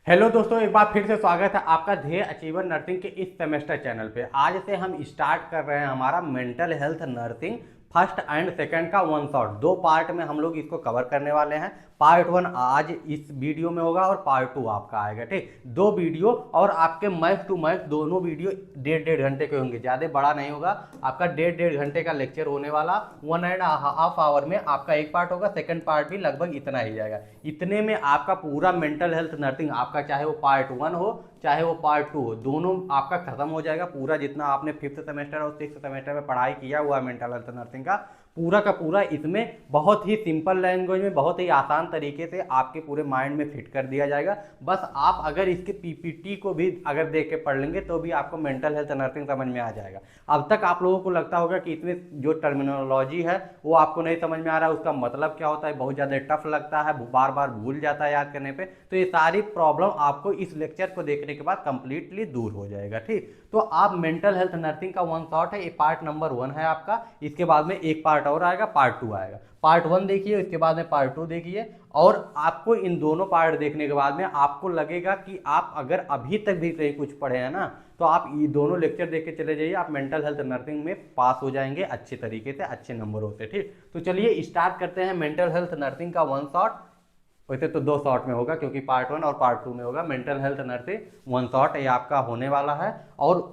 Hello दोस्तों, एक बार फिर से स्वागत है आपका ध्येय अचीवर नर्सिंग के इस सेमेस्टर चैनल पे। आज से हम स्टार्ट कर रहे हैं हमारा mental health nursing first and second का वन शॉट। दो पार्ट में हम लोग इसको कवर करने वाले हैं। पार्ट वन आज इस वीडियो में होगा और पार्ट टू आपका आएगा। ठीक, दो वीडियो और आपके मैक्स टू मैक्स दोनों वीडियो 1.5 घंटे के होंगे, ज़्यादा बड़ा नहीं होगा। आपका 1.5 घंटे का लेक्चर होने वाला। 1.5 आवर में आपका एक पार्ट होगा, सेकंड पार्ट भी लगभग इतना ही जाएगा। इतने में आपका पूरा मेंटल हेल्थ नर्सिंग आपका, चाहे वो पार्ट वन हो चाहे वो पार्ट टू हो, दोनों आपका खत्म हो जाएगा। पूरा जितना आपने फिफ्थ सेमेस्टर और सिक्स सेमेस्टर में पढ़ाई किया हुआ है मेंटल हेल्थ नर्सिंग का पूरा इसमें बहुत ही सिंपल लैंग्वेज में, बहुत ही आसान तरीके से आपके पूरे माइंड में फिट कर दिया जाएगा। बस आप अगर इसके पीपीटी को भी अगर देख के पढ़ लेंगे तो भी आपको मेंटल हेल्थ नर्सिंग समझ में आ जाएगा। अब तक आप लोगों को लगता होगा कि इसमें जो टर्मिनोलॉजी है वो आपको नहीं समझ में आ रहा है, उसका मतलब क्या होता है, बहुत ज़्यादा टफ लगता है, बार बार भूल जाता है याद करने पे। तो ये सारी प्रॉब्लम आपको इस लेक्चर को देखने के बाद कंप्लीटली दूर हो जाएगा। ठीक, तो आप मेंटल हेल्थ नर्सिंग का वन शॉट है, ये पार्ट नंबर 1 है आपका। इसके बाद में एक पार्ट और आएगा, पार्ट 2 आएगा। पार्ट 1 देखिए, इसके बाद में पार्ट 2 देखिए। और आपको इन दोनों पार्ट देखने के बाद में आपको लगेगा कि आप अगर अभी तक भी कहीं कुछ पढ़े हैं ना, तो आप ये दोनों लेक्चर देख के चले जाइए, आप मेंटल हेल्थ नर्सिंग में पास हो जाएंगे अच्छे तरीके से, अच्छे नंबरों से। ठीक, तो चलिए स्टार्ट करते हैं मेंटल हेल्थ नर्सिंग का वन शॉट। वैसे तो दो शॉट में होगा क्योंकि पार्ट 1 और पार्ट 2 में होगा। Mental health nursing one shot ये आपका होने वाला है। और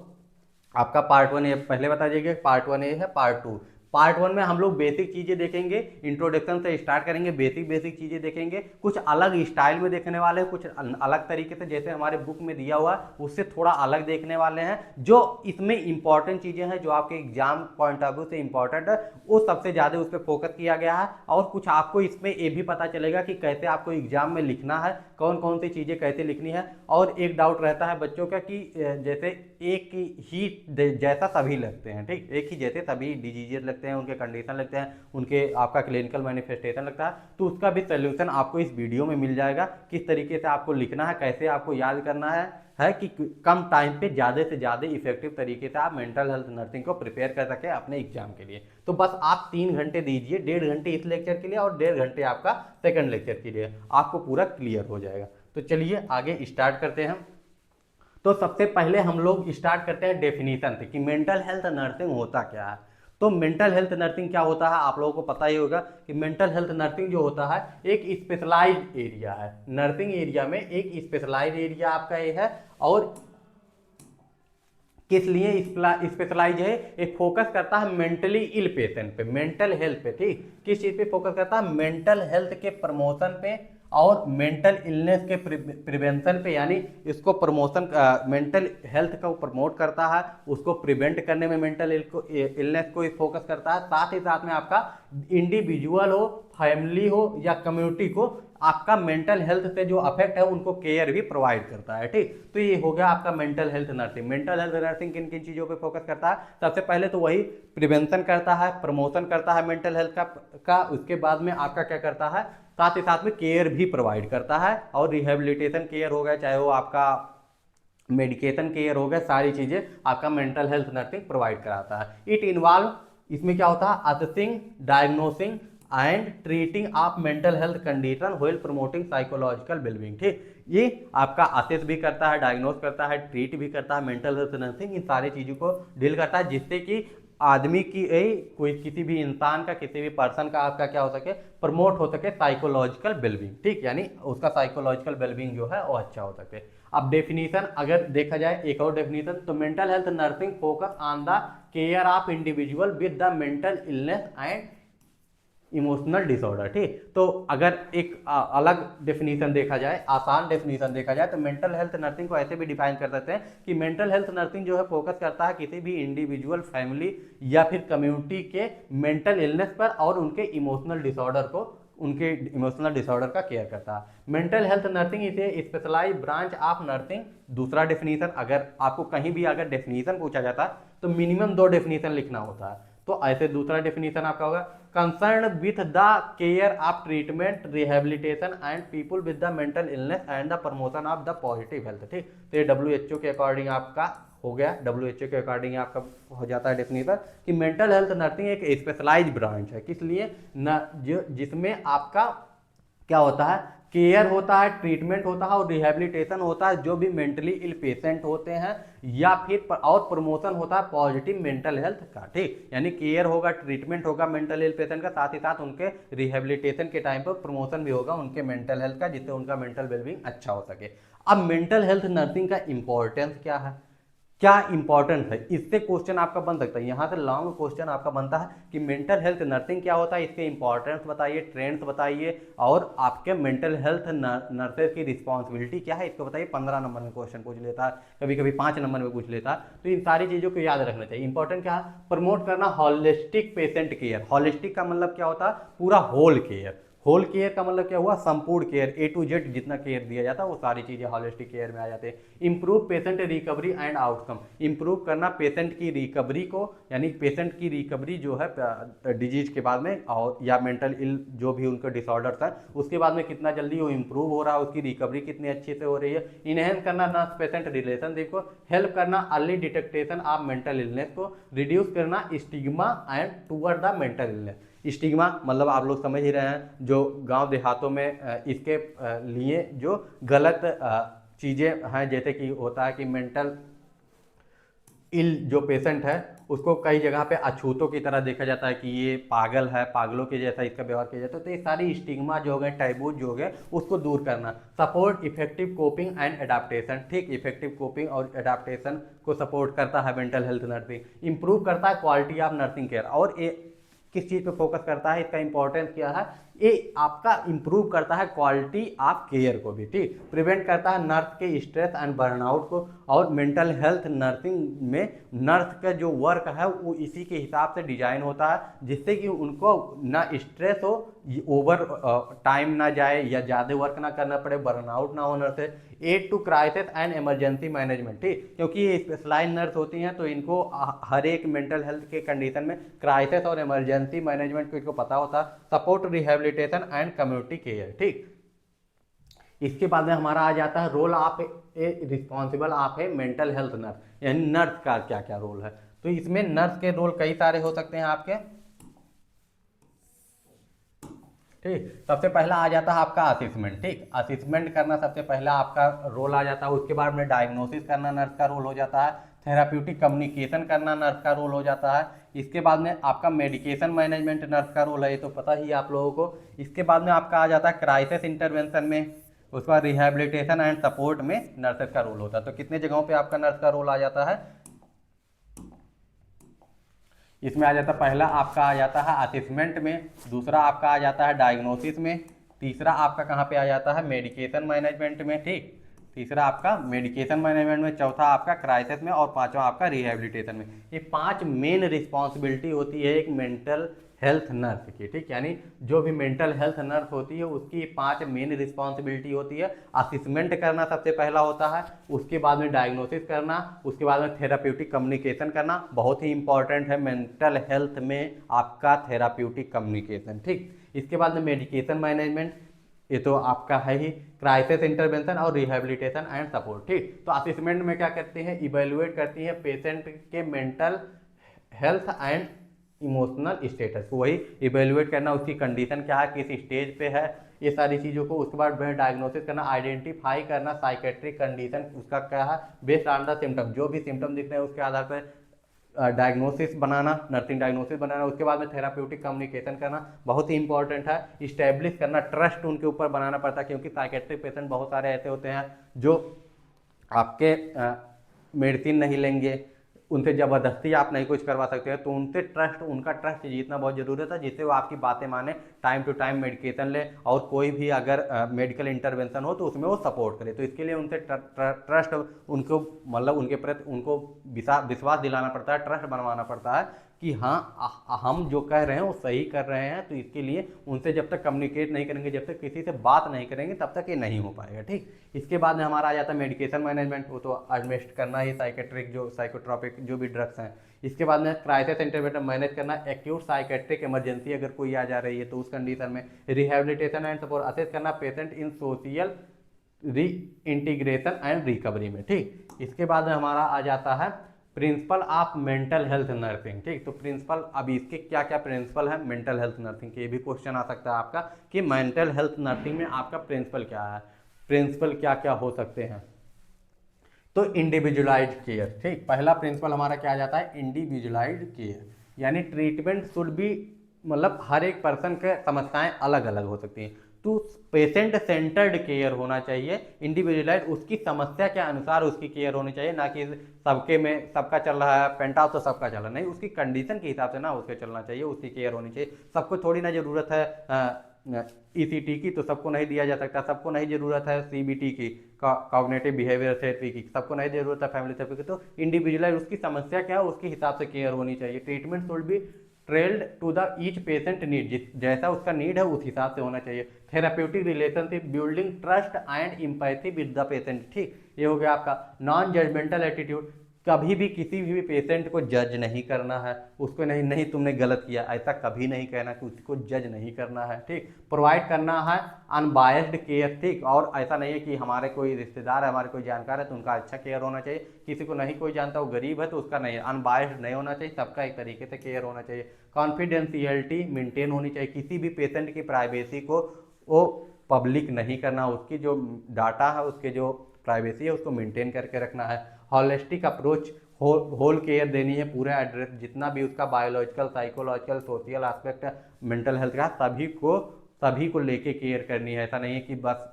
आपका पार्ट 1 ये पहले बता दीजिए, पार्ट 1 ये है, पार्ट 2। पार्ट 1 में हम लोग बेसिक चीज़ें देखेंगे, इंट्रोडक्शन से स्टार्ट करेंगे, बेसिक बेसिक चीज़ें देखेंगे। कुछ अलग स्टाइल में देखने वाले हैं, कुछ अलग तरीके से, जैसे हमारे बुक में दिया हुआ है उससे थोड़ा अलग देखने वाले हैं। जो इसमें इंपॉर्टेंट चीज़ें हैं, जो आपके एग्जाम पॉइंट ऑफ व्यू से इंपॉर्टेंट है, वो सबसे ज़्यादा उस पर फोकस किया गया है। और कुछ आपको इसमें ये भी पता चलेगा कि कैसे आपको एग्जाम में लिखना है, कौन कौन सी चीज़ें कैसे लिखनी है। और एक डाउट रहता है बच्चों का कि जैसे एक ही जैसा सभी लगते हैं, ठीक, एक ही जैसे सभी डिजीजेस लगते हैं, उनके कंडीशन लगते हैं, उनके आपका क्लिनिकल मैनिफेस्टेशन लगता है। तो उसका भी सोल्यूशन आपको इस वीडियो में मिल जाएगा, किस तरीके से आपको लिखना है, कैसे आपको याद करना है कि कम टाइम पे ज़्यादा से ज़्यादा इफेक्टिव तरीके से आप मेंटल हेल्थ नर्सिंग को प्रिपेयर कर सके अपने एग्जाम के लिए। तो बस आप 3 घंटे दीजिए, 1.5 घंटे इस लेक्चर के लिए और 1.5 घंटे आपका सेकंड लेक्चर के लिए, आपको पूरा क्लियर हो जाएगा। तो चलिए आगे स्टार्ट करते हैं। तो सबसे पहले हम लोग स्टार्ट करते हैं डेफिनेशन से कि मेंटल हेल्थ नर्सिंग होता क्या है। तो मेंटल हेल्थ नर्सिंग क्या होता है, आप लोगों को पता ही होगा कि मेंटल हेल्थ नर्सिंग जो होता है एक स्पेशलाइज्ड एरिया है। नर्सिंग एरिया में एक स्पेशलाइज्ड एरिया आपका ये है। और किस लिए स्पेशलाइज है, एक फोकस करता है मेंटली इल पेशेंट पे, मेंटल हेल्थ पे। ठीक, किस चीज पे फोकस करता है, मेंटल हेल्थ के प्रमोशन पे और मेंटल इलनेस के प्रिवेंशन पे। यानी इसको प्रमोशन, मेंटल हेल्थ को प्रमोट करता है, उसको प्रिवेंट करने में मेंटल इलनेस को फोकस करता है। साथ ही साथ में आपका इंडिविजुअल हो, फैमिली हो या कम्युनिटी को आपका मेंटल हेल्थ से जो अफेक्ट है उनको केयर भी प्रोवाइड करता है। ठीक, तो ये हो गया आपका mental health nursing. Mental health nursing किन किन चीज़ों पे फोकस करता है, सबसे पहले तो वही प्रिवेंशन करता है, प्रमोशन करता है मेंटल हेल्थ का। उसके बाद में आपका क्या करता है, साथ ही साथ में केयर भी प्रोवाइड करता है। और रिहेबिलिटेशन केयर हो गया, चाहे वो आपका मेडिकेशन केयर हो गया, सारी चीज़ें आपका मेंटल हेल्थ नर्सिंग प्रोवाइड कराता है। इट इन्वॉल्व, इसमें क्या होता है, assessing, diagnosing and treating of mental health condition wheel promoting psychological wellbeing. ठीक, ये आपका असेस भी करता है, डायग्नोस करता है, ट्रीट भी करता है। मेंटल हेल्थ नर्सिंग इन सारी चीज़ों को डील करता है, जिससे कि आदमी की कोई किसी भी इंसान का, किसी भी पर्सन का आपका क्या हो सके, प्रमोट हो सके साइकोलॉजिकल वेलबींग। ठीक, यानी उसका साइकोलॉजिकल वेलबींग जो है वो अच्छा हो सके। अब डेफिनेशन अगर देखा जाए, एक और डेफिनेशन, तो mental health nursing focus on the care of individual with the mental illness and emotional disorder. ठीक, तो अगर एक अलग डेफिनेशन देखा जाए, आसान डेफिनेशन देखा जाए, तो मेंटल हेल्थ नर्सिंग को ऐसे भी डिफाइन कर सकते हैं कि मेंटल हेल्थ नर्सिंग जो है फोकस करता है किसी भी इंडिविजुअल, फैमिली या फिर कम्युनिटी के मेंटल इलनेस पर और उनके इमोशनल डिसऑर्डर को, उनके इमोशनल डिसऑर्डर का केयर करता है। Mental health nursing is a specialised branch of nursing. दूसरा डेफिनेशन, अगर आपको कहीं भी अगर डेफिनेशन पूछा जाता है तो मिनिमम 2 डेफिनेशन लिखना होता है। तो ऐसे दूसरा डेफिनेशन आपका होगा, concern with the care of treatment, rehabilitation and people with the mental illness and the promotion of the positive health. ठीक, तो ये WHO के अकॉर्डिंग आपका हो गया, WHO के अकॉर्डिंग आपका हो जाता है डेफिनेशन कि मेंटल हेल्थ नर्सिंग एक स्पेशलाइज्ड ब्रांच है। किस लिए न, जो जिसमें आपका क्या होता है, केयर होता है, ट्रीटमेंट होता है और रिहेबिलिटेशन होता है जो भी मेंटली इल पेशेंट होते हैं, या फिर और प्रमोशन होता है पॉजिटिव मेंटल हेल्थ का। ठीक, यानी केयर होगा, ट्रीटमेंट होगा मेंटल इल पेशेंट का, साथ ही साथ उनके रिहेबिलिटेशन के टाइम पर प्रमोशन भी होगा उनके मेंटल हेल्थ का, जिससे उनका मेंटल वेलबींग अच्छा हो सके। अब मेंटल हेल्थ नर्सिंग का इंपॉर्टेंस क्या है, क्या इंपॉर्टेंट है, इससे क्वेश्चन आपका बन सकता है, यहाँ से लॉन्ग क्वेश्चन आपका बनता है कि मेंटल हेल्थ नर्सिंग क्या होता है, इसके इंपॉर्टेंस बताइए, ट्रेंड्स बताइए, और आपके मेंटल हेल्थ नर्सेज की रिस्पॉन्सिबिलिटी क्या है, इसको बताइए। 15 नंबर में क्वेश्चन पूछ लेता है, कभी कभी 5 नंबर में पूछ लेता है। तो इन सारी चीज़ों को याद रखना चाहिए। इंपॉर्टेंट क्या है, प्रमोट करना हॉलिस्टिक पेशेंट केयर। हॉलिस्टिक का मतलब क्या होता है, पूरा होल केयर। होल केयर का मतलब क्या हुआ, संपूर्ण केयर, ए टू जेड जितना केयर दिया जाता है वो सारी चीजें हॉलिस्टिक केयर में आ जाते हैं। Improve patient recovery and outcome, improve करना पेशेंट की रिकवरी को, यानी पेशेंट की रिकवरी जो है डिजीज के बाद में, और या मेंटल इल जो भी उनके डिसऑर्डर्स हैं उसके बाद में कितना जल्दी वो इंप्रूव हो रहा है, उसकी रिकवरी कितनी अच्छे से हो रही है। इनहेंस करना नर्स पेशेंट रिलेशनशिप को, हेल्प करना अर्ली डिटेक्टेशन ऑफ मेंटल इलनेस को, रिड्यूस करना stigma and toward the mental illness. Stigma मतलब आप लोग समझ ही रहे हैं, जो गांव देहातों में इसके लिए जो गलत चीज़ें हैं, जैसे कि होता है कि मेंटल इल जो पेशेंट है उसको कई जगह पे अछूतों की तरह देखा जाता है कि ये पागल है, पागलों के जैसा इसका व्यवहार किया जाता है। तो ये सारी स्टिग्मा जो हो गए, टैबूज जो हो गए, उसको दूर करना। Support effective coping and adaptation, ठीक, इफेक्टिव कोपिंग और एडाप्टेशन को सपोर्ट करता है मेंटल हेल्थ नर्सिंग। इंप्रूव करता है क्वालिटी ऑफ नर्सिंग केयर, और ये किस चीज़ पे फोकस करता है, इसका इंपॉर्टेंस क्या है, ये आपका इंप्रूव करता है क्वालिटी ऑफ केयर को भी। ठीक, प्रिवेंट करता है नर्स के स्ट्रेस एंड बर्नआउट को, और मेंटल हेल्थ नर्सिंग में नर्स का जो वर्क है वो इसी के हिसाब से डिजाइन होता है, जिससे कि उनको ना स्ट्रेस हो, ओवर टाइम ना जाए या ज़्यादा वर्क ना करना पड़े, बर्नआउट ना हो नर्स से। Aid to crisis and emergency management, ठीक, क्योंकि ये स्पेशलाइज नर्स होती हैं तो इनको हर एक मेंटल हेल्थ के कंडीशन में क्राइसिस और इमरजेंसी मैनेजमेंट को इनको पता होता है। Support rehabilitation and community care, ठीक। इसके बाद में हमारा आ जाता है role of a responsible of a mental health nurse, यानी नर्स का क्या क्या रोल है। तो इसमें नर्स के रोल कई सारे हो सकते हैं आपके। ठीक, सबसे पहला आ जाता है आपका असेसमेंट। ठीक, असेसमेंट करना सबसे पहला आपका रोल आ जाता है। उसके बाद में डायग्नोसिस करना नर्स का रोल हो जाता है। थेराप्यूटिक कम्युनिकेशन करना नर्स का रोल हो जाता है। इसके बाद में आपका मेडिकेशन मैनेजमेंट नर्स का रोल है, ये तो पता ही है आप लोगों को। इसके बाद में आपका आ जाता है क्राइसिस इंटरवेंशन में। उसके बाद रिहेबिलिटेशन एंड सपोर्ट में नर्सेस का रोल होता है। तो कितने जगहों पे आपका नर्स का रोल आ जाता है, इसमें आ जाता है, पहला आपका आ जाता है असेसमेंट में, दूसरा आपका आ जाता है डायग्नोसिस में, तीसरा आपका कहाँ पे आ जाता है, मेडिकेशन मैनेजमेंट में। ठीक, तीसरा आपका मेडिकेशन मैनेजमेंट में, चौथा आपका क्राइसिस में, और पांचवा आपका रिहेबिलिटेशन में। ये 5 मेन रिस्पॉन्सिबिलिटी होती है एक मेंटल हेल्थ नर्स की। ठीक, यानी जो भी मेंटल हेल्थ नर्स होती है उसकी 5 मेन रिस्पॉन्सिबिलिटी होती है। असेसमेंट करना सबसे पहला होता है, उसके बाद में डायग्नोसिस करना, उसके बाद में थेराप्यूटिक कम्युनिकेशन करना, बहुत ही इंपॉर्टेंट है मेंटल हेल्थ में आपका थेराप्यूटिक कम्युनिकेशन। ठीक, इसके बाद में मेडिकेशन मैनेजमेंट, ये तो आपका है ही, क्राइसिस इंटरवेंशन और रिहेबिलिटेशन एंड सपोर्ट। ठीक, तो असेसमेंट में क्या करते हैं, इवेल्युएट करती है पेशेंट के mental health and emotional status को, वही इवेल्युएट करना, उसकी कंडीशन क्या है, किस स्टेज पे है, ये सारी चीज़ों को। उसके बाद डायग्नोसिस करना, आइडेंटिफाई करना साइकेट्रिक कंडीशन उसका क्या है बेस्ड ऑन द सिम्टम, जो भी सिम्टम दिख रहे हैं उसके आधार पर डायग्नोसिस बनाना, नर्सिंग डायग्नोसिस बनाना। उसके बाद में थेराप्यूटिक कम्युनिकेशन करना, बहुत ही इंपॉर्टेंट है। इस्टेब्लिश करना, ट्रस्ट उनके ऊपर बनाना पड़ता है, क्योंकि साइकेट्रिक पेशेंट बहुत सारे ऐसे होते हैं जो आपके मेडिसिन नहीं लेंगे, उनसे ज़बरदस्ती आप नहीं कुछ करवा सकते हैं। तो उनसे ट्रस्ट, उनका ट्रस्ट जीतना बहुत ज़रूरी था, जिससे वो आपकी बातें माने, टाइम टू टाइम मेडिकेशन ले, और कोई भी अगर मेडिकल इंटरवेंशन हो तो उसमें वो सपोर्ट करे। तो इसके लिए उनसे ट्रस्ट उनको, मतलब उनके प्रति उनको विश्वास दिलाना पड़ता है, ट्रस्ट बनवाना पड़ता है कि हाँ हम जो कह रहे हैं वो सही कर रहे हैं। तो इसके लिए उनसे जब तक कम्युनिकेट नहीं करेंगे, जब तक किसी से बात नहीं करेंगे, तब तक ये नहीं हो पाएगा। ठीक, इसके बाद में हमारा आ जाता है मेडिकेशन मैनेजमेंट, वो तो एडमिनिस्ट करना ही साइकेट्रिक जो साइकोट्रॉपिक जो भी ड्रग्स हैं। इसके बाद में क्राइसिस इंटरवेंशन मैनेज करना, एक्यूट साइकेट्रिक इमरजेंसी अगर कोई आ जा रही है तो उस कंडीशन में। रिहेबिलिटेशन एंड सपोर्ट, असेस करना पेशेंट इन सोशल री इंटीग्रेशन एंड रिकवरी में। ठीक, इसके बाद में हमारा आ जाता है principle of mental health nursing. ठीक, तो प्रिंसिपल, अब इसके क्या क्या प्रिंसिपल है मेंटल हेल्थ नर्सिंग के, ये भी क्वेश्चन आ सकता है आपका कि मेंटल हेल्थ नर्सिंग में आपका प्रिंसिपल क्या है, प्रिंसिपल क्या क्या हो सकते हैं। तो इंडिविजुअलाइज्ड केयर, ठीक, पहला प्रिंसिपल हमारा क्या आ जाता है, इंडिविजुअलाइज्ड केयर, यानी ट्रीटमेंट शुड बी, मतलब हर एक पर्सन के समस्याएं अलग अलग हो सकती हैं, तो पेशेंट सेंटर्ड केयर होना चाहिए, इंडिविजुअलाइज, उसकी समस्या के अनुसार उसकी केयर होनी चाहिए, ना कि सबके में सबका चल रहा है पेंटाउस तो सबका चल रहा है, नहीं, उसकी कंडीशन के हिसाब से ना उसके चलना चाहिए, उसकी केयर होनी चाहिए। सबको थोड़ी ना जरूरत है ईसीटी की, तो सबको नहीं दिया जा सकता, सबको नहीं जरूरत है सीबीटी की, कॉग्निटिव बिहेवियर थेरेपी की, सबको नहीं जरूरत है फैमिली थेरेपी की, तो इंडिविजुअल उसकी समस्या क्या है उसके हिसाब से केयर होनी चाहिए। Treatment should be tailored to the each patient need, जैसा उसका नीड है उस हिसाब से होना चाहिए। Therapeutic relationship building trust and empathy with the patient, ठीक, ये हो गया आपका। नॉन जजमेंटल एटीट्यूड, कभी भी किसी भी पेशेंट को जज नहीं करना है, उसको नहीं नहीं तुमने गलत किया ऐसा कभी नहीं कहना, कि उसको जज नहीं करना है, ठीक। प्रोवाइड करना है अनबायस्ड केयर, ठीक, और ऐसा नहीं है कि हमारे कोई रिश्तेदार है, हमारे कोई जानकार है तो उनका अच्छा केयर होना चाहिए, किसी को नहीं कोई जानता, वो गरीब है तो उसका नहीं, अनबायस्ड नहीं होना चाहिए, सबका एक तरीके से केयर होना चाहिए। कॉन्फिडेंशियलिटी मेंटेन होनी चाहिए, किसी भी पेशेंट की प्राइवेसी को वो पब्लिक नहीं करना, उसकी जो डाटा है उसके जो प्राइवेसी है उसको मेंटेन करके रखना है। हॉलिस्टिक अप्रोच, होल केयर देनी है, पूरा एड्रेस जितना भी उसका biological, psychological, social aspect, mental health का, सभी को लेके केयर करनी है। ऐसा नहीं है कि बस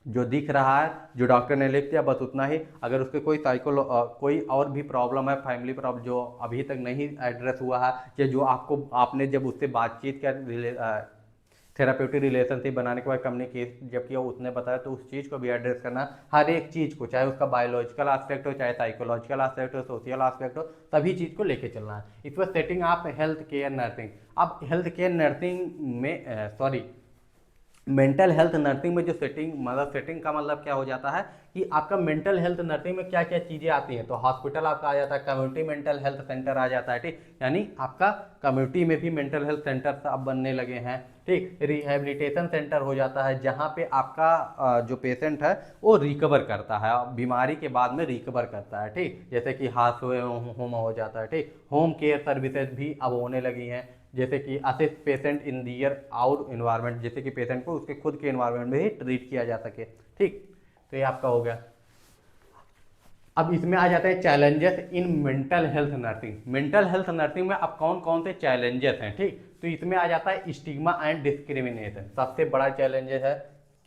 जो दिख रहा है जो डॉक्टर ने लिख दिया बस उतना ही, अगर उसके कोई कोई और भी प्रॉब्लम है, फैमिली प्रॉब्लम जो अभी तक नहीं एड्रेस हुआ है, या जो आपने जब उससे बातचीत कर थेरापेटिक रिलेशनशिप बनाने के बाद कम्युनिकेट जब किया उसने बताया, तो उस चीज़ को भी एड्रेस करना, हर एक चीज़ को, चाहे उसका बायोलॉजिकल एस्पेक्ट हो, चाहे साइकोलॉजिकल एस्पेक्ट हो, सोशल एस्पेक्ट हो, सभी चीज़ को लेके चलना है। इस पर सेटिंग आप हेल्थ केयर नर्सिंग, अब हेल्थ केयर नर्सिंग में सॉरी मेंटल हेल्थ नर्सिंग में जो सेटिंग, मतलब सेटिंग का मतलब क्या हो जाता है कि आपका मेंटल हेल्थ नर्सिंग में क्या क्या चीज़ें आती हैं, तो हॉस्पिटल आपका आ जाता है, कम्युनिटी मेंटल हेल्थ सेंटर आ जाता है, ठीक, यानी आपका कम्युनिटी में भी मेंटल हेल्थ सेंटर अब बनने लगे हैं, ठीक। रिहेबिलिटेशन सेंटर हो जाता है, जहाँ पे आपका जो पेशेंट है वो रिकवर करता है, बीमारी के बाद में रिकवर करता है, ठीक, जैसे कि हाथ होम हो जाता है, ठीक। होम केयर सर्विसेज भी अब होने लगी हैं, जैसे कि assist patient in their out environment, जैसे कि पेशेंट को उसके खुद के इन्वायरमेंट में ही ट्रीट किया जा सके, ठीक। तो ये आपका हो गया। अब इसमें आ जाते हैं challenges in mental health nursing. Mental health nursing में अब कौन कौन से चैलेंजेस हैं, ठीक, तो इसमें आ जाता है स्टिग्मा एंड डिस्क्रिमिनेशन, सबसे बड़ा चैलेंजेस है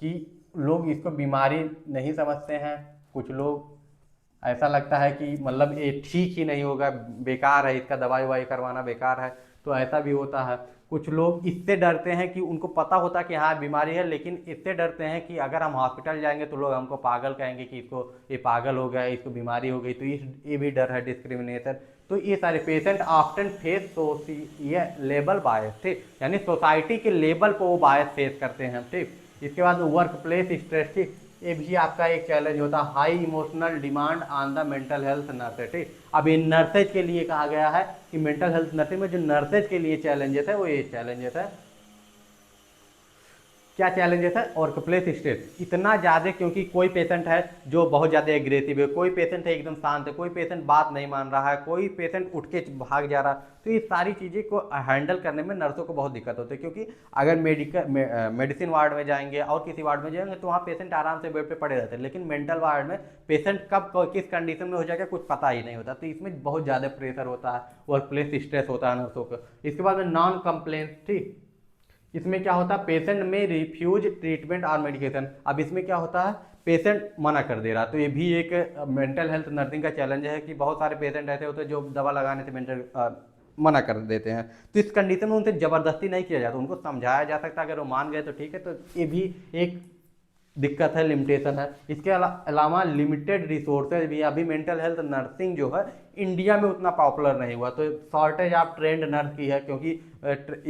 कि लोग इसको बीमारी नहीं समझते हैं, कुछ लोग ऐसा लगता है कि मतलब ये ठीक ही नहीं होगा, बेकार है, इसका दवाई ववाई करवाना बेकार है, तो ऐसा भी होता है। कुछ लोग इससे डरते हैं कि उनको पता होता है कि हाँ बीमारी है, लेकिन इससे डरते हैं कि अगर हम हॉस्पिटल जाएंगे तो लोग हमको पागल कहेंगे कि इसको ये पागल हो गया, इसको बीमारी हो गई, तो ये भी डर है, डिस्क्रिमिनेशन। तो ये सारे पेशेंट ऑफ्टन फेस ये लेबल बायस, ठीक, यानी सोसाइटी के लेवल पर वो बायस फेस करते हैं, ठीक। इसके बाद वर्क प्लेस स्ट्रेस, ठीक, ये भी आपका एक चैलेंज होता है, high emotional demand on the mental health nurses, ठीक। अब इन नर्सेज के लिए कहा गया है कि मेंटल हेल्थ नर्सिंग में जो नर्सेज के लिए चैलेंजेस है वो ये चैलेंजेस है, क्या चैलेंजेस है, वर्क प्लेस स्ट्रेस इतना ज़्यादा, क्योंकि कोई पेशेंट है जो बहुत ज़्यादा एग्रेसिव है, कोई पेशेंट है एकदम शांत है, कोई पेशेंट बात नहीं मान रहा है, कोई पेशेंट उठ के भाग जा रहा है, तो ये सारी चीज़ें को हैंडल करने में नर्सों को बहुत दिक्कत होती है, क्योंकि अगर मेडिसिन वार्ड में जाएंगे और किसी वार्ड में जाएंगे तो वहाँ पेशेंट आराम से बेड पे पड़े रहते हैं, लेकिन मेंटल वार्ड में पेशेंट कब किस कंडीशन में हो जाएगा कुछ पता ही नहीं होता, तो इसमें बहुत ज़्यादा प्रेशर होता है, वर्क प्लेस स्ट्रेस होता है नर्सों को। इसके बाद में नॉन कंप्लेंट, ठीक, इसमें क्या होता है, पेशेंट में रिफ्यूज ट्रीटमेंट और मेडिकेशन, अब इसमें क्या होता है पेशेंट मना कर दे रहा, तो ये भी एक मेंटल हेल्थ नर्सिंग का चैलेंज है कि बहुत सारे पेशेंट ऐसे होते हैं जो दवा लगाने से मना कर देते हैं, तो इस कंडीशन में उनसे जबरदस्ती नहीं किया जाता, उनको समझाया जा सकता है, अगर वो मान गए तो ठीक है, तो ये भी एक दिक्कत है, लिमिटेशन है। इसके अलावा लिमिटेड रिसोर्सेज भी, अभी मेंटल हेल्थ नर्सिंग जो है इंडिया में उतना पॉपुलर नहीं हुआ, तो शॉर्टेज ऑफ ट्रेंड नर्स की है, क्योंकि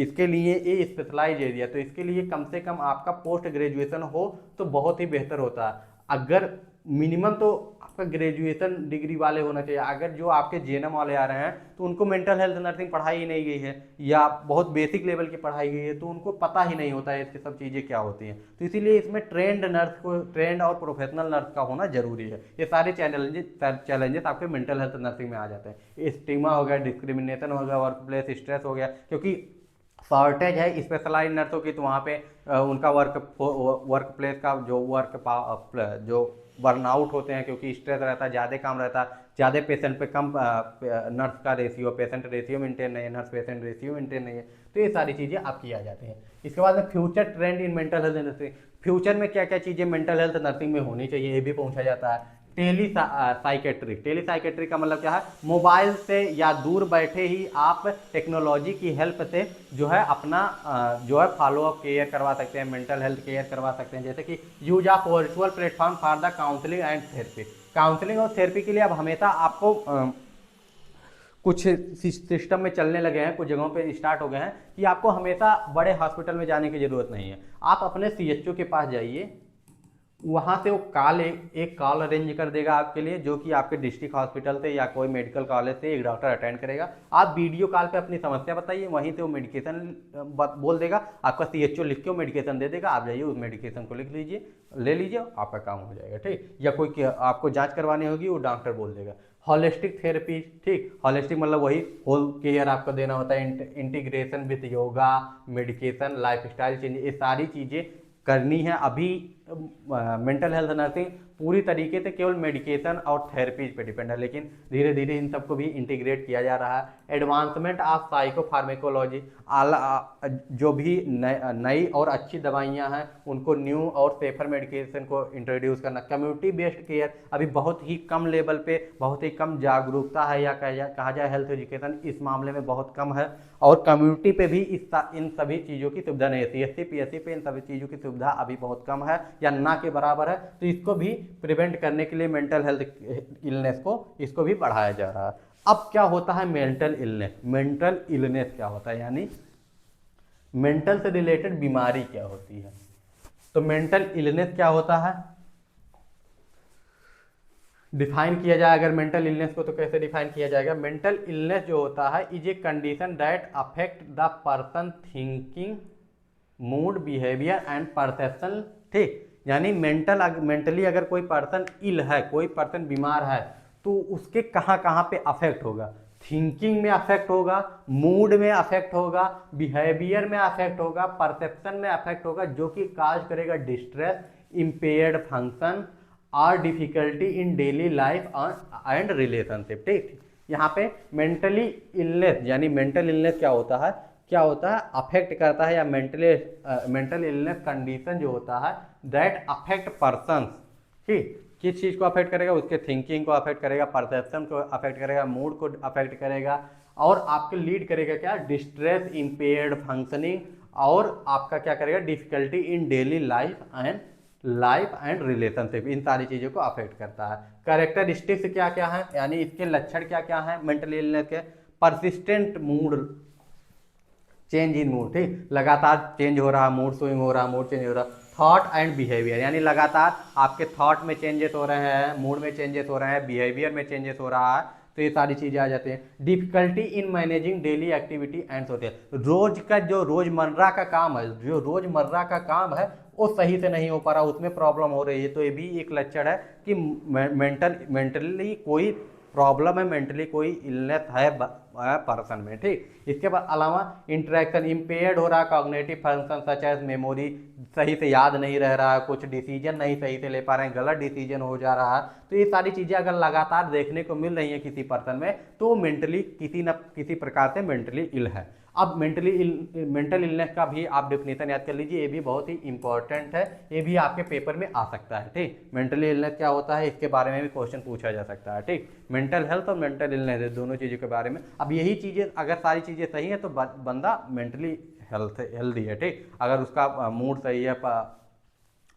इसके लिए ये स्पेशलाइज एरिया, तो इसके लिए कम से कम आपका पोस्ट ग्रेजुएशन हो तो बहुत ही बेहतर होता है, अगर मिनिमम तो आपका ग्रेजुएशन डिग्री वाले होना चाहिए। अगर जो आपके जेएनएम वाले आ रहे हैं तो उनको मेंटल हेल्थ नर्सिंग पढ़ाई ही नहीं गई है या बहुत बेसिक लेवल की पढ़ाई गई है, तो उनको पता ही नहीं होता है इसकी सब चीज़ें क्या होती हैं। तो इसीलिए इसमें ट्रेंड नर्स को, ट्रेंड और प्रोफेशनल नर्स का होना जरूरी है। ये सारे चैलेंजेस आपके मेंटल हेल्थ नर्सिंग में आ जाते हैं। स्टिग्मा हो गया, डिस्क्रिमिनेशन हो गया, वर्क प्लेस स्ट्रेस हो गया, क्योंकि शॉर्टेज है स्पेशलाइज नर्सों की, तो वहाँ पे उनका वर्क प्लेस का जो बर्नआउट होते हैं, क्योंकि स्ट्रेस रहता है, ज़्यादा काम रहता है, ज़्यादा पेशेंट पे कम नर्स का रेशियो, पेशेंट रेशियो मेंटेन नहीं है, नर्स पेशेंट रेशियो मेंटेन नहीं है, तो ये सारी चीज़ें आपकी आ जाती हैं। इसके बाद में future trend in mental health nursing, future में क्या क्या चीज़ें मेंटल हेल्थ नर्सिंग में होनी चाहिए, ये भी पूछा जाता है। टेली साइकेट्री का मतलब क्या है, मोबाइल से या दूर बैठे ही आप टेक्नोलॉजी की हेल्प से जो है अपना जो है फॉलोअप केयर करवा सकते हैं, मेंटल हेल्थ केयर करवा सकते हैं। जैसे कि use of virtual platform for the counselling and therapy, counselling और थेरेपी के लिए अब हमेशा आपको कुछ सिस्टम में चलने लगे हैं, कुछ जगहों पे स्टार्ट हो गए हैं कि आपको हमेशा बड़े हॉस्पिटल में जाने की ज़रूरत नहीं है। आप अपने सीएचओ के पास जाइए, वहाँ से वो एक कॉल अरेंज कर देगा आपके लिए, जो कि आपके डिस्ट्रिक्ट हॉस्पिटल से या कोई मेडिकल कॉलेज से एक डॉक्टर अटेंड करेगा। आप वीडियो कॉल पे अपनी समस्या बताइए, वहीं से वो मेडिकेशन बोल देगा, आपका सीएचओ लिख के वो मेडिकेशन दे देगा, आप जाइए उस मेडिकेशन को लिख लीजिए, ले लीजिए, आपका काम हो जाएगा। ठीक, या कोई आपको जाँच करवानी होगी, वो डॉक्टर बोल देगा। हॉलिस्टिक थेरेपी, ठीक, हॉलिस्टिक मतलब वही होल केयर आपको देना होता है, integration with yoga, medication, lifestyle change, ये सारी चीज़ें करनी है। अभी मेंटल हेल्थ नर्सिंग पूरी तरीके से केवल मेडिकेशन और थेरेपी पे डिपेंड है, लेकिन धीरे धीरे इन सबको भी इंटीग्रेट किया जा रहा है। एडवांसमेंट ऑफ साइकोफार्मेकोलॉजी, जो भी नई और अच्छी दवाइयां हैं उनको न्यू और सेफर मेडिकेशन को इंट्रोड्यूस करना। कम्युनिटी बेस्ड केयर, अभी बहुत ही कम लेवल पे, बहुत ही कम जागरूकता है, या कहा जाए हेल्थ एजुकेशन इस मामले में बहुत कम है, और कम्युनिटी पे भी इन सभी चीज़ों की सुविधा नहीं है। सीएससी पीएससी पे इन सभी चीज़ों की सुविधा अभी बहुत कम है या ना के बराबर है, तो इसको भी प्रिवेंट करने के लिए मेंटल हेल्थ इलनेस को, इसको भी बढ़ाया जा रहा है। अब क्या होता है मेंटल इलनेस, मेंटल इलनेस क्या होता है, यानी मेंटल से रिलेटेड बीमारी क्या होती है। तो मेंटल इलनेस क्या होता है, डिफाइन किया जाए अगर मेंटल इलनेस को, तो कैसे डिफाइन किया जाएगा। मेंटल इलनेस जो होता है is a condition that affect the person thinking, mood, behaviour and perception. ठीक, यानी मेंटली अगर कोई पर्सन इल है, कोई पर्सन बीमार है, तो उसके कहाँ कहाँ पे अफेक्ट होगा, थिंकिंग में अफेक्ट होगा, मूड में अफेक्ट होगा, बिहेवियर में अफेक्ट होगा, परसेप्शन में अफेक्ट होगा, जो कि काज करेगा डिस्ट्रेस, इम्पेयर्ड फंक्शन और difficulty in daily life and relationship. ठीक, यहाँ पे मेंटली इलनेस, यानी मेंटल इलनेस क्या होता है, अफेक्ट करता है, या मेंटल इलनेस कंडीशन जो होता है दैट अफेक्ट पर्सन, ठीक, किस चीज़ को अफेक्ट करेगा, उसके थिंकिंग को अफेक्ट करेगा, परसेप्शन को अफेक्ट करेगा, मूड को अफेक्ट करेगा, और आपके लीड करेगा क्या, डिस्ट्रेस, इम्पेयर्ड फंक्शनिंग, और आपका क्या करेगा, difficulty in daily life and relationship, इन सारी चीज़ों को अफेक्ट करता है। कैरेक्टरिस्टिक्स क्या क्या है, यानी इसके लक्षण क्या क्या है मेंटल इलनेस के, persistent mood change in mood, ठीक, लगातार चेंज हो रहा, मूड स्विंग हो रहा, मूड चेंज हो रहा। थॉट एंड बिहेवियर, यानी लगातार आपके थॉट में चेंजेस हो रहे हैं, मूड में चेंजेस हो रहे हैं, बिहेवियर में चेंजेस हो रहा है, तो ये सारी चीज़ें आ जाती हैं। Difficulty in managing daily activity and social, रोज का जो रोजमर्रा का काम है, जो रोजमर्रा का काम है वो सही से नहीं हो पा रहा, उसमें प्रॉब्लम हो रही है, तो ये भी एक लक्षण है कि मेंटली कोई प्रॉब्लम है, मेंटली कोई इलनेस है पर्सन में। ठीक, इसके बाद अलावा इंटरेक्शन इम्पेयर्ड हो रहा है, cognitive function such as memory, सही से याद नहीं रह रहा है, कुछ डिसीजन नहीं सही से ले पा रहे हैं, गलत डिसीजन हो जा रहा है, तो ये सारी चीज़ें अगर लगातार देखने को मिल रही है किसी पर्सन में, तो मेंटली किसी न किसी प्रकार से मेंटली इल है। अब मेंटल इलनेस का भी आप डेफिनेशन याद कर लीजिए, ये भी बहुत ही इंपॉर्टेंट है, ये भी आपके पेपर में आ सकता है। ठीक, मेंटल इलनेस क्या होता है, इसके बारे में भी क्वेश्चन पूछा जा सकता है। ठीक, मेंटल हेल्थ और मेंटल इलनेस दोनों चीज़ों के बारे में, अब यही चीज़ें अगर सारी चीज़ें सही है तो बंदा मेंटली हेल्दी है। ठीक, अगर उसका मूड सही है,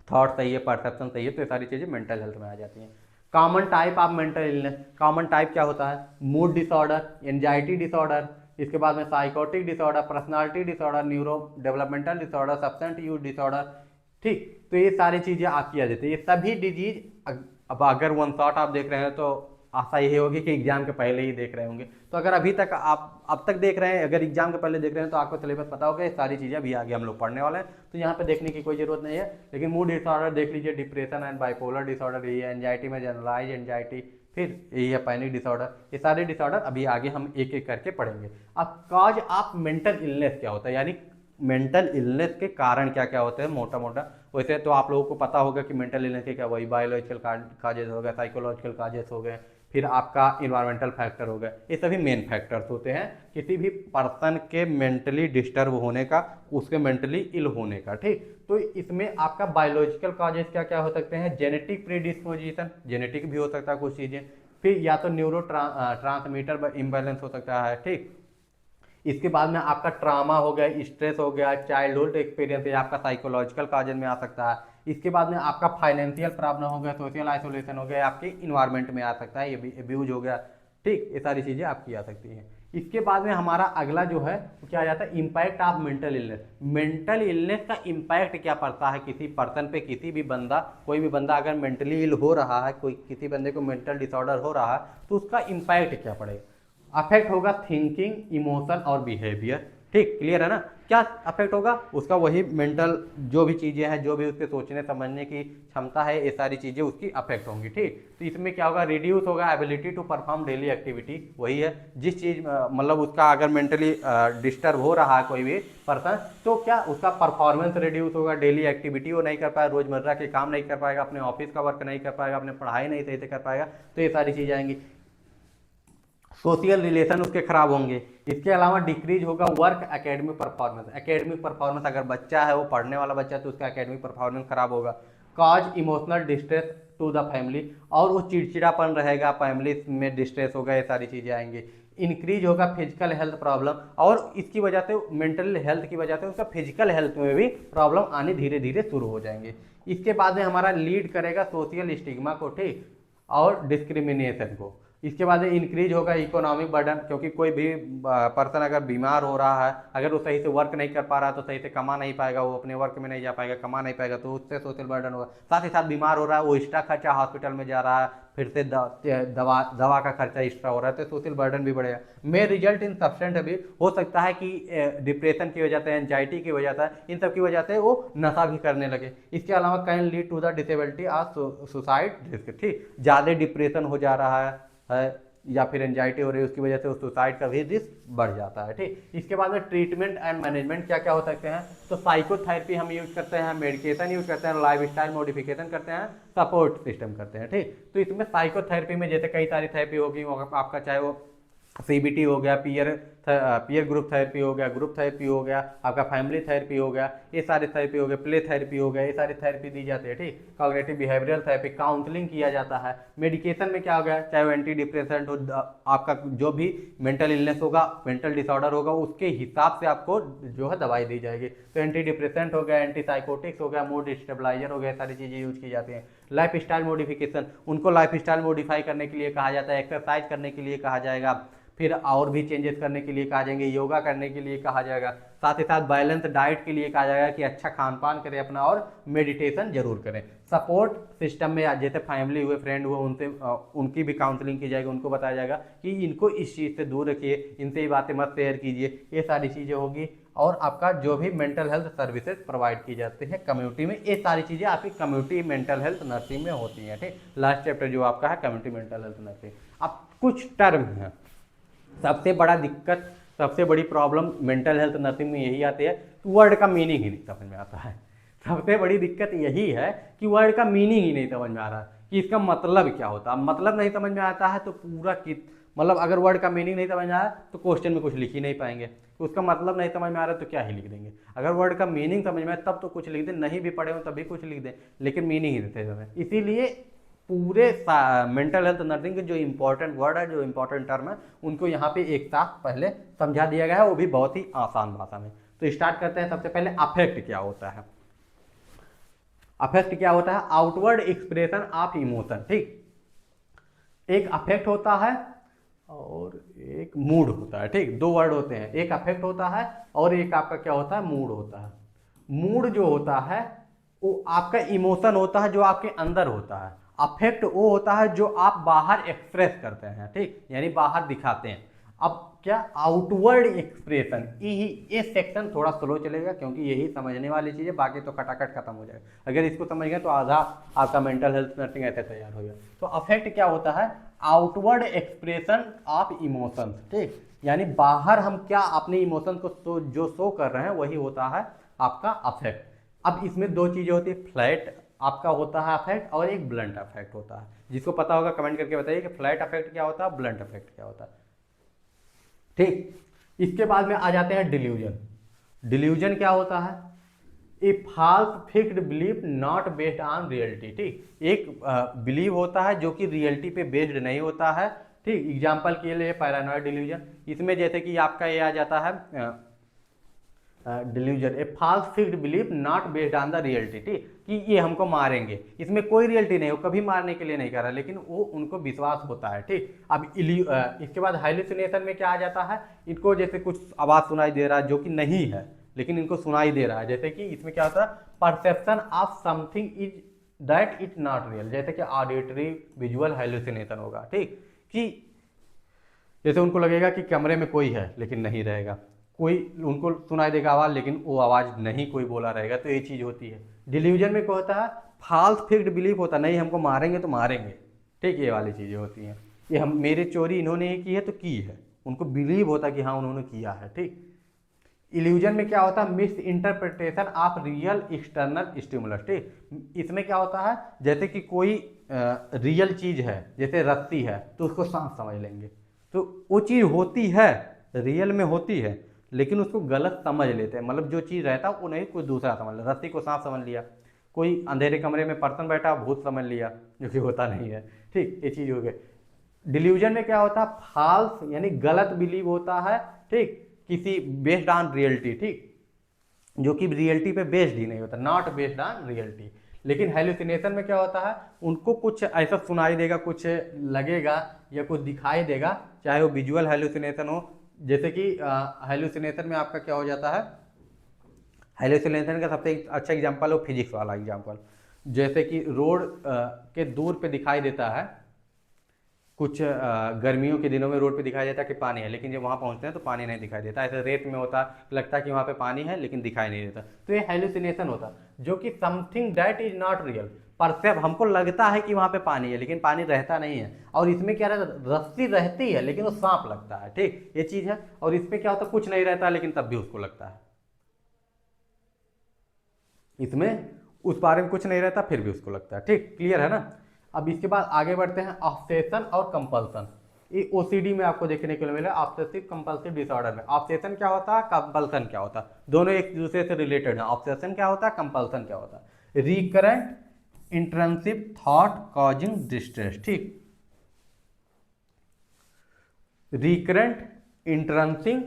थॉट सही है, परसेप्शन सही है, तो ये सारी चीज़ें मेंटल हेल्थ में आ जाती हैं। Common type of mental illness, common type क्या होता है, मूड डिसऑर्डर, एंजाइटी डिसऑर्डर, इसके बाद में psychotic disorder, personality disorder, neuro developmental disorder, substance use disorder. ठीक, तो ये सारी चीज़ें आपकी आ जाती है। ये सभी डिजीज अब अगर वन शॉट आप देख रहे हैं तो आशा यही होगी कि एग्जाम के पहले ही देख रहे होंगे। तो अगर अभी तक आप अब तक देख रहे हैं, अगर एग्जाम के पहले देख रहे हैं, तो आपको सिलेबस पता होगा, ये सारी चीज़ें अभी आगे हम लोग पढ़ने वाले हैं, तो यहाँ पे देखने की कोई जरूरत नहीं है। लेकिन मूड डिसऑर्डर देख लीजिए, डिप्रेशन एंड बाइपोलर डिसऑर्डर, यही है एंजाइटी में जनरलाइज एंजाइटी, फिर यही है पैनिक डिसऑर्डर। ये सारे डिसऑर्डर अभी आगे हम एक एक करके पढ़ेंगे। अब कॉज ऑफ मेंटल इलनेस क्या होता है, यानी मेंटल इलनेस के कारण क्या क्या होते हैं मोटा मोटा। वैसे तो आप लोगों को पता होगा कि मेंटल इलनेस के क्या, वही बायोलॉजिकल काजेज हो गए, साइकोलॉजिकल काजेज हो गए, फिर आपका इन्वायरमेंटल फैक्टर हो गया, ये सभी मेन फैक्टर्स होते हैं किसी भी पर्सन के मेंटली डिस्टर्ब होने का, उसके मेंटली इल होने का। ठीक, तो इसमें आपका बायोलॉजिकल काजेज क्या क्या हो सकते हैं, जेनेटिक प्रीडिस्पोजिशन, जेनेटिक भी हो सकता है कुछ चीज़ें, फिर या तो न्यूरो ट्रांसमीटर इम्बैलेंस हो सकता है। ठीक, इसके बाद में आपका ट्रामा हो गया, स्ट्रेस हो गया, चाइल्डहुड एक्सपीरियंस, ये आपका साइकोलॉजिकल काजन में आ सकता है। इसके बाद में आपका फाइनेंशियल प्रॉब्लम हो गया, सोशल आइसोलेशन हो गया, आपके इन्वायरमेंट में आ सकता है, ये भी अब्यूज हो गया। ठीक, ये सारी चीज़ें आपकी आ सकती हैं। इसके बाद में हमारा अगला जो है वो क्या आ जाता है, impact of mental illness. Mental illness का इम्पैक्ट क्या पड़ता है किसी पर्सन पे, किसी भी बंदा, कोई भी बंदा अगर मेंटली इल हो रहा है, कोई किसी बंदे को मेंटल डिसऑर्डर हो रहा है, तो उसका इम्पैक्ट क्या पड़ेगा, अफेक्ट होगा थिंकिंग, इमोशन और बिहेवियर। ठीक, क्लियर है ना, क्या अफेक्ट होगा उसका, वही मेंटल जो भी चीज़ें हैं, जो भी उसके सोचने समझने की क्षमता है, ये सारी चीज़ें उसकी अफेक्ट होंगी। ठीक, तो इसमें क्या होगा, रिड्यूस होगा ability to perform daily activity, वही है जिस चीज़ मतलब उसका अगर मेंटली डिस्टर्ब हो रहा है कोई भी पर्सन, तो क्या उसका परफॉर्मेंस रिड्यूस होगा, डेली एक्टिविटी वो नहीं कर पाएगा, रोजमर्रा के काम नहीं कर पाएगा, अपने ऑफिस का वर्क नहीं कर पाएगा, अपने पढ़ाई नहीं सही से कर पाएगा, तो ये सारी चीज़ें आएंगी। सोशल रिलेशन उसके खराब होंगे। इसके अलावा डिक्रीज होगा work academic performance, academic performance, अगर बच्चा है वो पढ़ने वाला बच्चा है तो उसका एकेडमिक परफॉर्मेंस खराब होगा। Cause emotional distress to the family, और वो चिड़चिड़ापन रहेगा, फैमिली में डिस्ट्रेस होगा, ये सारी चीज़ें आएंगी। इंक्रीज होगा फिजिकल हेल्थ प्रॉब्लम, और इसकी वजह से मेंटल हेल्थ की वजह से उसका फिजिकल हेल्थ में भी प्रॉब्लम आने धीरे धीरे शुरू हो जाएंगे। इसके बाद में हमारा लीड करेगा सोशल स्टिग्मा को, ठीक, और डिस्क्रिमिनेशन को। इसके बाद इंक्रीज होगा इकोनॉमिक बर्डन, क्योंकि कोई भी पर्सन अगर बीमार हो रहा है, अगर वो सही से वर्क नहीं कर पा रहा तो सही से कमा नहीं पाएगा, वो अपने वर्क में नहीं जा पाएगा, कमा नहीं पाएगा, तो उससे सोशल बर्डन होगा। साथ ही साथ बीमार हो रहा है, वो एक्स्ट्रा खर्चा हॉस्पिटल में जा रहा है, फिर से दवा का खर्चा एक्स्ट्रा हो रहा है, तो सोशल बर्डन भी बढ़ेगा। मे रिजल्ट इन सब्सटेंस अभी हो सकता है कि डिप्रेशन की वजह से, एंजाइटी की वजह से, इन सब की वजह से वो नशा भी करने लगे। इसके अलावा can lead to the disability और सुसाइड रिस्क। ठीक, ज़्यादा डिप्रेशन हो जा रहा है या फिर एंजाइटी हो रही है, उसकी वजह से उस सुसाइड का भी रिस्क बढ़ जाता है। ठीक, इसके बाद में ट्रीटमेंट एंड मैनेजमेंट क्या क्या हो सकते हैं, तो साइकोथेरेपी हम यूज करते हैं, मेडिकेशन यूज करते हैं, लाइफ स्टाइल मॉडिफिकेशन करते हैं, सपोर्ट सिस्टम करते हैं। ठीक, तो इसमें साइकोथेरेपी में जैसे कई सारी थेरेपी होगी आपका, चाहे वो सीबीटी हो गया, पीयर ग्रुप थेरेपी हो गया, ग्रुप थेरेपी हो गया, आपका फैमिली थेरेपी हो गया, ये सारे थेरेपी हो गए, प्ले थेरेपी हो गया, ये सारी थेरेपी दी जाती है। ठीक, कॉग्निटिव बिहेवियरल थेरेपी, काउंसलिंग किया जाता है। मेडिकेशन में क्या हो गया, चाहे वो एंटी डिप्रेसेंट हो, आपका जो भी मेंटल इलनेस होगा, मेंटल डिसऑर्डर होगा, उसके हिसाब से आपको जो है दवाई दी जाएगी। तो एंटी डिप्रेसेंट हो गया, एंटी साइकोटिक्स हो गया, मूड स्टेबलाइजर हो गया, सारी चीज़ें यूज की जाती हैं। लाइफ स्टाइल मॉडिफिकेशन, उनको लाइफ स्टाइल मॉडिफाई करने के लिए कहा जाता है, एक्सरसाइज करने के लिए कहा जाएगा, फिर और भी चेंजेस करने के लिए कहा जाएंगे, योगा करने के लिए कहा जाएगा, साथ ही साथ बैलेंस डाइट के लिए कहा जाएगा कि अच्छा खान पान करें अपना, और मेडिटेशन जरूर करें। सपोर्ट सिस्टम में जैसे फैमिली हुए, फ्रेंड हुए, उनसे उनकी भी काउंसलिंग की जाएगी, उनको बताया जाएगा कि इनको इस चीज़ से दूर रखिए, इनसे ये बातें मत शेयर कीजिए, ये सारी चीज़ें होगी। और आपका जो भी मेंटल हेल्थ सर्विसेज प्रोवाइड की जाती है कम्युनिटी में, ये सारी चीज़ें आपकी कम्युनिटी मेंटल हेल्थ नर्सिंग में होती हैं। ठीक, लास्ट चैप्टर जो आपका है कम्युनिटी मेंटल हेल्थ नर्सिंग। अब कुछ टर्म हैं, सबसे बड़ा दिक्कत, सबसे बड़ी प्रॉब्लम मेंटल हेल्थ नर्सिंग में यही आती है कि वर्ड का मीनिंग ही नहीं समझ में आता है। सबसे बड़ी दिक्कत यही है कि वर्ड का मीनिंग ही नहीं समझ में आ रहा कि इसका मतलब क्या होता है। मतलब नहीं समझ में आता है तो पूरा मतलब अगर वर्ड का मीनिंग नहीं समझ में आया तो क्वेश्चन में कुछ लिख ही नहीं पाएंगे, उसका मतलब नहीं समझ में आ रहा है तो क्या ही लिख देंगे। अगर वर्ड का मीनिंग समझ में आए तब तो कुछ लिख दें, नहीं भी पढ़े हो तभी कुछ लिख दें, लेकिन मीनिंग ही नहीं समझ में। इसीलिए पूरे मेंटल हेल्थ नर्सिंग के जो इंपॉर्टेंट वर्ड है, जो इंपॉर्टेंट टर्म है, उनको यहाँ पे एक साथ पहले समझा दिया गया है, वो भी बहुत ही आसान भाषा में। तो स्टार्ट करते हैं। सबसे पहले अफेक्ट क्या होता है। अफेक्ट क्या होता है, आउटवर्ड एक्सप्रेशन ऑफ इमोशन। ठीक, एक अफेक्ट होता है और एक मूड होता है। ठीक, दो वर्ड होते हैं, एक अफेक्ट होता है और एक आपका क्या होता है, मूड होता है। मूड जो होता है वो आपका इमोशन होता है जो आपके अंदर होता है, अफेक्ट वो होता है जो आप बाहर एक्सप्रेस करते हैं, ठीक, यानी बाहर दिखाते हैं। अब क्या आउटवर्ड एक्सप्रेशन, ये सेक्शन थोड़ा स्लो चलेगा क्योंकि यही समझने वाली चीज़ है, बाकी तो खटाखट खत्म हो जाएगा। अगर इसको समझ गए तो आधा आपका मेंटल हेल्थ नर्सिंग ऐसे तैयार हो गया। तो अफेक्ट क्या होता है, आउटवर्ड एक्सप्रेशन ऑफ इमोशंस, ठीक, यानी बाहर हम क्या अपने इमोशन को जो शो कर रहे हैं वही होता है आपका अफेक्ट। अब इसमें दो चीज़ें होती है, फ्लैट आपका होता है अफेक्ट और एक ब्लंट अफेक्ट होता है। जिसको पता होगा कमेंट करके बताइए कि फ्लैट अफेक्ट क्या होता है, ब्लंट अफेक्ट क्या होता है, ठीक। इसके बाद में आ जाते हैं डिल्यूजन। डिल्यूजन क्या होता है, a false fixed belief not based on reality, ठीक, एक बिलीव होता है जो कि रियलिटी पे बेस्ड नहीं होता है, ठीक। एग्जांपल के लिए पैरानॉइड डिल्यूजन, इसमें जैसे कि आपका ये आ जाता है delusion, a false fixed belief not based on the reality, ठीक, कि ये हमको मारेंगे, इसमें कोई रियलिटी नहीं, वो कभी मारने के लिए नहीं कर रहा, लेकिन वो उनको विश्वास होता है, ठीक। अब इसके बाद हाइलुसिनेशन में क्या आ जाता है, इनको जैसे कुछ आवाज सुनाई दे रहा है जो कि नहीं है लेकिन इनको सुनाई दे रहा है, जैसे कि इसमें क्या होता है, perception of something is that is not real, जैसे कि ऑडिटरी विजुअल हाइलुसिनेशन होगा, ठीक, कि जैसे उनको लगेगा कि कमरे में कोई है लेकिन नहीं रहेगा, कोई उनको सुनाई देगा आवाज़ लेकिन वो आवाज़ नहीं कोई बोला रहेगा, तो ये चीज़ होती है। डिल्यूजन में क्या होता है, फॉल्स फिक्स्ड बिलीफ होता है, नहीं हमको मारेंगे तो मारेंगे, ठीक, ये वाली चीज़ें होती हैं। ये हम मेरे चोरी इन्होंने ही की है तो की है, उनको बिलीव होता है कि हाँ उन्होंने किया है, ठीक। इल्यूजन में क्या होता है, miss interpretation of real external stimulus, ठीक, इसमें क्या होता है, जैसे कि कोई रियल चीज़ है, जैसे रस्सी है तो उसको सांप समझ लेंगे, तो वो चीज़ होती है, रियल में होती है, लेकिन उसको गलत समझ लेते हैं, मतलब जो चीज़ रहता है वो नहीं कोई दूसरा समझ लिया, रस्सी को सांप समझ लिया, कोई अंधेरे कमरे में पर्सन बैठा भूत समझ लिया, जो कि होता नहीं है, ठीक, ये चीज़ हो गई। डिल्यूजन में क्या होता है, फॉल्स यानी गलत बिलीव होता है, ठीक, किसी बेस्ड ऑन रियलिटी, ठीक, जो कि रियलिटी पे बेस्ड ही नहीं होता, नॉट बेस्ड ऑन रियलिटी। लेकिन हेलुसिनेशन में क्या होता है, उनको कुछ ऐसा सुनाई देगा, कुछ लगेगा या कुछ दिखाई देगा, चाहे वो विजुअल हेलुसिनेशन हो, जैसे कि हेलुसिनेशन में आपका क्या हो जाता है, हेलुसिनेशन का सबसे अच्छा एग्जांपल हो फिजिक्स वाला एग्जांपल, जैसे कि रोड के दूर पे दिखाई देता है, कुछ गर्मियों के दिनों में रोड पे दिखाई देता है कि पानी है, लेकिन जब वहाँ पहुँचते हैं तो पानी नहीं दिखाई देता, ऐसे रेत में होता लगता है कि वहाँ पे पानी है लेकिन दिखाई नहीं देता, तो ये हेलुसिनेशन होता, जो कि something that is not real, percept हमको लगता है कि वहाँ पे पानी है लेकिन पानी रहता नहीं है। और इसमें क्या रहता है, रस्सी रहती है लेकिन वो सांप लगता है, ठीक, ये चीज़ है। और इसमें क्या होता है, कुछ नहीं रहता लेकिन तब भी उसको लगता है, इसमें उस बारे में कुछ नहीं रहता फिर भी उसको लगता है, ठीक, क्लियर है ना। अब इसके बाद आगे बढ़ते हैं ऑब्सेशन और कंपल्सन। ये ओसीडी में आपको देखने को मिला, ऑब्सेसिव कंपल्सिव डिसऑर्डर में ऑब्सेशन क्या होता है, कंपल्सन क्या होता है, दोनों एक दूसरे से रिलेटेड है। ऑब्सेशन क्या होता है, कंपल्सन क्या होता है, recurrent intrusive thought causing distress, ठीक, recurrent intrusive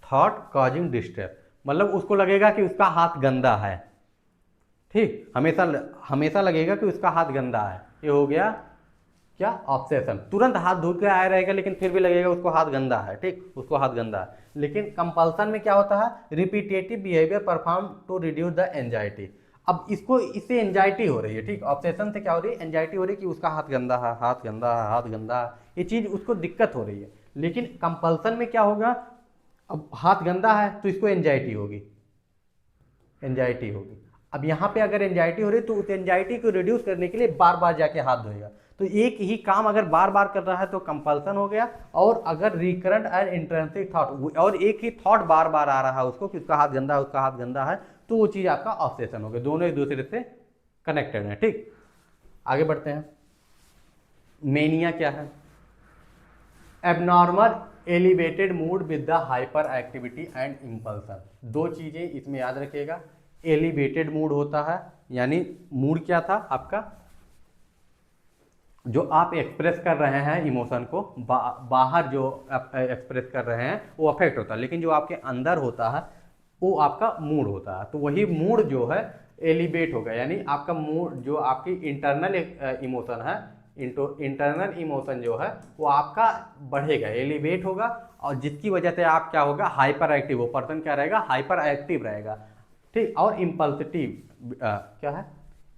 thought causing distress, मतलब उसको लगेगा कि उसका हाथ गंदा है, ठीक, हमेशा हमेशा लगेगा कि उसका हाथ गंदा है, ये हो गया क्या, ऑब्सेशन। तुरंत हाथ धो के आया रहेगा लेकिन फिर भी लगेगा उसको हाथ गंदा है, ठीक, उसको हाथ गंदा है। लेकिन कंपल्सन में क्या होता है, repetitive behaviour perform to reduce the anxiety. अब इसको, इससे एंजाइटी हो रही है, ठीक, ऑब्सेशन से क्या हो रही है, एंजाइटी हो रही है कि उसका हाथ गंदा है, हाथ गंदा है, हाथ गंदा है, ये चीज़ उसको दिक्कत हो रही है। लेकिन कंपल्सन में क्या होगा, अब हाथ गंदा है तो इसको एंजाइटी होगी, एंजाइटी होगी। अब यहाँ पे अगर एंजाइटी हो रही है तो उस एंजाइटी को रिड्यूस करने के लिए बार बार जाके हाथ धोएगा, तो एक ही काम अगर बार बार कर रहा है तो कंपल्सन हो गया। और अगर रिकरेंट एंड इंट्रेंसिक थॉट, और एक ही थॉट बार बार आ रहा है उसको कि उसका हाथ गंदा है, उसका हाथ गंदा है, तो वो चीज़ आपका ऑब्सेशन हो गया, दोनों एक दूसरे से कनेक्टेड है, ठीक। आगे बढ़ते हैं, मेनिया क्या है, abnormal elevated mood with the hyper activity and impulsion. दो चीज़ें इसमें याद रखिएगा, एलिवेटेड मूड होता है, यानी मूड क्या था आपका, जो आप एक्सप्रेस कर रहे हैं इमोशन को, बाहर जो आप एक्सप्रेस कर रहे हैं वो अफेक्ट होता है, लेकिन जो आपके अंदर होता है वो आपका मूड होता है, तो वही मूड जो है एलिवेट होगा, यानी आपका मूड जो आपकी इंटरनल इमोशन है, इंटरनल इमोशन जो है वो आपका बढ़ेगा, एलिवेट होगा, और जिसकी वजह से आप क्या होगा, हाइपर एक्टिव, वो पर्सन क्या रहेगा, हाइपर एक्टिव रहेगा, ठीक। और इम्पल्सिटिव क्या है,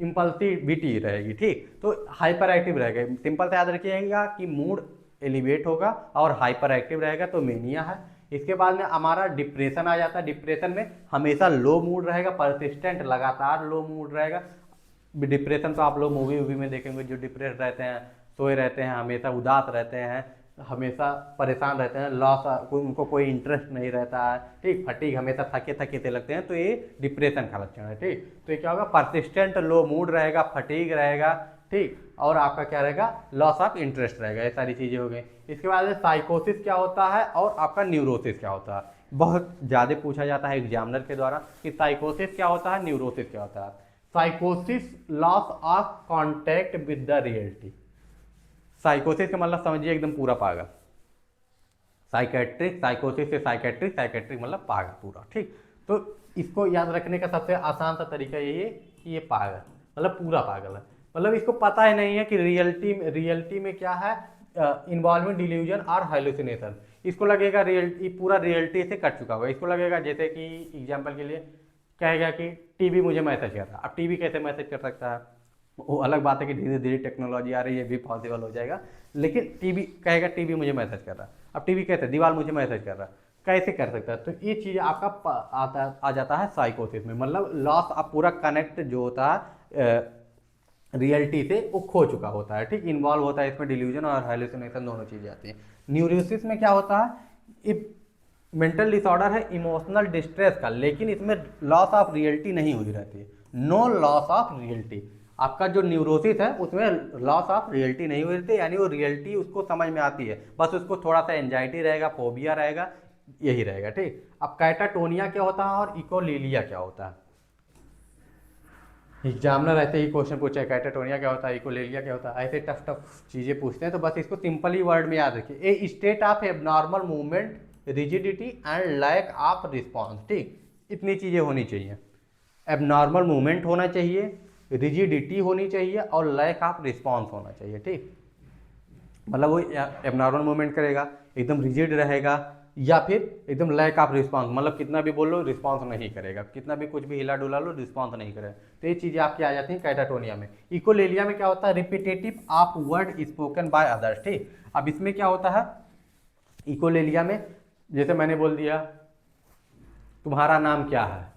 इम्पल्सिविटी रहेगी, ठीक। तो हाइपर एक्टिव रहेगा। सिंपल से याद रखिएगा कि मूड एलिवेट होगा और हाइपर एक्टिव रहेगा, तो मेनिया है। इसके बाद में हमारा डिप्रेशन आ जाता है। डिप्रेशन में हमेशा लो मूड रहेगा, परसिस्टेंट लगातार लो मूड रहेगा। डिप्रेशन तो आप लोग मूवी वूवी में देखेंगे, जो डिप्रेस रहते हैं, सोए रहते हैं, हमेशा उदास रहते हैं, हमेशा परेशान रहते हैं, लॉस, उनको कोई इंटरेस्ट नहीं रहता है, ठीक। फटीग, हमेशा थके थके से लगते हैं, तो ये डिप्रेशन का लक्षण है, ठीक। तो ये क्या होगा, परसिस्टेंट लो मूड रहेगा, फटीग रहेगा, ठीक। और आपका क्या रहेगा, लॉस ऑफ इंटरेस्ट रहेगा। ये सारी चीज़ें हो गई। इसके बाद साइकोसिस क्या होता है और आपका न्यूरोसिस क्या होता है। बहुत ज़्यादा पूछा जाता है एग्जामिनर के द्वारा कि साइकोसिस क्या होता है, न्यूरोसिस क्या होता है। साइकोसिस, loss of contact with the reality. साइकोसिस का मतलब समझिए एकदम पूरा पागल। साइकेट्रिक, साइकोसिस से साइकेट्रिक, साइकेट्रिक मतलब पागल पूरा, ठीक। तो इसको याद रखने का सबसे आसान सा तरीका यही है कि ये पागल मतलब पूरा पागल है। मतलब इसको पता ही नहीं है कि रियलिटी में क्या है, इन्वॉल्विंग डिल्यूजन और हेलुसिनेशन। इसको लगेगा रियलिटी, पूरा रियलिटी से कट चुका हुआ है। इसको लगेगा जैसे कि एग्जाम्पल के लिए कहेगा कि टीवी मुझे मैसेज कर रहा है। अब टीवी कैसे मैसेज कर सकता है, वो अलग बात है कि धीरे धीरे टेक्नोलॉजी आ रही है, ये भी पॉसिबल हो जाएगा। लेकिन टीवी कहेगा टीवी मुझे मैसेज कर रहा है। अब टीवी कैसे, दीवार मुझे मैसेज कर रहा है, कैसे कर सकता है। तो ये चीज़ आपका आ जाता है साइकोसिस में। मतलब लॉस आप पूरा कनेक्ट जो होता है रियलिटी से वो खो चुका होता है, ठीक। इन्वॉल्व होता है इसमें डिल्यूजन और हेलुसिनेशन दोनों चीज़ें आती हैं। न्यूरोसिस में क्या होता है, ये मेंटल डिसऑर्डर है इमोशनल डिस्ट्रेस का, लेकिन इसमें लॉस ऑफ रियलिटी नहीं हुई रहती है, नो लॉस ऑफ रियलिटी। आपका जो न्यूरोसिस है उसमें लॉस ऑफ रियलिटी नहीं हुई रहती, यानी वो रियलिटी उसको समझ में आती है, बस उसको थोड़ा सा एंजाइटी रहेगा, फोबिया रहेगा, यही रहेगा, ठीक। अब कैटाटोनिया क्या होता है और इकोलीलिया क्या होता है। एग्जामिनर ऐसे ही क्वेश्चन पूछे, कैटाटोनिया क्या होता है, इकोलेलिया क्या होता है, ऐसे टफ टफ चीज़ें पूछते हैं, तो बस इसको सिंपली वर्ड में याद रखिए। A state of abnormal movement, rigidity and lack of response, ठीक। इतनी चीज़ें होनी चाहिए। एबनॉर्मल मूवमेंट होना चाहिए, रिजिडिटी होनी चाहिए और लैक ऑफ रिस्पॉन्स होना चाहिए, ठीक। मतलब वो एबनॉर्मल मूवमेंट करेगा, एकदम रिजिड रहेगा, या फिर एकदम लैक ऑफ रिस्पांस, मतलब कितना भी बोल लो रिस्पांस नहीं करेगा, कितना भी कुछ भी हिला डुला लो रिस्पांस नहीं करेगा। तो ये चीज़ें आपकी आ जाती हैं कैटाटोनिया में। इकोलेलिया में क्या होता है, repetitive of word spoken by others, ठीक। अब इसमें क्या होता है, इकोलेलिया में जैसे मैंने बोल दिया तुम्हारा नाम क्या है,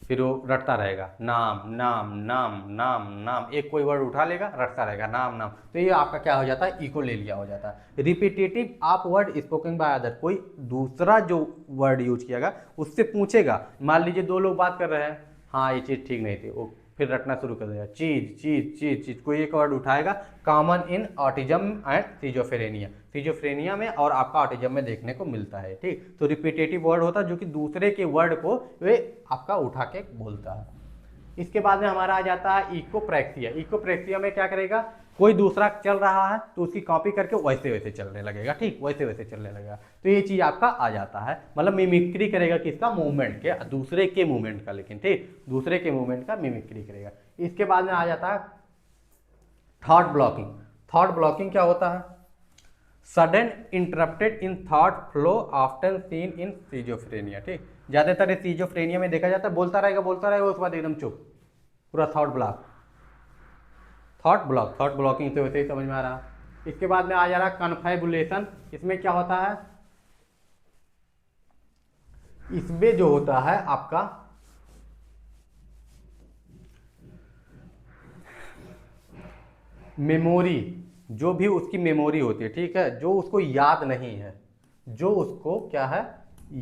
फिर वो रटता रहेगा नाम नाम नाम नाम नाम, एक कोई वर्ड उठा लेगा रटता रहेगा नाम नाम। तो ये आपका क्या हो जाता है, इकोलेलिया हो जाता है। Repetitive of word spoken by other, कोई दूसरा जो वर्ड यूज किएगा उससे पूछेगा, मान लीजिए दो लोग बात कर रहे हैं, हाँ ये चीज़ ठीक नहीं थी, वो फिर रटना शुरू कर देगा चीज चीज चीज चीज, कोई एक वर्ड उठाएगा। Common in autism and schizophrenia, schizophrenia में और आपका ऑटिज्म में देखने को मिलता है, ठीक। तो रिपीटेटिव वर्ड होता है जो कि दूसरे के वर्ड को वे आपका उठा के बोलता है। इसके बाद में हमारा आ जाता है इकोप्रेक्सिया। इकोप्रेक्सिया में क्या करेगा, कोई दूसरा चल रहा है तो उसकी कॉपी करके वैसे वैसे चलने लगेगा, ठीक, वैसे वैसे चलने लगेगा। तो ये चीज़ आपका आ जाता है, मतलब मिमिक्री करेगा किसका, मूवमेंट के, दूसरे के मूवमेंट का, लेकिन ठीक दूसरे के मूवमेंट का मिमिक्री करेगा। इसके बाद में आ जाता है थॉट ब्लॉकिंग। थॉट ब्लॉकिंग क्या होता है, sudden interrupted in thought flow often seen in schizophrenia, ठीक। ज़्यादातर सीजोफ्रेनिया में देखा जाता है बोलता रहेगा उसके बाद एकदम चुप, पूरा थॉट ब्लॉक। थॉट ब्लॉकिंग से वैसे ही समझ में आ रहा। इसके बाद में आ जा रहा कन्फैबुलेशन। इसमें क्या होता है, इसमें जो होता है आपका मेमोरी, जो भी उसकी मेमोरी होती है, ठीक है, जो उसको याद नहीं है, जो उसको क्या है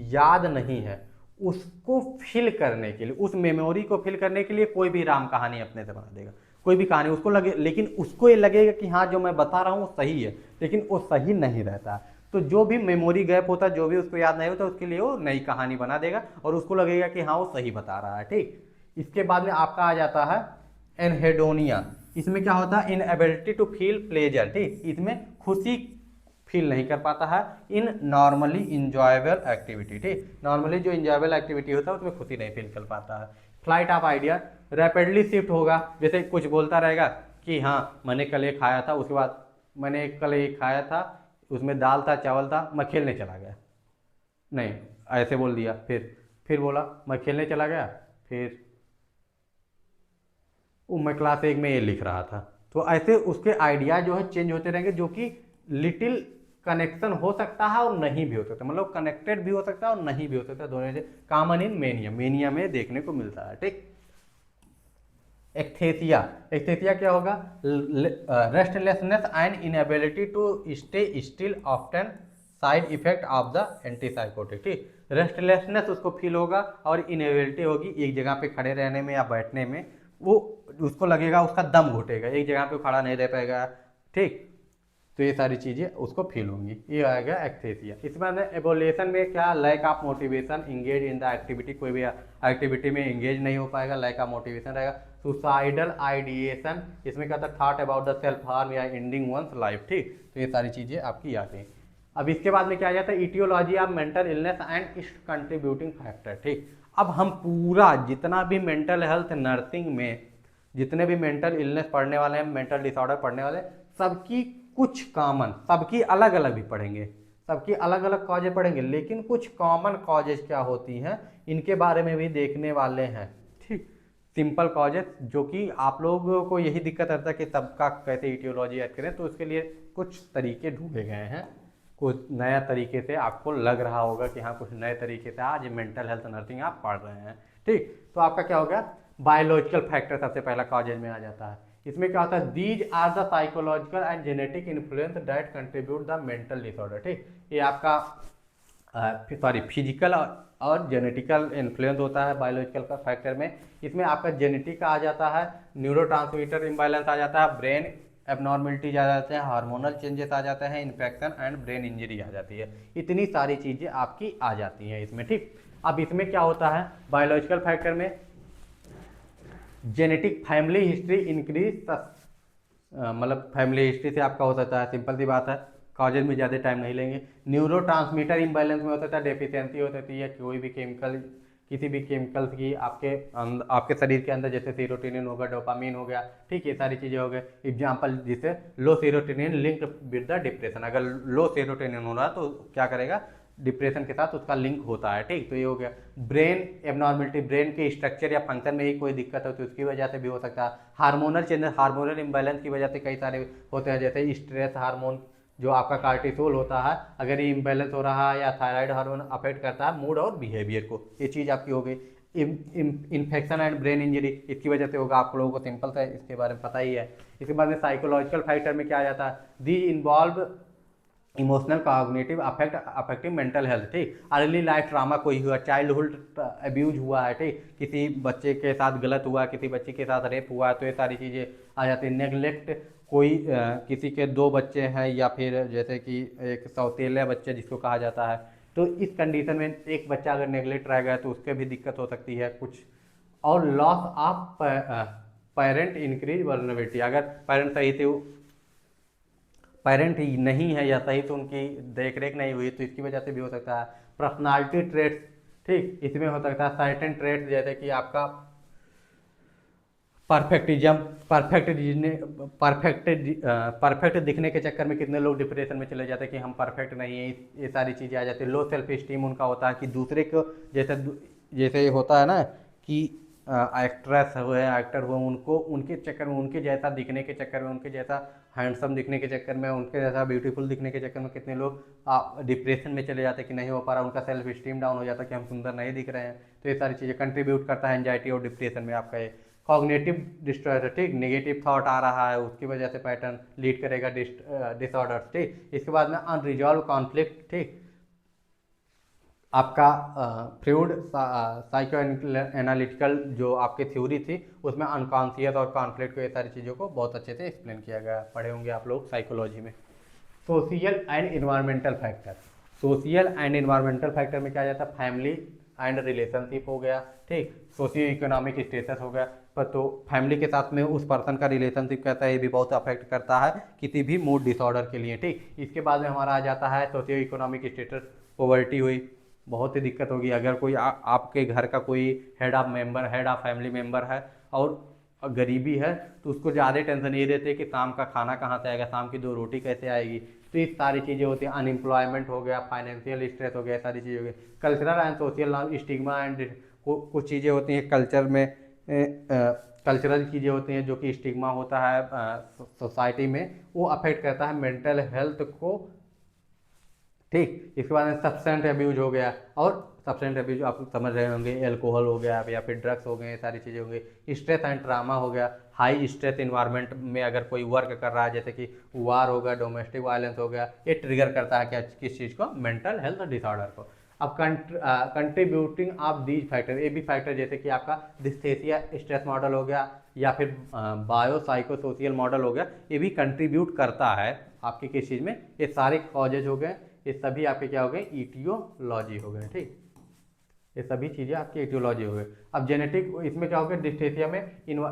याद नहीं है, उसको फिल करने के लिए, उस मेमोरी को फिल करने के लिए कोई भी राम कहानी अपने से बना देगा, कोई भी कहानी उसको लगे, लेकिन उसको ये लगेगा कि हाँ जो मैं बता रहा हूँ वो सही है, लेकिन वो सही नहीं रहता। तो जो भी मेमोरी गैप होता है, जो भी उसको याद नहीं होता, उसके लिए वो नई कहानी बना देगा और उसको लगेगा कि हाँ वो सही बता रहा है, ठीक। इसके बाद में आपका आ जाता है एनहेडोनिया। इसमें क्या होता है, इनएबिलिटी टू फील प्लेजर, ठीक, इसमें खुशी फील नहीं कर पाता है इन नॉर्मली इंजॉयबल एक्टिविटी, ठीक, नॉर्मली जो इंजॉयबल एक्टिविटी होता है उसमें खुशी नहीं फील कर पाता है। Flight of idea, rapidly shift होगा, जैसे कुछ बोलता रहेगा कि हाँ मैंने कल ये खाया था, उसके बाद मैंने कल ये खाया था, उसमें दाल था चावल था, मैं खेलने चला गया, नहीं ऐसे बोल दिया, फिर बोला मैं खेलने चला गया, फिर वो मैं क्लास 1 में ये लिख रहा था। तो ऐसे उसके आइडिया जो है चेंज होते रहेंगे, जो कि लिटिल कनेक्शन हो सकता है और नहीं भी हो सकता, मतलब कनेक्टेड भी हो सकता है और नहीं भी हो सकता, दोनों कॉमन इन मेनिया, मेनिया में देखने को मिलता है। ठीक। एक्थेसिया, एक्थेसिया क्या होगा? Restlessness and inability to stay still, often side effect of the antipsychotic. ठीक। रेस्टलेसनेस उसको फील होगा और इनएबिलिटी होगी एक जगह पे खड़े रहने में या बैठने में, वो उसको लगेगा उसका दम घुटेगा, एक जगह पे खड़ा नहीं रह पाएगा। ठीक। तो ये सारी चीज़ें उसको फील होंगी, ये आएगा एक्थेसिया। इसमें एबोलेशन में क्या? Lack of motivation, engage in the activity, कोई भी एक्टिविटी में इंगेज नहीं हो पाएगा, लैक ऑफ मोटिवेशन रहेगा। सुसाइडल आइडिएशन, इसमें क्या था? Thought about the self harm या एंडिंग वंस लाइफ। ठीक। तो ये सारी चीज़ें आपकी आती हैं। अब इसके बाद में क्या आ जाता है? Aetiology of mental illness and its contributing factor. ठीक। अब हम पूरा जितना भी मेंटल हेल्थ नर्सिंग में जितने भी मेंटल इलनेस पढ़ने वाले हैं, मेंटल डिसऑर्डर पढ़ने वाले, सबकी कुछ कॉमन, सबकी अलग अलग भी पढ़ेंगे, सबकी अलग अलग कॉजेज पढ़ेंगे, लेकिन कुछ कॉमन कॉजेज क्या होती हैं इनके बारे में भी देखने वाले हैं। ठीक। सिंपल कॉजेज, जो कि आप लोगों को यही दिक्कत रहता है कि सबका कैसे इटियोलॉजी याद करें, तो उसके लिए कुछ तरीके ढूंढे गए हैं, कुछ नया तरीके से आपको लग रहा होगा कि हाँ कुछ नए तरीके से आज मेंटल हेल्थ नर्सिंग आप पढ़ रहे हैं। ठीक। तो आपका क्या हो गया? बायोलॉजिकल फैक्टर सबसे पहला कॉजेज में आ जाता है। इसमें क्या होता है? These are the psychological and genetic influence that contribute the mental disorder. ठीक। ये आपका सॉरी फिजिकल और जेनेटिकल इन्फ्लुएंस होता है बायोलॉजिकल का फैक्टर में। इसमें आपका जेनेटिक आ जाता है, न्यूरोट्रांसमीटर इम्बैलेंस आ जाता है, ब्रेन एबनॉर्मलिटीज आ जाते हैं, हार्मोनल चेंजेस आ जाते हैं, इन्फेक्शन एंड ब्रेन इंजरी आ जाती है। इतनी सारी चीज़ें आपकी आ जाती हैं इसमें। ठीक। अब इसमें क्या होता है? बायोलॉजिकल फैक्टर में जेनेटिक फैमिली हिस्ट्री इंक्रीज, मतलब फैमिली हिस्ट्री से आपका हो सकता है, सिंपल सी बात है, कॉजेज में ज़्यादा टाइम नहीं लेंगे। न्यूरो ट्रांसमीटर इम्बैलेंस में हो सकता है, डेफिशिएंसी हो सकती है, कोई भी केमिकल, किसी भी केमिकल्स की आपके शरीर के अंदर, जैसे सीरोटोनिन होगा, डोपामिन हो गया। ठीक। ये सारी चीज़ें हो गई एग्जाम्पल, जिससे low serotonin link with the depression, अगर लो सीरोटोनिन हो रहा तो क्या करेगा? डिप्रेशन के साथ उसका लिंक होता है। ठीक। तो ये हो गया। ब्रेन एबनॉर्मलिटी, ब्रेन के स्ट्रक्चर या फंक्शन में ही कोई दिक्कत होती है, उसकी वजह से भी हो सकता है। हार्मोनल चेंजेस, हार्मोनल इम्बैलेंस की वजह से कई सारे होते हैं, जैसे स्ट्रेस हार्मोन जो आपका कार्टिसोल होता है, अगर ये इम्बैलेंस हो रहा है, या थायराइड हार्मोन अफेक्ट करता है मूड और बिहेवियर को, ये चीज़ आपकी हो गई। इन्फेक्शन एंड ब्रेन इंजरी इसकी वजह से होगा, आप लोगों को सिंपल सा इसके बारे में पता ही है। इसके बाद में साइकोलॉजिकल फैक्टर में क्या आ जाता है? The involve emotional cognitive affect affecting mental health. ठीक। अर्ली लाइफ ट्रामा कोई हुआ, चाइल्डहुड अब्यूज हुआ है, ठीक, किसी बच्चे के साथ गलत हुआ, किसी बच्चे के साथ रेप हुआ, तो ये सारी चीज़ें आ जाती हैं। नेगलेक्ट, कोई किसी के दो बच्चे हैं, या फिर जैसे कि एक सौतेला बच्चे जिसको कहा जाता है, तो इस कंडीशन में एक बच्चा अगर नेगलेक्ट रह गया तो उसके भी दिक्कत हो सकती है कुछ। और loss of parent increase vulnerability, अगर पेरेंट सही थे, पेरेंट ही नहीं है या सही तो उनकी देख रेख नहीं हुई, तो इसकी वजह से भी हो सकता है। पर्सनालिटी ट्रेट्स, ठीक, इसमें हो सकता है सर्टेन ट्रेट्स, जैसे कि आपका परफेक्टिज्म, परफेक्ट दिखने के चक्कर में कितने लोग डिप्रेशन में चले जाते हैं कि हम परफेक्ट नहीं है, ये सारी चीज़ें आ जाती है। लो सेल्फ स्टीम उनका होता है कि दूसरे को, जैसे जैसे होता है ना कि एक्ट्रेस हुए, एक्टर हुए, उनको उनके चक्कर में, उनके जैसा दिखने के चक्कर में, उनके जैसा हैंडसम दिखने के चक्कर में, उनके जैसा ब्यूटीफुल दिखने के चक्कर में कितने लोग डिप्रेशन में चले जाते हैं कि नहीं हो पा रहा, उनका सेल्फ स्टीम डाउन हो जाता है कि हम सुंदर नहीं दिख रहे हैं। तो ये सारी चीज़ें कंट्रीब्यूट करता है एंजाइटी और डिप्रेशन में आपका ये। कॉग्निटिव डिस्ट्रॉयर, ठीक, नेगेटिव थॉट आ रहा है, उसकी वजह से पैटर्न लीड करेगा डिसऑर्डर। ठीक। इसके बाद में अनरिजॉल्व कॉन्फ्लिक्ट, ठीक, आपका फ्रूड साइको एनालिटिकल जो आपकी थ्योरी थी उसमें अनकॉन्शियस और कॉन्फ्लिक्ट को, ये सारी चीज़ों को बहुत अच्छे से एक्सप्लेन किया गया, पढ़े होंगे आप लोग साइकोलॉजी में। Social and environmental factor, social and environmental factor में क्या जाता है? फैमिली एंड रिलेशनशिप हो गया, ठीक, सोशियो इकोनॉमिक स्टेटस हो गया, पर तो फैमिली के साथ में उस पर्सन का रिलेशनशिप कैसा है, ये भी बहुत अफेक्ट करता है किसी भी मूड डिसऑर्डर के लिए। ठीक। इसके बाद में हमारा आ जाता है सोशियो इकोनॉमिक स्टेटस, पॉवर्टी हुई, बहुत ही दिक्कत होगी अगर कोई आपके घर का कोई हेड ऑफ फैमिली मेम्बर है और गरीबी है, तो उसको ज़्यादा टेंशन ये रहती है कि शाम का खाना कहाँ से आएगा, शाम की दो रोटी कैसे आएगी। तो ये सारी चीज़ें होती हैं। अनएम्प्लॉयमेंट हो गया, फाइनेंशियल स्ट्रेस हो गया, सारी चीज़ें हो गई। Cultural and social stigma and कुछ चीज़ें होती हैं कल्चर में, कल्चरल चीज़ें होती हैं, जो कि स्टिग्मा होता है सोसाइटी में, वो अफेक्ट करता है मेंटल हेल्थ को। ठीक, इसके बाद में सब्सटेंस अब्यूज हो गया, और सब्सटेंस अब्यूज आप समझ रहे होंगे, एल्कोहल हो गया या फिर ड्रग्स हो गए, ये सारी चीज़ें हो गई। स्ट्रेस एंड ट्रामा हो गया, हाई स्ट्रेस इन्वायरमेंट में अगर कोई वर्क कर रहा है, जैसे कि वार हो गया, डोमेस्टिक वायलेंस हो गया, ये ट्रिगर करता है क्या, किस चीज़ को, मेंटल हेल्थ डिसऑर्डर को। अब कंट्रीब्यूटिंग ऑफ दीज फैक्टर, ये भी फैक्टर जैसे कि आपका डिस्थेसिया स्ट्रेस मॉडल हो गया, या फिर बायो साइकोसोशियल मॉडल हो गया, ये भी कंट्रीब्यूट करता है आपके किस चीज़ में, ये सारे कॉजेज हो गए, ये सभी आपके क्या हो गए, ईटियोलॉजी हो गए। ठीक, ये सभी चीज़ें आपकी ईटियोलॉजी हो गई। अब जेनेटिक, इसमें क्या हो गया, डिस्टेसिया में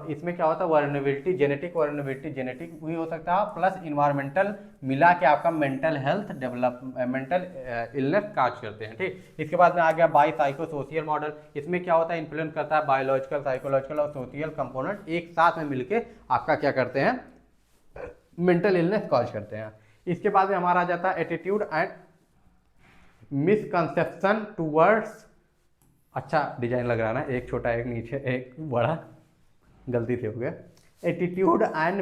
इसमें क्या होता है, वर्नेबिलिटी, जेनेटिक भी हो सकता है, प्लस इन्वायरमेंटल मिला के आपका मेंटल हेल्थ मेंटल इलनेस काज करते हैं। ठीक, इसके बाद में आ गया बाई साइको सोशियल मॉडल, इसमें क्या होता है, इन्फ्लुएंस करता है बायोलॉजिकल, साइकोलॉजिकल और सोशियल कंपोनेंट एक साथ में मिलके आपका क्या करते हैं, मेंटल इलनेस कॉज करते हैं। इसके बाद में हमारा आ जाता है एटीट्यूड एंड मिसकंसेप्शन टूवर्ड्स, अच्छा डिजाइन लग रहा है ना, एक छोटा एक नीचे एक बड़ा, गलती से हो गया। Attitude and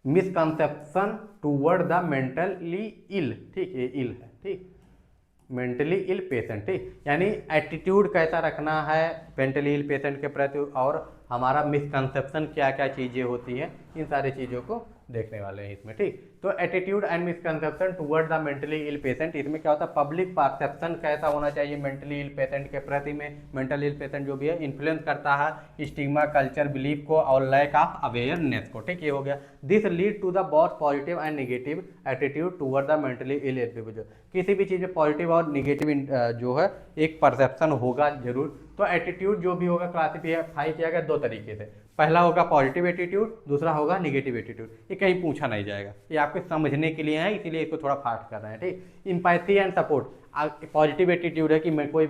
misconception toward the mentally ill, ठीक, ये इल है, ठीक, मेंटली इल पेशेंट। ठीक, यानी एटीट्यूड कैसा रखना है मेंटली इल पेशेंट के प्रति, और हमारा मिसकंसेप्शन क्या क्या चीज़ें होती हैं, इन सारी चीज़ों को देखने वाले हैं इसमें। ठीक, तो attitude and misconception toward the mentally ill patient, इसमें क्या होता है, पब्लिक परसेप्शन कैसा होना चाहिए मेंटली इल पेशेंट के प्रति में। मेंटल इल पेशेंट जो भी है इन्फ्लुएंस करता है स्टिग्मा, कल्चर, बिलीफ को और लैक ऑफ अवेयरनेस को। ठीक, ये हो गया। This lead to the both positive and negative attitude toward the mentally ill individual, किसी भी चीज़ में पॉजिटिव और निगेटिव जो है एक परसेप्शन होगा जरूर। तो एटीट्यूड जो भी होगा क्लासीफाई किया गया दो तरीके से, पहला होगा पॉजिटिव एटीट्यूड, दूसरा होगा निगेटिव एटीट्यूड। ये कहीं पूछा नहीं जाएगा, ये आपके समझने के लिए है, इसीलिए इसको थोड़ा फास्ट कर रहे हैं। ठीक, empathy and support, positive attitude है कि मैं कोई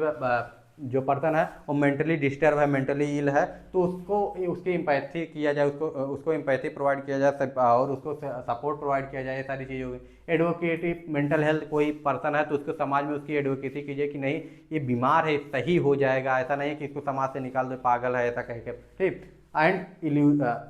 जो पर्सन है वो मेंटली डिस्टर्ब है, मेंटली इल है, तो उसको उसकी एम्पैथी किया जाए, उसको एम्पैथी प्रोवाइड किया जाए और उसको सपोर्ट प्रोवाइड किया जाए, ये सारी चीज़ें होगी। एडवोकेटी, मेंटल हेल्थ कोई पर्सन है तो उसको समाज में उसकी एडवोकेसी कीजिए कि नहीं ये बीमार है, सही हो जाएगा, ऐसा नहीं है कि इसको समाज से निकाल दो, पागल है ऐसा कह के। ठीक, एंड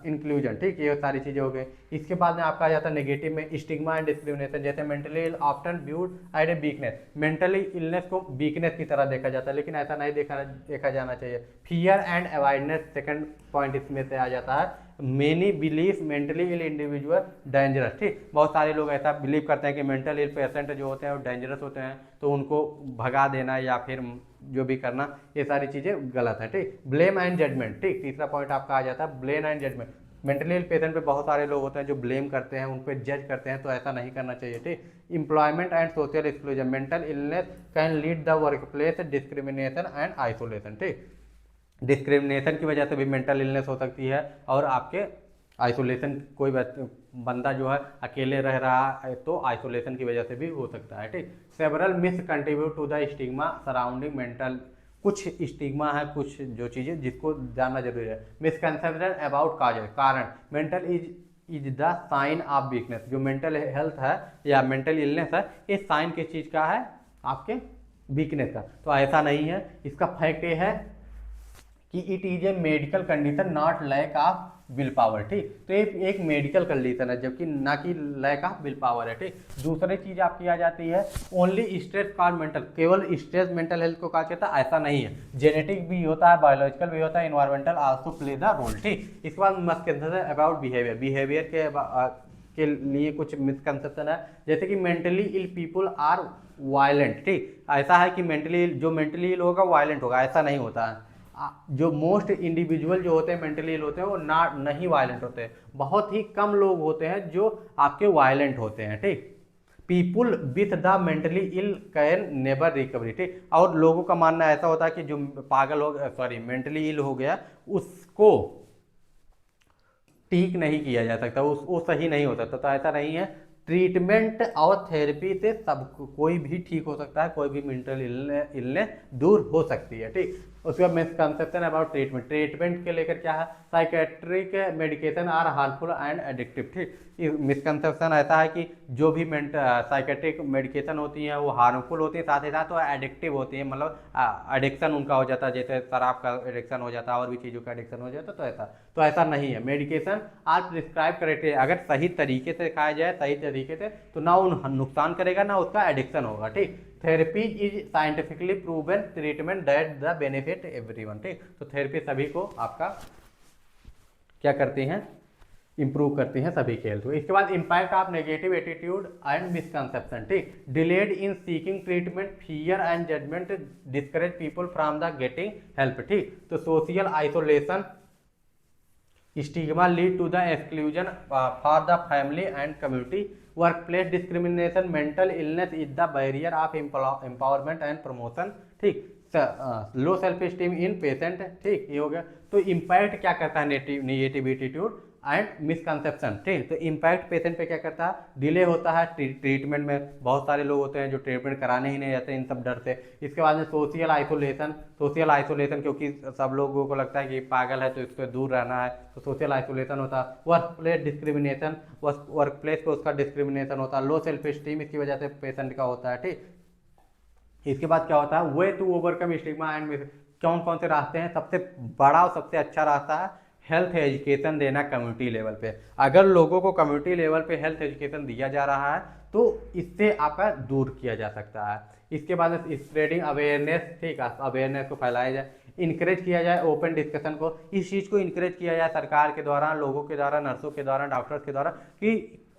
इंक्लूजन। ठीक, ये सारी चीज़ें हो गई। इसके बाद में आपका आ जाता है नेगेटिव में स्टिग्मा एंड डिस्क्रिमिनेशन, जैसे mentally ill often viewed as a weakness, mentally illness को वीकनेस की तरह देखा जाता है, लेकिन ऐसा नहीं देखा जाना चाहिए। Fear and avoidance second point इसमें से आ जाता है। Many believe mentally ill individual dangerous. ठीक, बहुत सारे लोग ऐसा बिलीव करते हैं कि मेंटल इल पेशेंट जो होते हैं वो डेंजरस होते हैं, तो उनको भगा देना या फिर जो भी करना, ये सारी चीज़ें गलत है। ठीक, ब्लेम एंड जजमेंट। ठीक, तीसरा पॉइंट आपका आ जाता है blame and judgement. Mentally ill patient पे बहुत सारे लोग होते हैं जो ब्लेम करते हैं, उन पर जज करते हैं, तो ऐसा नहीं करना चाहिए। ठीक, employment and social exclusion, mental illness can lead the work place discrimination and isolation. ठीक, डिस्क्रिमिनेशन की वजह से भी मेंटल इलनेस हो सकती है, और आपके आइसोलेशन, कोई बंदा जो है अकेले रह रहा है तो आइसोलेशन की वजह से भी हो सकता है। ठीक, several myths contribute to the stigma surrounding mental, कुछ स्टिग्मा है, कुछ जो चीज़ें जिसको जानना जरूरी है। मिसकंसेप्शन अबाउट काज, कारण, mental is the sign of weakness, जो मेंटल हेल्थ है या मेंटल इलनेस है, ये साइन किस चीज़ का है, आपके वीकनेस का। तो ऐसा नहीं है, इसका फैक्ट ये है कि it is a medical condition not lack of will power. ठीक, तो ये एक मेडिकल कंडीशन है, जबकि ना कि लैक ऑफ विल पावर है। ठीक, दूसरी चीज आपकी आ जाती है ओनली स्ट्रेस कॉज मेंटल, केवल स्ट्रेस मेंटल हेल्थ को कहा जाता है, ऐसा नहीं है, जेनेटिक भी होता है, बायोलॉजिकल भी होता है, environmental also play the role. ठीक, इसके बाद मिसकंसेप्शन अबाउट बिहेवियर के लिए कुछ मिसकंसेप्शन है, जैसे कि mentally ill people are violent. ठीक, ऐसा है कि जो मेंटली इल होगा वायलेंट होगा, ऐसा नहीं होता है। जो मोस्ट इंडिविजुअल जो होते हैं मेंटली इल होते हैं वो नहीं वायलेंट होते हैं, बहुत ही कम लोग होते हैं जो आपके वायलेंट होते हैं। ठीक, people with the mentally ill can never recovery. ठीक, और लोगों का मानना ऐसा होता है कि जो पागल हो, सॉरी मेंटली इल हो गया, उसको ठीक नहीं किया जा सकता, वो सही नहीं हो सकता, तो ऐसा नहीं है। ट्रीटमेंट और थेरेपी से सब कोई भी ठीक हो सकता है, कोई भी मेंटल इलनेस दूर हो सकती है। ठीक, उसके बाद मिसकंसेप्शन अबाउट ट्रीटमेंट, ट्रीटमेंट के लेकर क्या है, psychiatric medication are harmful and addictive. ठीक, मिसकंसेप्शन ऐसा है कि जो भी साइकेट्रिक मेडिकेशन होती हैं वो हार्मफुल होती है, साथ ही साथ वो एडिक्टिव होती है, मतलब एडिक्शन उनका हो जाता है, जैसे शराब का एडिक्शन हो जाता है और भी चीज़ों का एडिक्शन हो जाता है। तो ऐसा नहीं है। मेडिकेशन आज प्रिस्क्राइब करेक्टली, अगर सही तरीके से खाया जाए, सही तरीके से, तो ना उन नुकसान करेगा ना उसका एडिक्शन होगा। ठीक, therapy is scientifically proven treatment that the benefit everyone. ठीक, तो थेरेपी सभी को आपका क्या करती हैं, इंप्रूव करती हैं सभी के हेल्थ को। इसके बाद impact of negative attitude and misconception. ठीक, delayed in seeking treatment, fear and judgement discourage people from the getting help. ठीक, तो social isolation, stigma lead to the exclusion for the family and community, workplace discrimination, mental illness is the barrier of empowerment and promotion. ठीक, low self esteem in patient. ठीक, ये हो गया। तो impact क्या करता है नेगेटिव एटीट्यूड एंड मिसकंसेप्शन। ठीक, तो इम्पैक्ट पेशेंट पे क्या करता है, डिले होता है ट्रीटमेंट में, बहुत सारे लोग होते हैं जो ट्रीटमेंट कराने ही नहीं जाते इन सब डर से। इसके बाद में सोशल आइसोलेशन, क्योंकि सब लोगों को लगता है कि पागल है तो इसको दूर रहना है, तो सोशल आइसोलेशन होता है। Work place discrimination, work place पे उसका डिस्क्रिमिनेशन होता है। लो सेल्फ स्टीम इसकी वजह से पेशेंट का होता है। ठीक, इसके बाद क्या होता है, way to overcome stigma and, कौन कौन से रास्ते हैं, सबसे बड़ा और सबसे अच्छा रास्ता है हेल्थ एजुकेशन देना कम्युनिटी लेवल पे। अगर लोगों को कम्युनिटी लेवल पे हेल्थ एजुकेशन दिया जा रहा है तो इससे आपका दूर किया जा सकता है। इसके बाद स्प्रेडिंग अवेयरनेस। ठीक है, अवेयरनेस को फैलाया जाए, इनकरेज किया जाए ओपन डिस्कशन को, इस चीज़ को इनकरेज किया जाए सरकार के द्वारा, लोगों के द्वारा, नर्सों के द्वारा, डॉक्टर्स के द्वारा, कि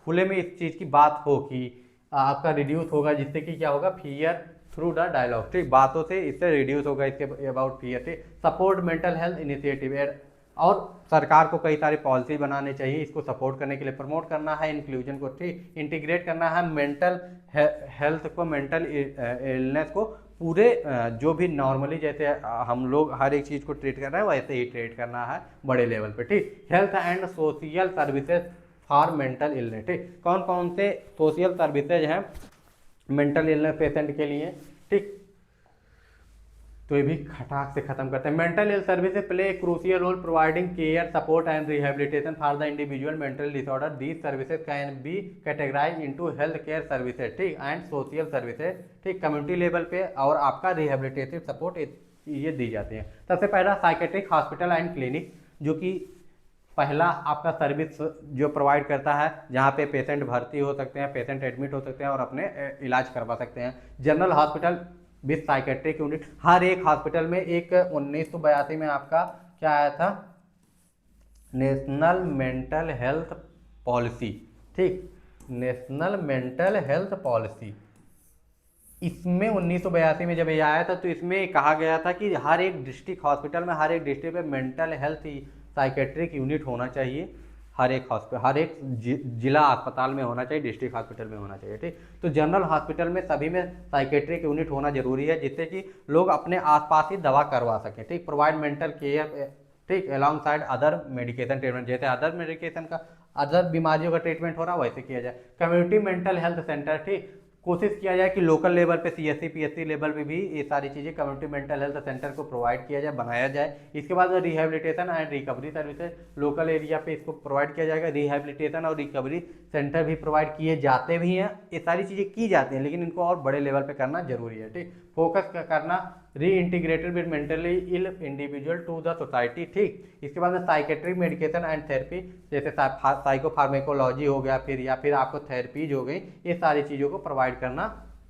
खुले में इस चीज़ की बात हो कि आपका रिड्यूस होगा, जिससे कि क्या होगा, फियर थ्रू द डायलॉग। ठीक, बातों से इससे रिड्यूस होगा इसके अबाउट फियर। ठीक, सपोर्ट मेंटल हेल्थ इनिशिएटिव, और सरकार को कई सारी पॉलिसी बनानी चाहिए इसको सपोर्ट करने के लिए, प्रमोट करना है इंक्लूजन को। ठीक, इंटीग्रेट करना है मेंटल हेल्थ को, मेंटल इलनेस को पूरे जो भी नॉर्मली जैसे हम लोग हर एक चीज़ को ट्रीट कर रहे हैं वैसे ही ट्रीट करना है बड़े लेवल पे। ठीक, health and social services for mental illness. ठीक, कौन कौन से सोशल सर्विसेज हैं मेंटल इलनेस पेशेंट के लिए। ठीक, तो ये भी खटाक से खत्म करते हैं। Mental health services play crucial role providing care, support and rehabilitation for the individual mental disorder. These services can be categorize into health care services, ठीक, एंड सोशल सर्विसेज। ठीक, कम्युनिटी लेवल पे और आपका रिहेबिलिटेटिव सपोर्ट ये दी जाती है। सबसे पहला साइकेट्रिक हॉस्पिटल एंड क्लिनिक, जो कि पहला आपका सर्विस जो प्रोवाइड करता है, जहाँ पे पेशेंट भर्ती हो सकते हैं, पेशेंट एडमिट हो सकते हैं और अपने इलाज करवा सकते हैं। General hospital with psychiatric unit, हर एक हॉस्पिटल में एक 1982 में आपका क्या आया था, नेशनल मेंटल हेल्थ पॉलिसी। ठीक, नेशनल मेंटल हेल्थ पॉलिसी, इसमें 1982 में जब ये आया था तो इसमें कहा गया था कि हर एक डिस्ट्रिक्ट हॉस्पिटल में, हर एक डिस्ट्रिक्ट में मेंटल हेल्थ साइकेट्रिक यूनिट होना चाहिए, हर एक हॉस्पिटल, हर एक जिला अस्पताल में होना चाहिए, डिस्ट्रिक्ट हॉस्पिटल में होना चाहिए। ठीक, तो जनरल हॉस्पिटल में सभी में साइकेट्रिक यूनिट होना जरूरी है, जिससे कि लोग अपने आसपास ही दवा करवा सकें। ठीक, प्रोवाइड मेंटल केयर, ठीक, along side other medication treatment, जैसे अदर मेडिकेशन का, अदर बीमारियों का ट्रीटमेंट हो रहा है वैसे किया जाए। कम्युनिटी मेंटल हेल्थ सेंटर, ठीक, कोशिश किया जाए कि लोकल लेवल पे CSC PSC लेवल पे भी ये सारी चीज़ें कम्युनिटी मेंटल हेल्थ सेंटर को प्रोवाइड किया जाए, बनाया जाए। इसके बाद rehabilitation and recovery services, local area पे इसको प्रोवाइड किया जाएगा। रिहेबिलिटेशन और रिकवरी सेंटर भी प्रोवाइड किए जाते भी हैं, ये सारी चीज़ें की जाती हैं, लेकिन इनको और बड़े लेवल पे करना जरूरी है। ठीक, फोकस करना reintegrated with mentally ill individual to the society. ठीक, इसके बाद में साइकेट्रिक मेडिकेशन एंड थेरेपी, जैसे साइकोफार्मेकोलॉजी हो गया, फिर या फिर आपको थेरेपीज हो गई, ये सारी चीज़ों को प्रोवाइड करना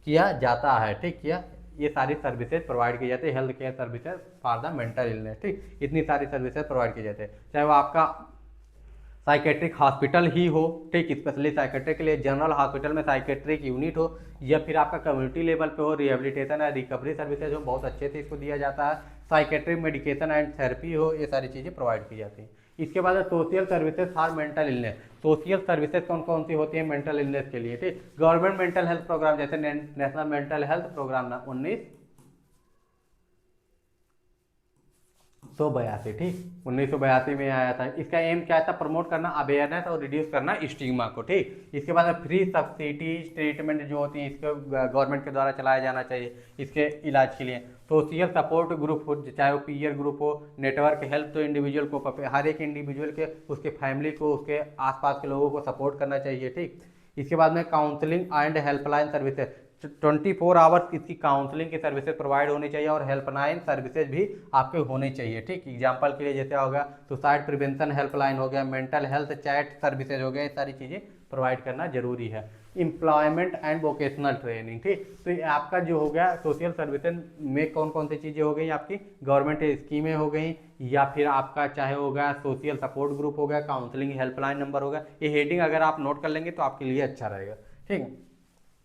किया जाता है। ठीक, किया, ये सारी सर्विसेज प्रोवाइड की जाती है, health care services for the mental illness. ठीक, इतनी सारी सर्विसेज प्रोवाइड की जाती है, चाहे वो आपका साइकेट्रिक हॉस्पिटल ही हो, ठीक, स्पेशली साइकेट्रिक के लिए जनरल हॉस्पिटल में साइकेट्रिक यूनिट हो, या फिर आपका कम्युनिटी लेवल पे हो, रिहेबिलिटेशन या रिकवरी सर्विसेज हो, बहुत अच्छे से इसको दिया जाता है। साइकेट्रिक मेडिकेशन एंड थेरेपी हो, ये सारी चीज़ें प्रोवाइड की जाती हैं। इसके बाद social services for mental illness, social services कौन कौन सी होती है मेंटल इलनेस के लिए। ठीक, गवर्नमेंट मेंटल हेल्थ प्रोग्राम, जैसे नेशनल मेंटल हेल्थ प्रोग्राम 19 1982, ठीक, 1982 में आया था। इसका एम क्या था? प्रमोट करना अवेयरनेस और रिड्यूस करना स्टिग्मा को, ठीक। इसके बाद में फ्री सब्सिडीज ट्रीटमेंट जो होती है इसको गवर्नमेंट के द्वारा चलाया जाना चाहिए इसके इलाज के लिए। सोशल सपोर्ट ग्रुप हो, चाहे वो पीयर ग्रुप हो, नेटवर्क हेल्प, तो इंडिविजुअल को हर एक इंडिविजुअल के, उसके फैमिली को, उसके आसपास के लोगों को सपोर्ट करना चाहिए, ठीक। इसके बाद में counselling and helpline services, 24 hours इसकी काउंसलिंग की सर्विसेज प्रोवाइड होनी चाहिए और हेल्पलाइन सर्विसेज भी आपके होनी चाहिए, ठीक। एग्जांपल के लिए जैसे होगा सुसाइड प्रिवेंशन हेल्पलाइन हो गया, मेंटल हेल्थ चैट सर्विसेज हो गया, ये सारी चीज़ें प्रोवाइड करना जरूरी है। एम्प्लॉयमेंट एंड वोकेशनल ट्रेनिंग, ठीक। तो ये आपका जो हो गया सोशल सर्विसेज में कौन कौन सी चीज़ें हो गई आपकी, गवर्नमेंट स्कीमें हो गई, या फिर आपका चाहे होगा सोशल सपोर्ट ग्रुप हो गया, काउंसलिंग हेल्पलाइन नंबर होगा। ये हेडिंग अगर आप नोट कर लेंगे तो आपके लिए अच्छा रहेगा, ठीक।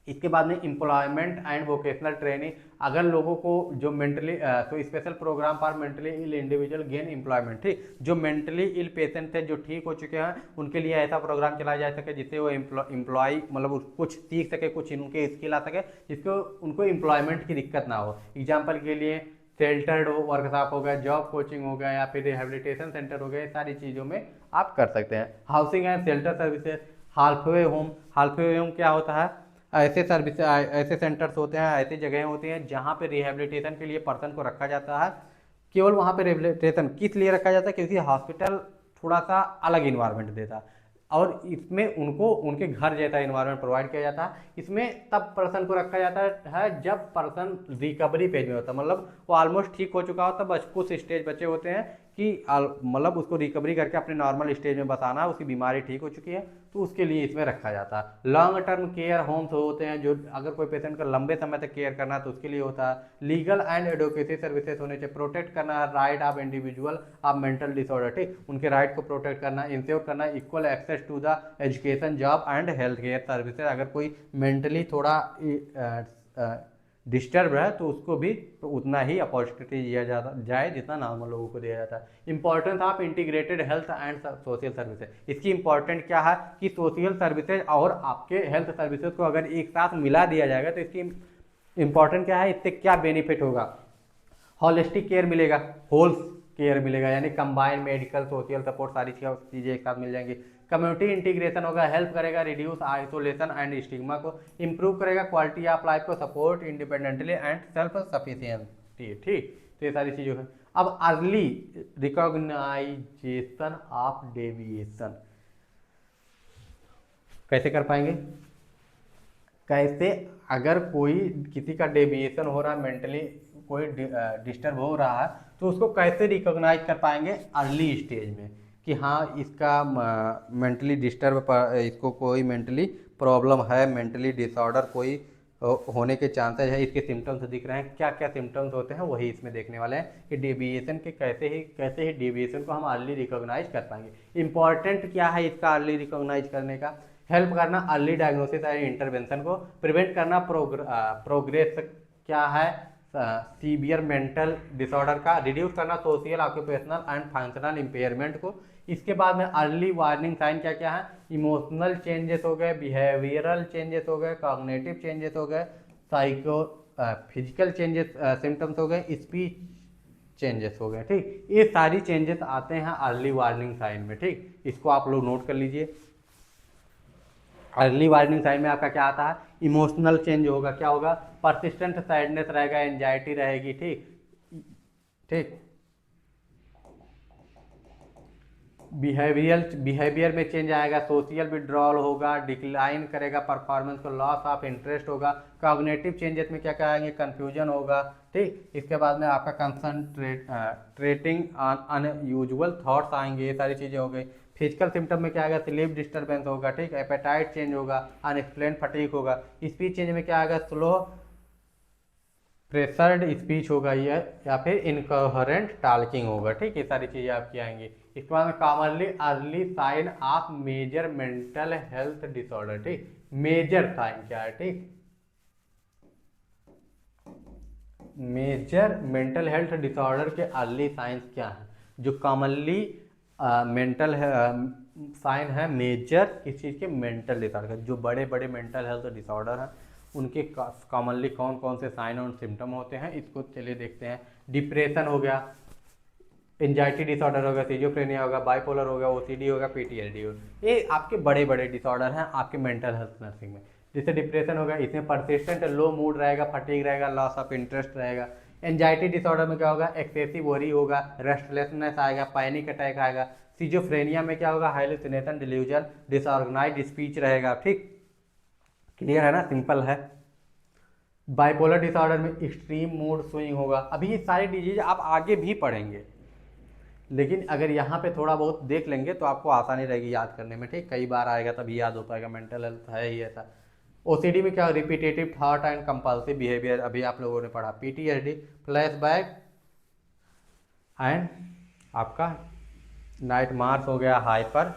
इसके बाद में एम्प्लॉयमेंट एंड वोकेशनल ट्रेनिंग, अगर लोगों को जो मेंटली तो special program for mentally ill individual gain employment, ठीक। जो मेंटली इल पेशेंट थे जो ठीक हो चुके हैं उनके लिए ऐसा प्रोग्राम चलाया जा सके जिससे वो एम्प्लॉय मतलब कुछ सीख सके, कुछ उनके स्किल आ सके जिसको उनको एम्प्लॉयमेंट की दिक्कत ना हो। एग्जाम्पल के लिए शेल्टर्ड वर्कशॉप हो गया, जॉब कोचिंग हो गया, या फिर रिहेबिलिटेशन सेंटर हो गया, सारी चीज़ों में आप कर सकते हैं। Housing and shelter services, halfway home, halfway home क्या होता है? ऐसे सर्विस, ऐसे सेंटर्स होते हैं, ऐसी जगहें होती हैं जहाँ पे रिहेबिलिटेशन के लिए पर्सन को रखा जाता है। केवल वहाँ पे रिहेबिलिटेशन किस लिए रखा जाता है? क्योंकि हॉस्पिटल थोड़ा सा अलग इन्वायरमेंट देता है और इसमें उनको उनके घर जैसा इन्वायरमेंट प्रोवाइड किया जाता है। इसमें तब पर्सन को रखा जाता है जब पर्सन रिकवरी पेज में होता है, मतलब वो ऑलमोस्ट ठीक हो चुका होता है, बस कुछ स्टेज बचे होते हैं कि मतलब उसको रिकवरी करके अपने नॉर्मल स्टेज में बताना, उसकी बीमारी ठीक हो चुकी है, तो उसके लिए इसमें रखा जाता है। लॉन्ग टर्म केयर होम्स होते हैं, जो अगर कोई पेशेंट का लंबे समय तक केयर करना है तो उसके लिए होता है। लीगल एंड एडवोकेसी सर्विसेज होने चाहिए, प्रोटेक्ट करना है right of individual of mental disorder, ठीक। उनके राइट को प्रोटेक्ट करना, इंश्योर करना equal access to the education, job and health care services. अगर कोई मेंटली थोड़ा डिस्टर्ब है तो उसको भी तो उतना ही अपॉर्चुनिटी दिया जाता जाए जितना नॉर्मल लोगों को दिया जाता है। Importance of integrated health and social services, इसकी इंपॉर्टेंट क्या है कि सोशल सर्विसेज और आपके हेल्थ सर्विसेज को अगर एक साथ मिला दिया जाएगा तो इसकी इंपॉर्टेंट क्या है, इससे क्या बेनिफिट होगा? होलिस्टिक केयर मिलेगा, होल्स केयर मिलेगा, यानी कंबाइन मेडिकल सोशल सपोर्ट सारी चीज़ें एक साथ मिल जाएंगी। कम्युनिटी इंटीग्रेशन होगा, हेल्प करेगा रिड्यूस आइसोलेशन एंड स्टिग्मा को, इंप्रूव करेगा क्वालिटी ऑफ लाइफ को, support independently and self sufficiency, ठीक। तो ये सारी चीज़ें हैं। अब अर्ली रिकॉग्नाइजेशन ऑफ डेविएशन कैसे कर पाएंगे? कैसे, अगर कोई किसी का डेविएशन हो रहा है, मेंटली कोई डिस्टर्ब हो रहा है, तो उसको कैसे रिकॉग्नाइज कर पाएंगे अर्ली स्टेज में कि हाँ इसका मेंटली डिस्टर्ब, इसको कोई मेंटली प्रॉब्लम है, मेंटली डिसऑर्डर कोई होने के चांसेस है, इसके सिम्टम्स दिख रहे हैं, क्या क्या सिम्टम्स होते हैं वही इसमें देखने वाले हैं कि डेविएशन के कैसे ही डेविएशन को हम अर्ली रिकॉग्नाइज कर पाएंगे। इंपॉर्टेंट क्या है इसका अर्ली रिकॉग्नाइज करने का? हेल्प करना अर्ली डायग्नोसिस एंड इंटरवेंशन को, प्रिवेंट करना प्रोग्रेस क्या है सीवियर मेंटल डिसऑर्डर का, रिड्यूस करना social occupational and functional impairment को। इसके बाद में अर्ली वार्निंग साइन क्या क्या है? इमोशनल चेंजेस हो गए, बिहेवियरल चेंजेस हो गए, कॉग्निटिव चेंजेस हो गए, साइको फिजिकल चेंजेस सिम्टम्स हो गए, स्पीच चेंजेस हो गए, ठीक। ये सारी चेंजेस आते हैं अर्ली वार्निंग साइन में, ठीक। इसको आप लोग नोट कर लीजिए। अर्ली वार्निंग साइन में आपका क्या आता है? इमोशनल चेंज होगा, क्या होगा? परसिस्टेंट सैडनेस रहेगा, एंजाइटी रहेगी, ठीक ठीक। बिहेवियर में चेंज आएगा, सोशल विड्रॉल होगा, डिक्लाइन करेगा परफॉर्मेंस को, लॉस ऑफ इंटरेस्ट होगा। कॉग्निटिव चेंजेस में क्या क्या आएंगे? कन्फ्यूजन होगा, ठीक। इसके बाद में आपका कंसंट्रेटिंग ऑन अनयूजुअल थॉट्स आएंगे, ये सारी चीज़ें हो गई। फिजिकल सिम्टम में क्या आएगा? स्लीप डिस्टर्बेंस होगा, ठीक। एपेटाइट चेंज होगा, अनएक्सप्लेन फटीग होगा। स्पीच चेंज में क्या आएगा? स्लो प्रेशर्ड स्पीच होगा ये, या फिर इनकोहेरेंट टॉकिंग होगा, ठीक। ये सारी चीज़ें आपकी आएंगी। इसके बाद में commonly early sign of major mental health disorder, ठीक। मेजर साइन क्या है, ठीक? मेजर मेंटल हेल्थ डिसऑर्डर के अर्ली साइंस क्या है? जो कॉमनली मेंटल साइन है मेजर किस चीज़ के? Mental disorder. जो बड़े बड़े मेंटल हेल्थ डिसऑर्डर हैं उनके कॉमनली कौन कौन से साइन और सिम्टम होते हैं, इसको चलिए देखते हैं। डिप्रेशन हो गया, एंजाइटी डिसऑर्डर होगा, सिजोफ्रेनिया होगा, बाइपोलर होगा, ओसीडी होगा, पीटीएसडी होगा। ये आपके बड़े बड़े डिसऑर्डर हैं आपके मेंटल हेल्थ नर्सिंग में। जैसे डिप्रेशन होगा, इसमें परसिस्टेंट लो मूड रहेगा, फटीग रहेगा, लॉस ऑफ इंटरेस्ट रहेगा। एंजाइटी डिसऑर्डर में क्या होगा, एक्सेसिव वरी होगा, रेस्टलेसनेस आएगा, पैनिक अटैक आएगा। सिजोफ्रेनिया में क्या होगा, हाइलुसिनेशन, डिल्यूजन, डिसऑर्गेनाइज्ड स्पीच रहेगा। ठीक, क्लियर है ना, सिंपल है। बाइपोलर डिसऑर्डर में एक्सट्रीम मूड स्विंग होगा। अभी ये सारी डिजीज आप आगे भी पढ़ेंगे, लेकिन अगर यहाँ पे थोड़ा बहुत देख लेंगे तो आपको आसानी रहेगी याद करने में। ठीक, कई बार आएगा तभी याद हो पाएगा, मेंटल हेल्थ है ही ऐसा। ओसीडी में क्या, repetitive thought and compulsive behaviour, अभी आप लोगों ने पढ़ा। पीटीएसडी, फ्लैशबैक एंड आपका नाइट मार्स हो गया, हाइपर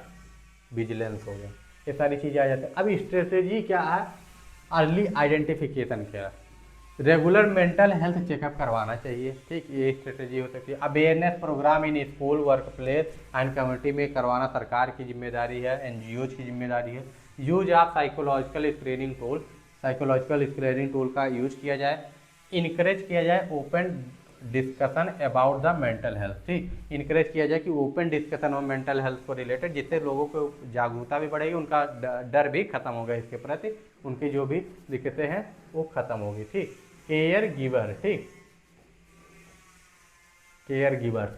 विजिलेंस हो गया, ये सारी चीज़ें आ जाती हैं। अब स्ट्रेटेजी क्या है, अर्ली आइडेंटिफिकेशन क्या है, रेगुलर मेंटल हेल्थ चेकअप करवाना चाहिए। ठीक, ये स्ट्रेटेजी हो सकती है। Awareness program in school, work place and community में करवाना सरकार की जिम्मेदारी है, एनजीओज की जिम्मेदारी है। Use of psychological screening tool, psychological screening tool का यूज किया जाए। इनकरेज किया जाए open discussion about the mental health. ठीक, इनकरेज किया जाए कि ओपन डिस्कशन हो मेंटल हेल्थ को रिलेटेड, जिससे लोगों को जागरूकता भी बढ़ेगी, उनका डर भी खत्म होगा इसके प्रति, उनकी जो भी दिक्कतें हैं वो खत्म होगी। ठीक, केयर गिवर, ठीक, केयर गिवर,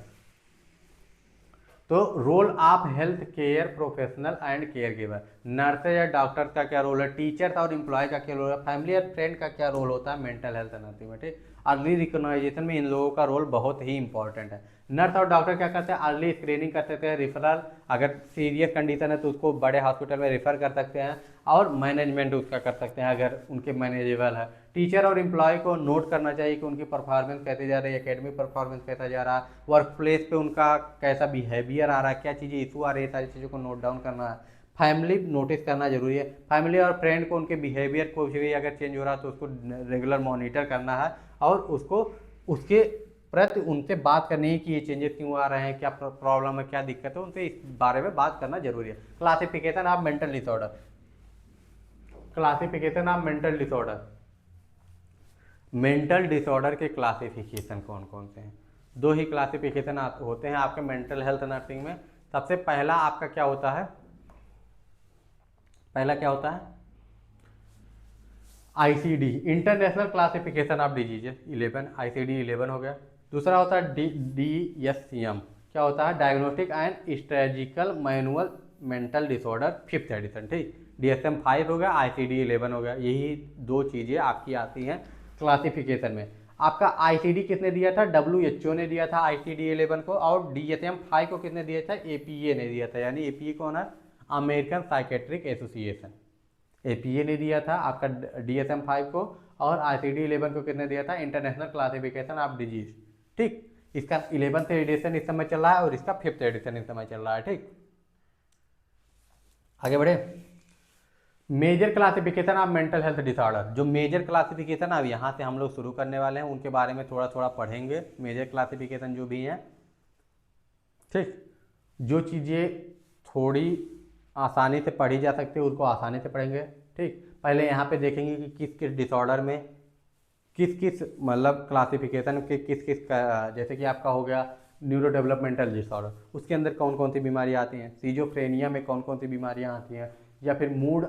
तो role of health care professional and care giver, nurse या डॉक्टर का क्या रोल है, टीचर और एम्प्लॉय का क्या रोल है, फैमिली और फ्रेंड का क्या रोल होता है मेंटल हेल्थ नर्सिंग में। ठीक, अर्ली रिकॉग्नाइजेशन में इन लोगों का रोल बहुत ही इंपॉर्टेंट है। नर्स और डॉक्टर क्या करते हैं, अर्ली स्क्रीनिंग कर सकते हैं, रिफरल, अगर सीरियस कंडीशन है तो उसको बड़े हॉस्पिटल में रेफर कर सकते हैं, और मैनेजमेंट उसका कर सकते हैं अगर उनके मैनेजेबल है। टीचर और एम्प्लॉय को नोट करना चाहिए कि उनकी परफॉर्मेंस कैसे जा रही है, एकेडमिक परफॉर्मेंस कैसा जा रहा है, वर्क प्लेस पे उनका कैसा बिहेवियर आ रहा है, क्या चीज़ें इशू आ रही है, सारी चीज़ों को नोट डाउन करना है। फैमिली नोटिस करना जरूरी है, फैमिली और फ्रेंड को उनके बिहेवियर को भी अगर चेंज हो रहा है तो उसको रेगुलर मॉनिटर करना है, और उसको उसके प्रति उनसे बात करनी है कि ये चेंजेस क्यों आ रहे हैं, क्या प्रॉब्लम है, क्या दिक्कत है, उनसे इस बारे में बात करना जरूरी है। Classification of mental disorder, classification of mental disorder, mental disorder के क्लासिफिकेशन कौन कौन से हैं, दो ही क्लासिफिकेशन होते हैं आपके मेंटल हेल्थ नर्सिंग में। सबसे पहला आपका क्या होता है, पहला क्या होता है, ICD, international classification of diseases 11, ICD 11 हो गया। दूसरा होता है डीएसएम, क्या होता है, diagnostic and strategical manual mental disorder 5th edition. ठीक, डीएसएम 5 हो गया, आईसीडी 11 हो गया। यही दो चीज़ें आपकी आती हैं क्लासिफिकेशन में। आपका आईसीडी किसने दिया था, डब्ल्यूएचओ ने दिया था आईसीडी 11 को, और डीएसएम 5 को किसने दिया था, एपीए ने दिया था। यानी एपीए कौन है, अमेरिकन साइकेट्रिक एसोसिएशन, एपीए ने दिया था आपका डीएसएम 5 को, और आईसीडी 11 को किसने दिया था, इंटरनेशनल क्लासिफिकेशन ऑफ डिजीज। ठीक, इसका 11th एडिशन इस समय चल रहा है और इसका 5th एडिशन इस समय चल रहा है। ठीक, आगे बढ़े। Major classification of mental health disorder, जो मेजर क्लासिफिकेशन अब यहाँ से हम लोग शुरू करने वाले हैं, उनके बारे में थोड़ा थोड़ा पढ़ेंगे। मेजर क्लासिफिकेशन जो भी हैं, ठीक, जो चीज़ें थोड़ी आसानी से पढ़ी जा सकती है उनको आसानी से पढ़ेंगे। ठीक, पहले यहाँ पे देखेंगे कि किस किस डिसऑर्डर में किस किस मतलब क्लासिफिकेशन के किस किस जैसे कि आपका हो गया न्यूरो डेवलपमेंटल डिसऑर्डर, उसके अंदर कौन कौन सी बीमारियाँ आती हैं, सीजोफ्रेनिया में कौन कौन सी बीमारियाँ आती हैं, या फिर मूड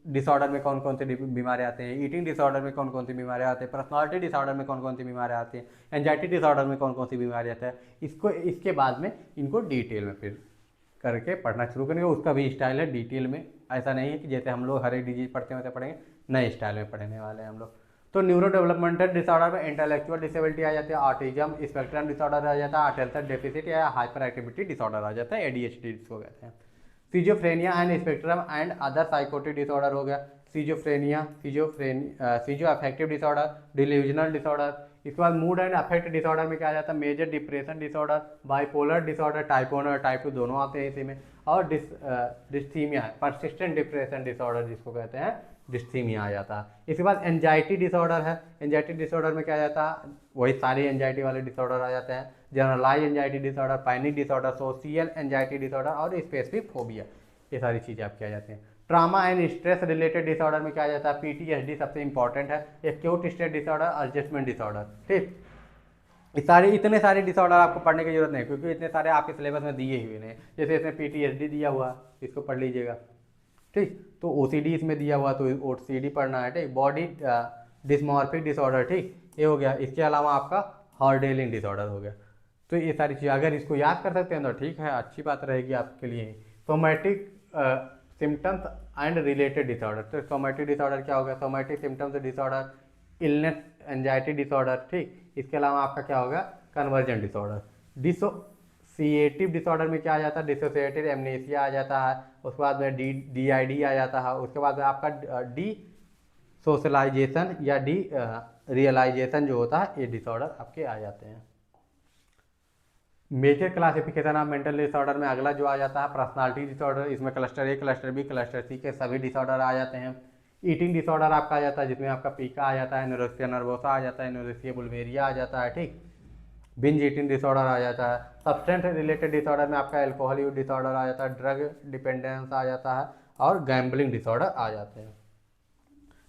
डिसऑर्डर में कौन कौन सी बीमारियाँ आते हैं, ईटिंग डिसऑर्डर में कौन कौन सी बीमारियाँ आती हैं, पर्सनालिटी डिसऑर्डर में कौन कौन सी बीमारियाँ आती हैं, एंजाइटी डिसऑर्डर में कौन कौन सी बीमारी आती है। इसको इसके बाद में इनको डिटेल में फिर करके पढ़ना शुरू करेंगे। उसका भी स्टाइल है डिटेल में, ऐसा नहीं है कि जैसे हम लोग हर एक डिजीज पढ़ते हैं वैसे पढ़ेंगे, नए स्टाइल में पढ़ने वाले हैं हम लोग। तो न्यूरो डेवलपमेंटल डिसऑर्डर में इंटेलेक्चुअल डिसेबिलिटी आ जाती है, ऑटिज्म स्पेक्ट्रम डिसऑर्डर आ जाता है, अटेंशन डेफिसिट या हाइपर एक्टिविटी डिसऑर्डर आ जाता है, एडीएचडी जिसको कहते हैं। Schizophrenia and spectrum and other psychotic disorder हो गया, सीजोफ्रेनिया, सीजो अफेक्टिव डिसऑर्डर, डिल्यूजनल डिसऑर्डर। इसके बाद मूड एंड अफेक्ट डिसऑर्डर में क्या आ जाता है, major depression disorder, bipolar disorder, type 1 और टाइप 2 दोनों आते हैं इसी में, और डिस्थीमिया, परसिस्टेंट डिप्रेशन डिसऑर्डर जिसको कहते हैं, डिस्थीमिया आ जाता है। इसके बाद एंजाइटी डिसऑर्डर है, एंजाइटी डिसऑर्डर में क्या आ जाता है, वही सारे एंजाइटी वाले डिसऑर्डर आ जाते हैं, generalize anxiety disorder, panic disorder, social anxiety disorder और स्पेसिफिक फोबिया, ये सारी चीज़ें आपकी आ जाती हैं। Trauma and stress related disorder में क्या आ जाता है, पीटीएसडी सबसे इंपॉर्टेंट है, acute stress disorder, adjustment disorder. ठीक, इतने सारे डिसऑर्डर आपको पढ़ने की जरूरत नहीं, क्योंकि इतने सारे आपके सिलेबस में दिए हुए नहीं। जैसे इसमें PTSD दिया हुआ, इसको पढ़ लीजिएगा, ठीक। तो OCD इसमें दिया हुआ, तो OCD पढ़ना है, ठीक। बॉडी डिस्मॉर्फिक डिसऑर्डर, ठीक, ये हो गया। इसके अलावा आपका हॉर्डेलिंग डिसऑर्डर हो गया। तो ये सारी चीज़ अगर इसको याद कर सकते हैं तो ठीक है, अच्छी बात रहेगी आपके लिए। Somatic symptoms and related disorder, तो सोमैटिक डिसऑर्डर क्या होगा? Somatic symptoms disorder, illness, anxiety disorder, ठीक। इसके अलावा आपका क्या होगा? Conversion disorder. डिसोसिएटिव डिसऑर्डर में क्या आ जाता है? डिसोसिएटिव एमनेसिया आ जाता है। उसके बाद में DID आ जाता है। उसके बाद में आपका डी सोशलाइजेशन या डी रियलाइजेशन जो होता है, ये डिसऑर्डर आपके आ जाते हैं। Major classification of mental disorder में अगला जो आ जाता है पर्सनालिटी डिसऑर्डर। इसमें cluster A, cluster B, cluster C के सभी डिसऑर्डर आ जाते हैं। ईटिंग डिसऑर्डर आपका आ जाता है, जिसमें आपका पीका आ जाता है, एनोरेक्सिया नर्वोसा आ जाता है, एनोरेक्सिया बुल्वेरिया आ जाता है, ठीक। बिंज ईटिंग डिसऑर्डर आ जाता है। सब्सटेंस रिलेटेड डिसऑर्डर में आपका अल्कोहल यूज डिसऑर्डर आ जाता है, ड्रग डिपेंडेंस आ जाता है, और गैम्बलिंग डिसऑर्डर आ जाते हैं।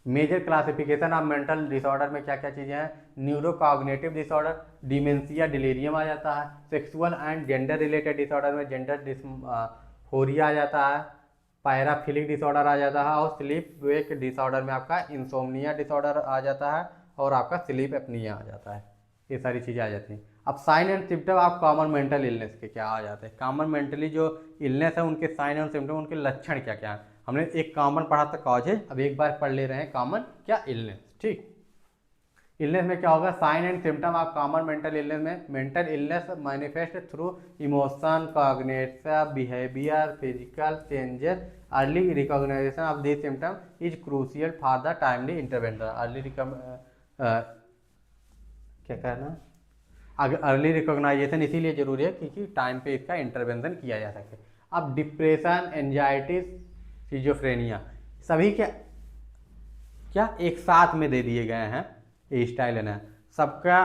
Major classification of mental disorder में क्या क्या चीज़ें हैं? न्यूरोकॉग्निटिव डिसऑर्डर, डिमेंशिया, डिलीरियम आ जाता है। Sexual and gender related disorder में जेंडर डिस्फोरिया आ जाता है, पैराफिलिक डिसऑर्डर आ जाता है, और स्लीप वेक डिसऑर्डर में आपका इंसोम्निया डिसऑर्डर आ जाता है, और आपका स्लीप एपनिया आ जाता है। ये सारी चीज़ें आ जाती हैं। अब sign and symptom of common mental illness के क्या आ जाते हैं? कॉमन मेंटली जो इलनेस है उनके साइन एंड सिम्टम, उनके लक्षण क्या क्या है? हमने एक कॉमन पढ़ा था कॉजेज, अब एक बार पढ़ ले रहे हैं कॉमन क्या? इलनेस, ठीक। इलनेस में क्या होगा? Sign and symptom of common mental illness में mental illness manifest through emotion, cognitive, behaviour, physical changes. Early recognition of this symptom is crucial for the timely intervention. क्या कहना? अगर अर्ली रिकॉग्नाइजेशन इसीलिए जरूरी है क्योंकि टाइम पे इसका इंटरवेंशन किया जा सके। अब डिप्रेशन, एंजाइटी, सिजोफ्रेनिया, सभी क्या क्या एक साथ में दे दिए गए हैं, ये स्टाइल है ना। सबका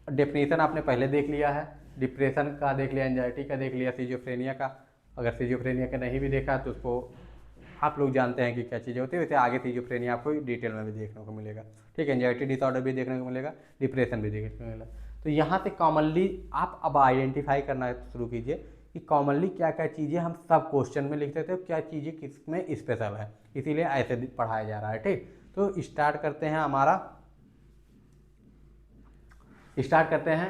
डेफिनेशन आपने पहले देख लिया है, डिप्रेशन का देख लिया, एंजाइटी का देख लिया, सिजोफ्रेनिया का। अगर सिजोफ्रेनिया का नहीं भी देखा तो उसको आप लोग जानते हैं कि क्या चीज़ें होती है। वैसे आगे सिजोफ्रेनिया आपको डिटेल में भी देखने को मिलेगा, ठीक है। एंजाइटी डिसऑर्डर भी देखने को मिलेगा, डिप्रेशन भी देखने को मिलेगा। तो यहाँ से कॉमनली आप अब आइडेंटिफाई करना शुरू कीजिए कि कॉमनली क्या क्या चीज़ें हम सब क्वेश्चन में लिखते थे, क्या चीज़ें किस में स्पेशल है, इसीलिए ऐसे पढ़ाया जा रहा है, ठीक। तो स्टार्ट करते हैं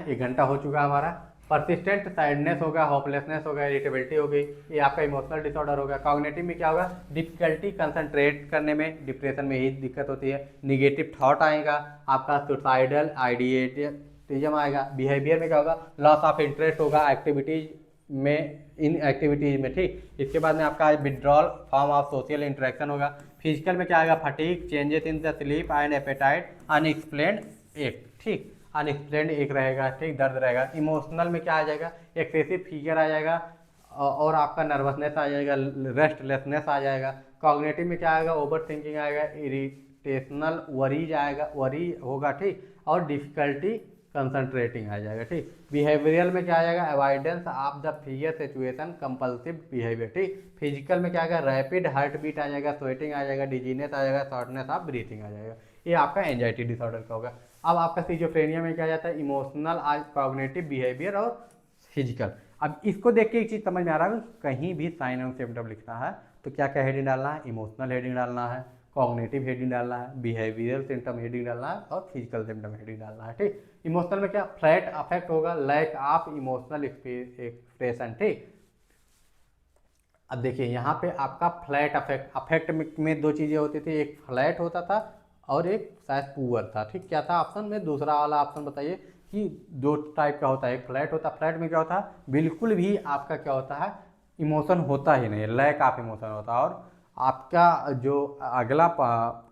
1 घंटा हो चुका हमारा। परसिस्टेंट सैडनेस होगा, होपलेसनेस होगा, इरिटेबिलिटी होगी, ये आपका इमोशनल डिसऑर्डर होगा। कॉग्निटिव में क्या होगा? डिफिकल्टी कंसंट्रेट करने में, डिप्रेशन में यही दिक्कत होती है। निगेटिव थॉट आएगा, आपका सुसाइडल आइडिएटिज्म आएगा। बिहेवियर में क्या होगा? लॉस ऑफ इंटरेस्ट होगा एक्टिविटीज में, इन एक्टिविटीज में, ठीक। इसके बाद में आपका withdrawal form of social interaction होगा। फिजिकल में क्या आएगा? Fatigue, changes in the sleep and appetite, unexplained ache, ठीक, अनएक्सप्लेन्ड एक रहेगा, ठीक, दर्द रहेगा। इमोशनल में क्या आ जाएगा? एक्सेसिव फीवर आ जाएगा, और आपका नर्वसनेस आ जाएगा, रेस्टलेसनेस आ जाएगा। कॉग्निटिव में क्या आएगा? ओवर थिंकिंग आएगा, इरिटेशनल वरीज आएगा, वरी होगा, ठीक, और डिफिकल्टी कंसंट्रेटिंग आ जाएगा, ठीक। बिहेवियरल में क्या आ जाएगा? Avoidance of the fear situation, compulsive behaviour, ठीक। फिजिकल में क्या आएगा? रैपिड हार्ट बीट आ जाएगा, स्वेटिंग आ जाएगा, डिजीनेस आ जाएगा, शॉर्टनेस ऑफ ब्रीथिंग आ जाएगा। ये आपका एंजाइटी डिसऑर्डर का होगा। अब आपका सिजोफ्रेनिया में क्या जाता है? इमोशनल, कॉग्निटिव, बिहेवियर और फिजिकल। अब इसको देख के एक चीज़ समझ में आ रहा है, कहीं भी साइन एंड सिम्टम लिखना है तो क्या क्या हेडिंग डालना है? इमोशनल हेडिंग डालना है, कॉग्निटिव हेडिंग डालना है, बिहेवियरल सिम्टम हेडिंग डालना है, और फिजिकल सिम्टम हेडिंग डालना है, ठीक। इमोशनल में क्या? फ्लैट अफेक्ट होगा, लैक ऑफ इमोशनल एक्सप्रेशन, ठीक। अब देखिए यहाँ पे आपका फ्लैट अफेक्ट में 2 चीज़ें होती थी, एक फ्लैट होता था और एक शायद पुअर था, ठीक। क्या था ऑप्शन में? दूसरा वाला ऑप्शन बताइए कि 2 टाइप का होता है, एक फ्लैट होता है। फ्लैट में क्या होता है? बिल्कुल भी आपका क्या होता है? इमोशन होता ही नहीं, लैक ऑफ इमोशन होता है। और आपका जो अगला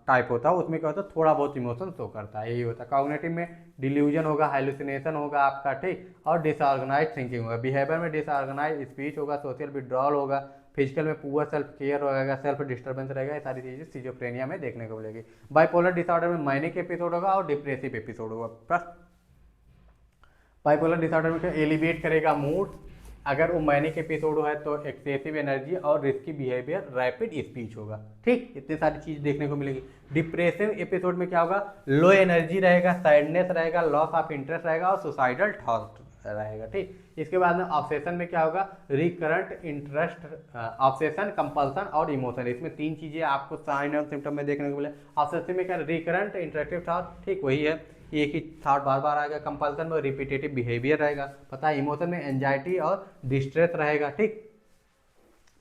टाइप होता है उसमें क्या होता है? थोड़ा बहुत इमोशन शो करता है, यही होता है। कॉग्निटिव में डिल्यूजन होगा, हेलुसिनेशन होगा आपका, ठीक, और डिसऑर्गेनाइज थिंकिंग होगा। बिहेवियर में डिसऑर्गेनाइज स्पीच होगा, सोशल विड्रॉल होगा। फिजिकल में पुअर सेल्फ केयर रहेगा, सेल्फ डिस्टर्बेंस रहेगा। ये सारी चीज़ें सिजोफ्रेनिया में देखने को मिलेगी। बाइपोलर डिसऑर्डर में मैनिक एपिसोड होगा और डिप्रेसिव एपिसोड होगा। बाइपोलर डिसऑर्डर में क्या? एलिवेट करेगा मूड, अगर वो मैनिक एपिसोड है तो एक्सेसिव एनर्जी और रिस्की बिहेवियर, रैपिड स्पीच होगा। ठीक, इतनी सारी चीज़ देखने को मिलेगी। डिप्रेसिव एपिसोड में क्या होगा, लो एनर्जी रहेगा, सैडनेस रहेगा, लॉस ऑफ इंटरेस्ट रहेगा और सुसाइडल थॉट रहेगा। ठीक, इसके बाद में ऑब्सेशन में क्या होगा, रिकरेंट इंटरेस्ट, ऑब्सेशन, कंपल्सन और इमोशन। इसमें 3 चीज़ें आपको साइन और सिम्टम में देखने को मिले। ऑब्सेशन में क्या, रिकरेंट इंटरेस्टिव थॉट, ठीक वही है, एक ही थॉट बार बार आएगा। कंपल्सन में रिपीटेटिव बिहेवियर रहेगा, पता है। इमोशन में एंजाइटी और डिस्ट्रेस रहेगा। ठीक,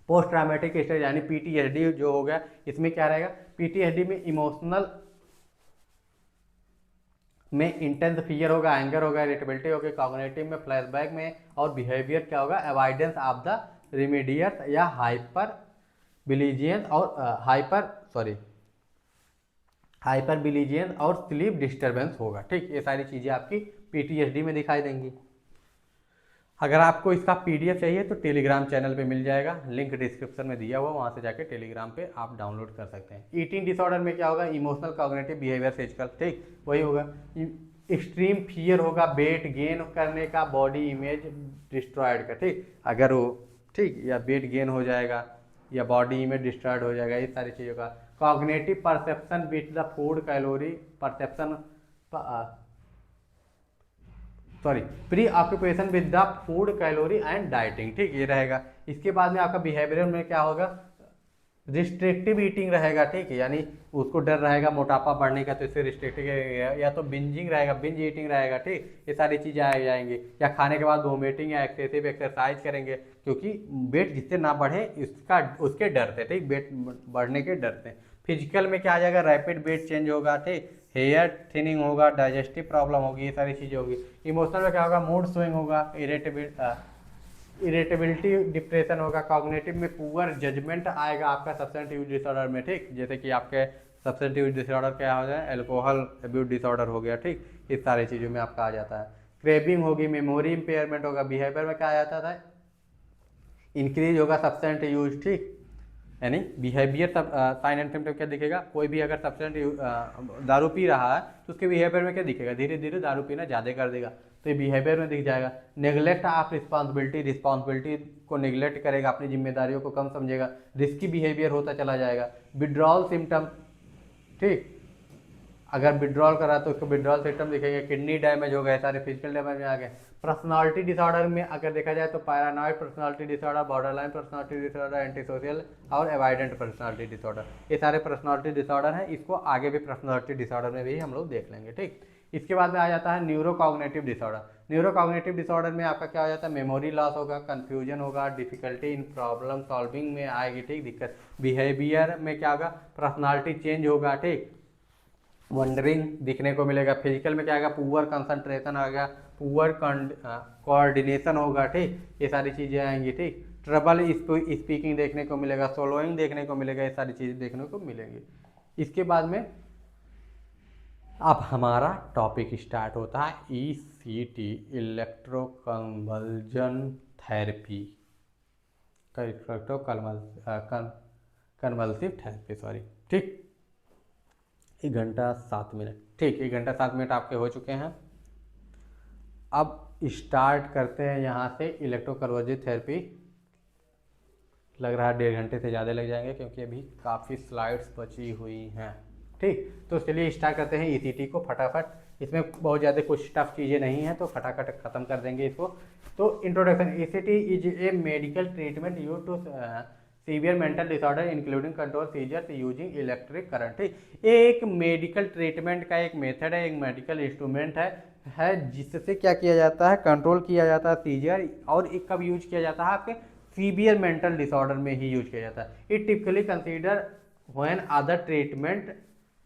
पोस्ट ट्रामेटिक स्ट्रेस यानी पीटीएसडी जो हो गया, इसमें क्या रहेगा, पीटीएसडी में इमोशनल में इंटेंस फियर होगा, एंगर होगा, इरिटेबिलिटी होगी। कॉग्निटिव में फ्लैशबैक में और बिहेवियर क्या होगा, अवॉइडेंस ऑफ द रिमीडियस या हाइपर बिलीजियंस और हाइपर बिलीजियंस और स्लीप डिस्टर्बेंस होगा। ठीक, ये सारी चीज़ें आपकी पीटीएसडी में दिखाई देंगी। अगर आपको इसका पीडीएफ चाहिए तो टेलीग्राम चैनल पे मिल जाएगा, लिंक डिस्क्रिप्शन में दिया हुआ, वहाँ से जाके टेलीग्राम पे आप डाउनलोड कर सकते हैं। ईटिंग डिसऑर्डर में क्या होगा, इमोशनल, कॉग्निटिव, बिहेवियर, फिजिकल। ठीक, वही होगा। एक्सट्रीम फियर होगा, वेट गेन करने का, बॉडी इमेज डिस्ट्रॉयड का। ठीक, अगर वो ठीक या वेट गेन हो जाएगा या बॉडी इमेज डिस्ट्रॉयड हो जाएगा, इस सारी चीज़ों का। Cognitive perception with the food calorie perception, pre occupation with the food calorie and dieting. ठीक, ये रहेगा। इसके बाद में आपका बिहेवियर में क्या होगा, रिस्ट्रिक्टिव ईटिंग रहेगा। ठीक है, यानी उसको डर रहेगा मोटापा बढ़ने का, तो इससे रिस्ट्रिक्टिव, या तो बिंजिंग रहेगा, बिंज ईटिंग रहेगा। ठीक, ये सारी चीज़ें आ जाएंगी। या खाने के बाद वोमिटिंग या एक्सेसिव एक्सरसाइज करेंगे, क्योंकि वेट जिससे ना बढ़े इसका उसके डर से। ठीक, वेट बढ़ने के डर से। फिजिकल में क्या आ जाएगा, रैपिड वेट चेंज होगा। ठीक, हेयर थिनिंग होगा, डाइजेस्टिव प्रॉब्लम होगी, ये सारी चीज़ें होगी। इमोशनल में क्या होगा, मूड स्विंग होगा, इरिटेबिलिटी, डिप्रेशन होगा। कॉग्निटिव में पुअर जजमेंट आएगा आपका सब्सटेंस यूज डिसऑर्डर में। ठीक, जैसे कि आपके सब्सटेंस यूज डिसऑर्डर क्या हो जाए, अल्कोहल अब्यूज डिसऑर्डर हो गया। ठीक, इस सारी चीज़ों में आपका आ जाता है। क्रेविंग होगी, मेमोरी इंपेयरमेंट होगा। बिहेवियर में क्या आ जाता था, इंक्रीज होगा सब्सटेंस यूज। ठीक, यानी बिहेवियर सब साइन एंड सिम्टम क्या दिखेगा, कोई भी अगर सब्सटेंस दारू पी रहा है तो उसके बिहेवियर में क्या दिखेगा, धीरे धीरे दारू पीना ज़्यादा कर देगा, तो ये बिहेवियर में दिख जाएगा। नेग्लेक्ट ऑफ रिस्पॉन्सिबिलिटी को नेग्लेक्ट करेगा, अपनी जिम्मेदारियों को कम समझेगा, रिस्की बिहेवियर होता चला जाएगा। विड्रॉल सिम्टम, ठीक, अगर विड्रॉल करा तो उसको विड्रॉल सिम्टम दिखेंगे। किडनी डैमेज हो गए, सारे फिजिकल डैमेज में आ गए। पर्सनालिटी डिसऑर्डर में अगर देखा जाए तो paranoid personality disorder, borderline personality disorder, anti social और अवॉइडेंट पर्सनालिटी डिसऑर्डर, ये सारे पर्सनालिटी डिसऑर्डर हैं। इसको आगे भी पर्सनालिटी डिसऑर्डर में भी हम लोग देख लेंगे। ठीक, इसके बाद में आ जाता है neuro cognitive disorder. Neuro cognitive disorder में आपका क्या हो जाता है, मेमोरी लॉस होगा, कन्फ्यूजन होगा, डिफिकल्टी इन प्रॉब्लम सॉल्विंग में आएगी। ठीक, दिक्कत। बिहेवियर में क्या होगा, पर्सनालिटी चेंज होगा। ठीक, वंडरिंग दिखने को मिलेगा। फिजिकल में क्या आएगा, पुअर कंसंट्रेशन आएगा, पुअर कोऑर्डिनेशन होगा। ठीक, ये सारी चीज़ें आएंगी। ठीक, ट्रबल स्पीकिंग देखने को मिलेगा, सोलोइंग देखने को मिलेगा, ये सारी चीज़ें देखने को मिलेंगी। इसके बाद में अब हमारा टॉपिक स्टार्ट होता है ECT, electroconvulsion therapy, convulsive therapy, sorry. ठीक, 1 घंटा 7 मिनट। ठीक, 1 घंटा 7 मिनट आपके हो चुके हैं। अब स्टार्ट करते हैं यहाँ से इलेक्ट्रोकन्वल्सिव थेरेपी। लग रहा है 1.5 घंटे से ज़्यादा लग जाएंगे, क्योंकि अभी काफ़ी स्लाइड्स बची हुई हैं। ठीक, तो चलिए स्टार्ट करते हैं ECT को फटाफट। इसमें बहुत ज़्यादा कुछ टफ चीज़ें नहीं हैं, तो फटाफट ख़त्म कर देंगे इसको। तो introduction, ECT is a medical treatment use to severe mental disorder including control seizures using electric current. ठीक, एक मेडिकल ट्रीटमेंट का एक मेथड है, एक मेडिकल इंस्ट्रूमेंट है जिससे क्या किया जाता है, कंट्रोल किया जाता है सीजर। और एक कब यूज किया जाता है, आपके सीवियर मेंटल डिसऑर्डर में ही यूज किया जाता है। It typically consider when other treatment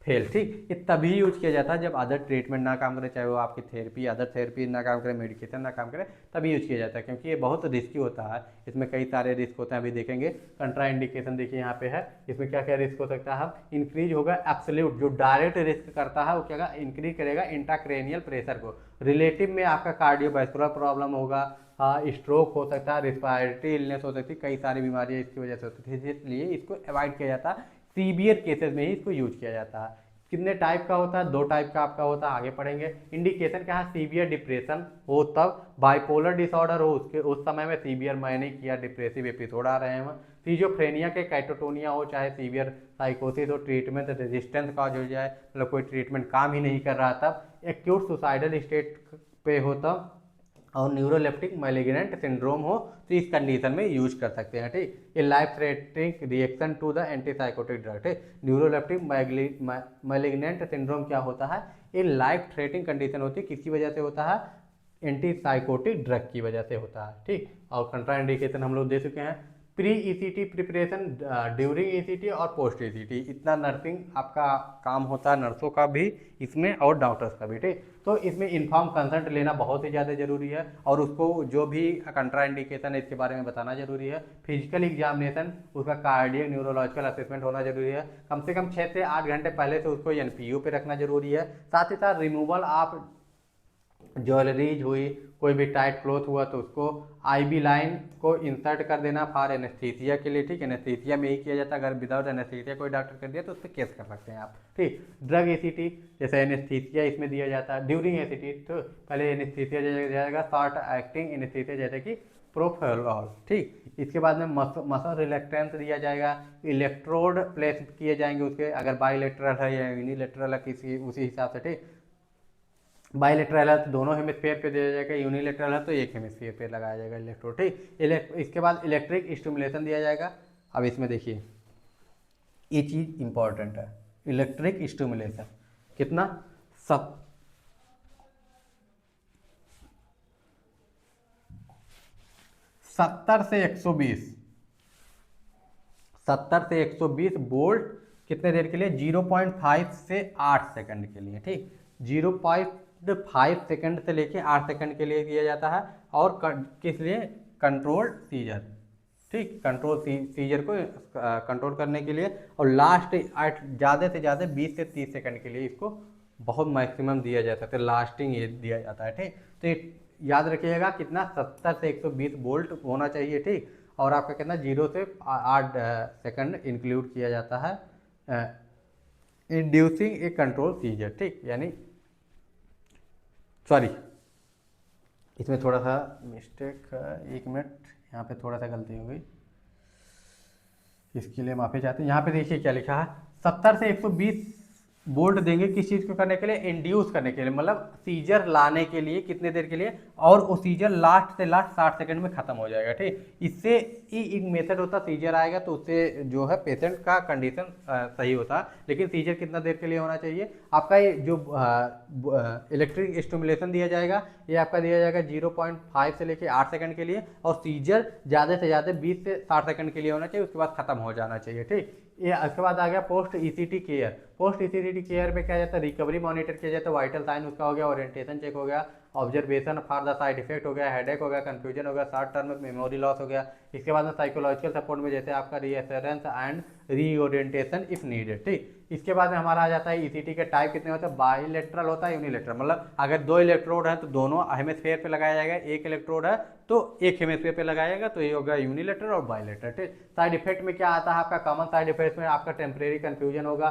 fail. ठीक, ये तभी यूज किया जाता है जब अदर ट्रीटमेंट ना काम करे, चाहे वो आपकी थेरेपी, अदर थेरेपी ना काम करे, मेडिकेशन ना काम करे, तभी यूज किया जाता है, क्योंकि ये बहुत रिस्की होता है। इसमें कई सारे रिस्क होते हैं, अभी देखेंगे। कंट्रा इंडिकेशन देखिए यहाँ पे है, इसमें क्या क्या रिस्क हो सकता है। इंक्रीज होगा एब्सोल्यूट, जो डायरेक्ट रिस्क करता है वो क्या इंक्रीज करेगा इंट्राक्रेनियल प्रेशर को। रिलेटिव में आपका कार्डियोवैस्कुलर प्रॉब्लम होगा, स्ट्रोक हो सकता है, रिस्पायरेटरी इलनेस हो सकती है, कई सारी बीमारियाँ इसकी वजह से होती है, इसलिए इसको अवॉइड किया जाता है। सीवियर केसेस में ही इसको यूज किया जाता है। कितने टाइप का होता है, 2 टाइप का आपका होता है, आगे पढ़ेंगे। इंडिकेशन क्या है, सीवियर डिप्रेशन हो तब, बाइपोलर डिसऑर्डर हो उसके उस समय में सीवियर मैनिक या डिप्रेसिव एपिसोड आ रहे हैं, सीजोफ्रेनिया के कैटोटोनिया हो, चाहे सीवियर साइकोसिस हो, ट्रीटमेंट रेजिस्टेंस काज हो जाए, मतलब कोई ट्रीटमेंट काम ही नहीं कर रहा तब, एक्यूट सुसाइडल स्टेट पे हो तब, और न्यूरोलेप्टिक मैलिग्नेंट सिंड्रोम हो तो इस कंडीशन में यूज कर सकते हैं। ठीक, ये life threatening reaction to the antipsychotic drug. ठीक, न्यूरोलेप्टिक मैलिग्नेंट सिंड्रोम क्या होता है, ये लाइफ थ्रेटनिंग कंडीशन होती है, किसकी वजह से होता है, एंटीसाइकोटिक ड्रग की वजह से होता है। ठीक, और कंट्राइंडिकेशन हम लोग दे चुके हैं, pre ECT preparation, during ECT और पोस्ट ईसीटी, इतना नर्सिंग आपका काम होता है, नर्सों का भी इसमें और डॉक्टर्स का भी। ठीक, तो इसमें इन्फॉर्म कंसल्ट लेना बहुत ही ज़्यादा जरूरी है, और उसको जो भी कंट्रा इंडिकेशन है इसके बारे में बताना जरूरी है। फिजिकल एग्जामिनेशन, उसका कार्डियक न्यूरोलॉजिकल असेसमेंट होना जरूरी है, कम से कम 6 से 8 घंटे पहले से उसको एनपीयू पे रखना जरूरी है। साथ ही साथ रिमूवल आप ज्वेलरीज हुई, कोई भी टाइट क्लोथ हुआ तो उसको आईबी लाइन को इंसर्ट कर देना फॉर एनेस्थीसिया के लिए। ठीक, एनेस्थीसिया में ही किया जाता है, अगर विदाउट एनेस्थीसिया कोई डॉक्टर कर दिया तो उस पर केस कर सकते हैं आप। ठीक, ड्रग एसीटी, जैसे एनेस्थीसिया इसमें दिया जाता है ड्यूरिंग एसीटी, तो पहले एनेस्थीसिया दिया जाएगा, शॉर्ट एक्टिंग एनेस्थीसिया जैसे कि प्रोफेनॉल। ठीक, इसके बाद में मसल रिलैक्टेंस दिया जाएगा, इलेक्ट्रोड प्लेस किए जाएंगे उसके, अगर बाईलेटरल है या यूनिलेटरल है किसी उसी हिसाब से। ठीक, बाईलेटरल है तो दोनों हेमिस्फीयर पे दिया जाएगा, यूनिलेटरल है तो एक हेमिस्फीयर पे लगाया जाएगा इलेक्ट्रोड। ठीक, इसके बाद इलेक्ट्रिक स्टिमुलेशन दिया जाएगा। अब इसमें देखिए ये चीज़ इंपॉर्टेंट है, इलेक्ट्रिक स्टिमुलेशन कितना, 70 से 120, 70 से 120 वोल्ट कितने देर के लिए, 0.5 से 8 सेकंड के लिए। ठीक, 0.5 सेकंड से लेके 8 सेकंड के लिए दिया जाता है, और किस लिए, कंट्रोल सीजर। ठीक, कंट्रोल सीजर को कंट्रोल करने के लिए, और लास्ट ज़्यादा से ज़्यादा 20 से 30 सेकंड के लिए इसको बहुत मैक्सिमम दिया जाता है, तो लास्टिंग ये दिया जाता है। ठीक, तो ये याद रखिएगा कितना, 70 से 120 वोल्ट होना चाहिए। ठीक, और आपका कितना 0 से 8 सेकंड इंक्लूड किया जाता है इंड्यूसिंग ए कंट्रोल सीजर। ठीक, यानी सॉरी इसमें थोड़ा सा मिस्टेक है, 1 मिनट, यहाँ पे थोड़ा सा गलती हो गई, इसके लिए माफी चाहते हैं। यहाँ पे देखिए क्या लिखा है, 70 से 120 वोल्ट देंगे किस चीज़ को करने के लिए, इंड्यूस करने के लिए, मतलब सीजर लाने के लिए, कितने देर के लिए, और वो सीजर लास्ट से लास्ट 60 सेकंड में खत्म हो जाएगा। ठीक, इससे एक मेथड होता है, सीजर आएगा तो उससे जो है पेशेंट का कंडीशन सही होता है, लेकिन सीजर कितना देर के लिए होना चाहिए, आपका ये जो इलेक्ट्रिक स्टिमुलेशन दिया जाएगा ये आपका दिया जाएगा 0.5 से लेके 8 सेकंड के लिए, और सीजर ज़्यादा से ज़्यादा 20 से 60 सेकंड के लिए होना चाहिए, उसके बाद खत्म हो जाना चाहिए। ठीक, ये उसके बाद आ गया post ECT care. Post ECT care में क्या जाता है, रिकवरी मॉनिटर किया जाता है, वाइटल साइन उसका हो गया, ओरिएंटेशन चेक हो गया, observation for the side effect हो गया, हेडेक हो गया, कंफ्यूजन हो गया, शॉर्ट टर्म मेमोरी लॉस हो गया। इसके बाद में साइकोलॉजिकल सपोर्ट में जैसे आपका reassurance and reorientation if needed. ठीक, इसके बाद में हमारा आ जाता है ईसीटी के टाइप कितने होते हैं, बाईलेटरल होता है, यूनिलेटरल, मतलब अगर 2 इलेक्ट्रोड है तो दोनों हेमिस्फीयर पे लगाया जाएगा, एक इलेक्ट्रोड है तो एक हेमिस्फीयर पे लगाया जाएगा, तो ये होगा यूनिलेटरल और बाईलेटरल। ठीक, साइड इफेक्ट में क्या आता है आपका, कॉमन साइड इफेक्ट में आपका टेम्परेरी कंफ्यूजन होगा,